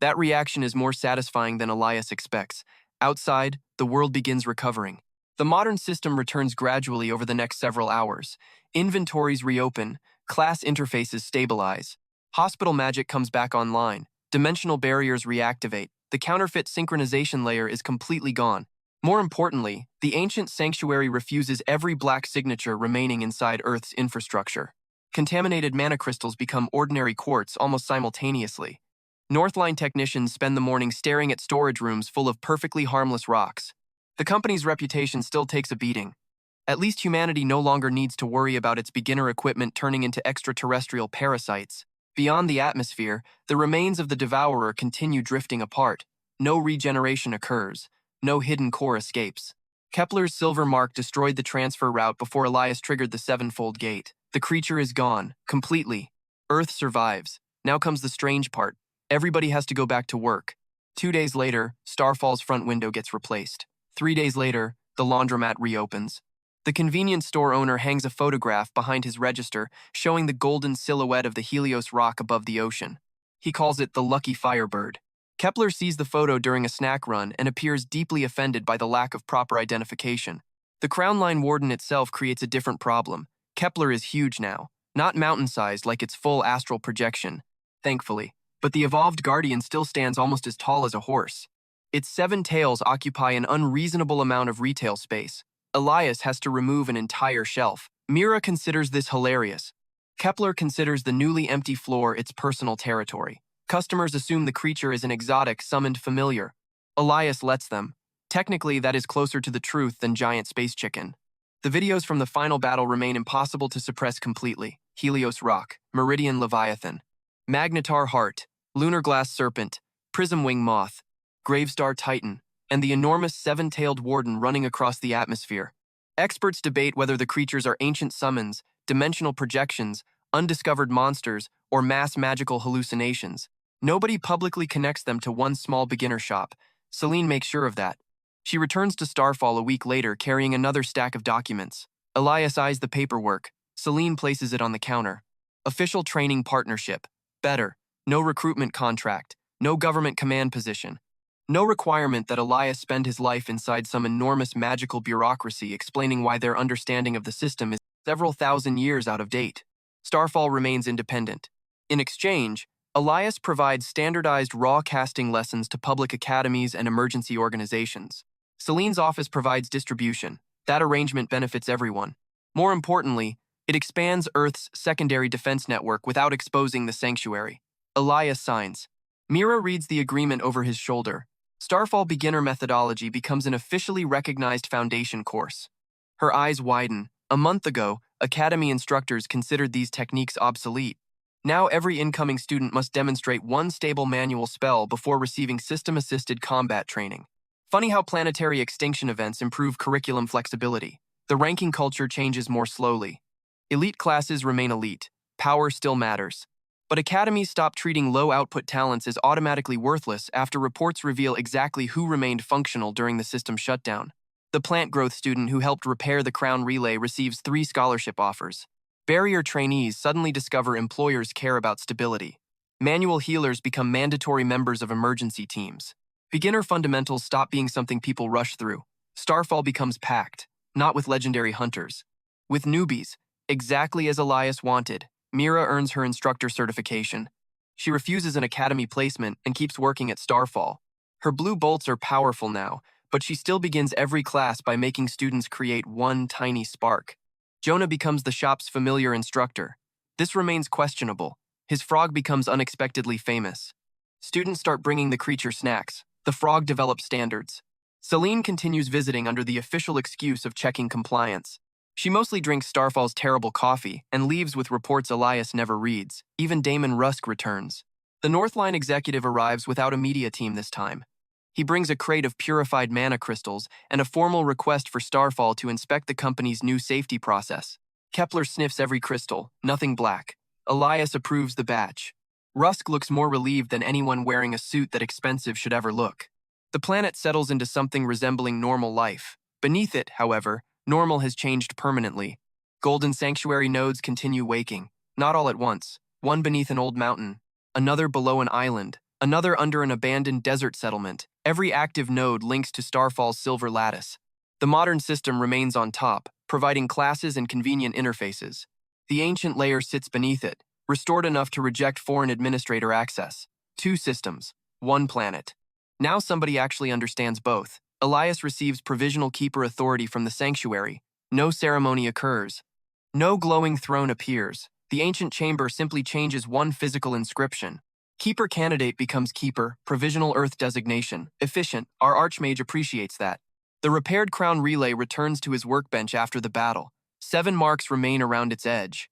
That reaction is more satisfying than Elias expects. Outside, the world begins recovering. The modern system returns gradually over the next several hours. Inventories reopen. Class interfaces stabilize. Hospital magic comes back online. Dimensional barriers reactivate. The counterfeit synchronization layer is completely gone. More importantly, the ancient sanctuary refuses every black signature remaining inside Earth's infrastructure. Contaminated mana crystals become ordinary quartz almost simultaneously. Northline technicians spend the morning staring at storage rooms full of perfectly harmless rocks. The company's reputation still takes a beating. At least humanity no longer needs to worry about its beginner equipment turning into extraterrestrial parasites. Beyond the atmosphere, the remains of the Devourer continue drifting apart. No regeneration occurs. No hidden core escapes. Kepler's silver mark destroyed the transfer route before Elias triggered the 7-fold gate. The creature is gone, completely. Earth survives. Now comes the strange part. Everybody has to go back to work. 2 days later, Starfall's front window gets replaced. 3 days later, the laundromat reopens. The convenience store owner hangs a photograph behind his register showing the golden silhouette of the Helios rock above the ocean. He calls it the Lucky Firebird. Kepler sees the photo during a snack run and appears deeply offended by the lack of proper identification. The Crown Line Warden itself creates a different problem. Kepler is huge now, not mountain-sized like its full astral projection, thankfully, but the evolved Guardian still stands almost as tall as a horse. Its 7 tails occupy an unreasonable amount of retail space. Elias has to remove an entire shelf. Mira considers this hilarious. Kepler considers the newly empty floor its personal territory. Customers assume the creature is an exotic, summoned familiar. Elias lets them. Technically, that is closer to the truth than giant space chicken. The videos from the final battle remain impossible to suppress completely. Helios Rock, Meridian Leviathan, Magnetar Heart, lunar glass serpent, prism wing moth, gravestar titan, and the enormous seven-tailed warden running across the atmosphere. Experts debate whether the creatures are ancient summons, dimensional projections, undiscovered monsters, or mass magical hallucinations. Nobody publicly connects them to one small beginner shop. Celine makes sure of that. She returns to Starfall a week later carrying another stack of documents. Elias eyes the paperwork. Celine places it on the counter. Official training partnership. Better. No recruitment contract. No government command position. No requirement that Elias spend his life inside some enormous magical bureaucracy explaining why their understanding of the system is several thousand years out of date. Starfall remains independent. In exchange, Elias provides standardized raw casting lessons to public academies and emergency organizations. Celine's office provides distribution. That arrangement benefits everyone. More importantly, it expands Earth's secondary defense network without exposing the sanctuary. Elias signs. Mira reads the agreement over his shoulder. Starfall beginner methodology becomes an officially recognized foundation course. Her eyes widen. A month ago, academy instructors considered these techniques obsolete. Now every incoming student must demonstrate one stable manual spell before receiving system-assisted combat training. Funny how planetary extinction events improve curriculum flexibility. The ranking culture changes more slowly. Elite classes remain elite. Power still matters. But academies stop treating low-output talents as automatically worthless after reports reveal exactly who remained functional during the system shutdown. The plant growth student who helped repair the crown relay receives 3 scholarship offers. Barrier trainees suddenly discover employers care about stability. Manual healers become mandatory members of emergency teams. Beginner fundamentals stop being something people rush through. Starfall becomes packed, not with legendary hunters. With newbies, exactly as Elias wanted, Mira earns her instructor certification. She refuses an academy placement and keeps working at Starfall. Her blue bolts are powerful now, but she still begins every class by making students create one tiny spark. Jonah becomes the shop's familiar instructor. This remains questionable. His frog becomes unexpectedly famous. Students start bringing the creature snacks. The frog develops standards. Celine continues visiting under the official excuse of checking compliance. She mostly drinks Starfall's terrible coffee and leaves with reports Elias never reads. Even Damon Rusk returns. The Northline executive arrives without a media team this time. He brings a crate of purified mana crystals and a formal request for Starfall to inspect the company's new safety process. Kepler sniffs every crystal, nothing black. Elias approves the batch. Rusk looks more relieved than anyone wearing a suit that expensive should ever look. The planet settles into something resembling normal life. Beneath it, however, normal has changed permanently. Golden Sanctuary nodes continue waking, not all at once. One beneath an old mountain, another below an island, another under an abandoned desert settlement. Every active node links to Starfall's silver lattice. The modern system remains on top, providing classes and convenient interfaces. The ancient layer sits beneath it, restored enough to reject foreign administrator access. 2 systems, 1 planet. Now somebody actually understands both. Elias receives provisional keeper authority from the sanctuary. No ceremony occurs. No glowing throne appears. The ancient chamber simply changes one physical inscription. Keeper candidate becomes keeper, provisional earth designation. Efficient, our archmage appreciates that. The repaired crown relay returns to his workbench after the battle. 7 marks remain around its edge.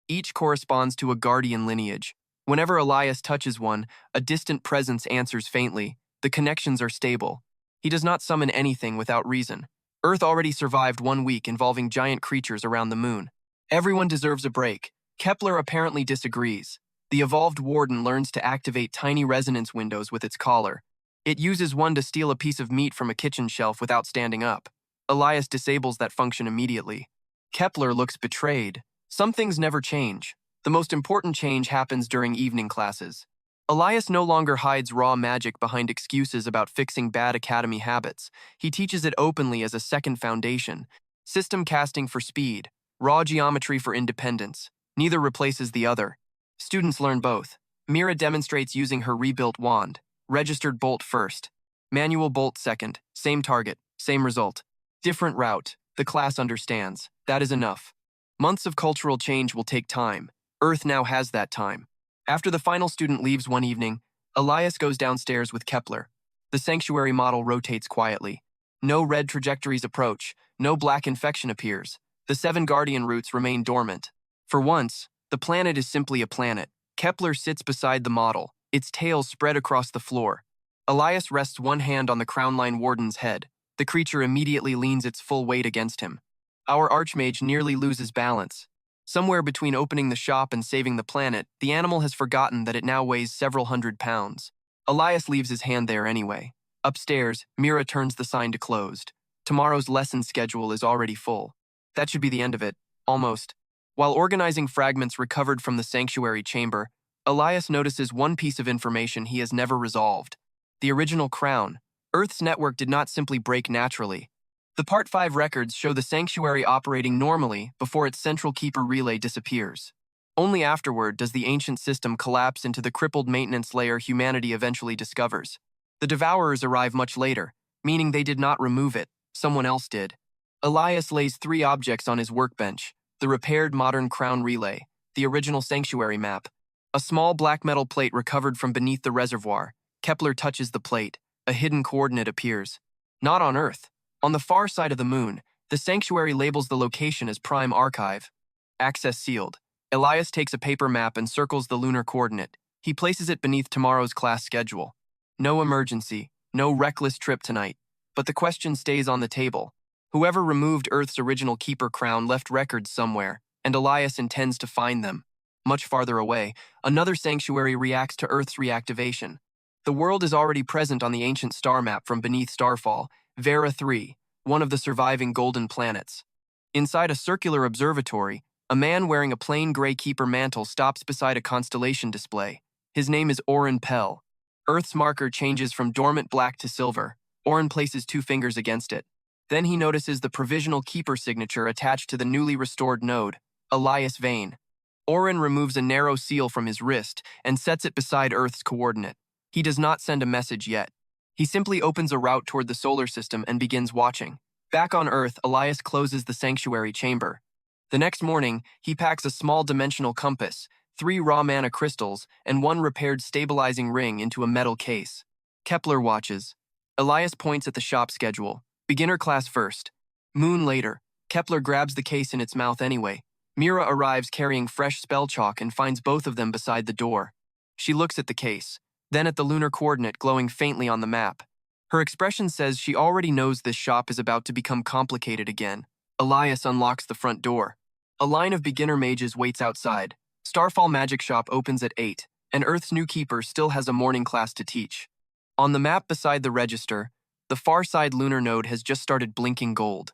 Each corresponds to a guardian lineage. Whenever Elias touches one, a distant presence answers faintly. The connections are stable. He does not summon anything without reason. Earth already survived 1 week involving giant creatures around the moon. Everyone deserves a break. Kepler apparently disagrees. The evolved warden learns to activate tiny resonance windows with its collar. It uses one to steal a piece of meat from a kitchen shelf without standing up. Elias disables that function immediately. Kepler looks betrayed. Some things never change. The most important change happens during evening classes. Elias no longer hides raw magic behind excuses about fixing bad academy habits. He teaches it openly as a second foundation. System casting for speed, raw geometry for independence. Neither replaces the other. Students learn both. Mira demonstrates using her rebuilt wand. Registered bolt first. Manual bolt second. Same target, same result. Different route. The class understands. That is enough. Months of cultural change will take time. Earth now has that time. After the final student leaves one evening, Elias goes downstairs with Kepler. The sanctuary model rotates quietly. No red trajectories approach. No black infection appears. The 7 guardian routes remain dormant. For once, the planet is simply a planet. Kepler sits beside the model, its tail spread across the floor. Elias rests one hand on the Crownline Warden's head. The creature immediately leans its full weight against him. Our archmage nearly loses balance. Somewhere between opening the shop and saving the planet, the animal has forgotten that it now weighs several hundred pounds. Elias leaves his hand there anyway. Upstairs, Mira turns the sign to closed. Tomorrow's lesson schedule is already full. That should be the end of it, almost. While organizing fragments recovered from the sanctuary chamber, Elias notices one piece of information he has never resolved. The original crown. Earth's network did not simply break naturally. The Part 5 records show the sanctuary operating normally before its central keeper relay disappears. Only afterward does the ancient system collapse into the crippled maintenance layer humanity eventually discovers. The Devourers arrive much later, meaning they did not remove it, someone else did. Elias lays 3 objects on his workbench: the repaired modern crown relay, the original sanctuary map, a small black metal plate recovered from beneath the reservoir. Kepler touches the plate. A hidden coordinate appears. Not on Earth. On the far side of the moon, the sanctuary labels the location as Prime Archive. Access sealed. Elias takes a paper map and circles the lunar coordinate. He places it beneath tomorrow's class schedule. No emergency, no reckless trip tonight. But the question stays on the table. Whoever removed Earth's original keeper crown left records somewhere, and Elias intends to find them. Much farther away, another sanctuary reacts to Earth's reactivation. The world is already present on the ancient star map from beneath Starfall, Vera 3, one of the surviving golden planets. Inside a circular observatory, a man wearing a plain gray keeper mantle stops beside a constellation display. His name is Oren Pell. Earth's marker changes from dormant black to silver. Oren places 2 fingers against it. Then he notices the provisional keeper signature attached to the newly restored node, Elias Vane. Oren removes a narrow seal from his wrist and sets it beside Earth's coordinate. He does not send a message yet. He simply opens a route toward the solar system and begins watching. Back on Earth, Elias closes the sanctuary chamber. The next morning, he packs a small dimensional compass, 3 raw mana crystals, and 1 repaired stabilizing ring into a metal case. Kepler watches. Elias points at the shop schedule. Beginner class first. Moon later. Kepler grabs the case in its mouth anyway. Mira arrives carrying fresh spell chalk and finds both of them beside the door. She looks at the case, then at the lunar coordinate glowing faintly on the map. Her expression says she already knows this shop is about to become complicated again. Elias unlocks the front door. A line of beginner mages waits outside. Starfall Magic Shop opens at 8, and Earth's new keeper still has a morning class to teach. On the map beside the register, the far side lunar node has just started blinking gold.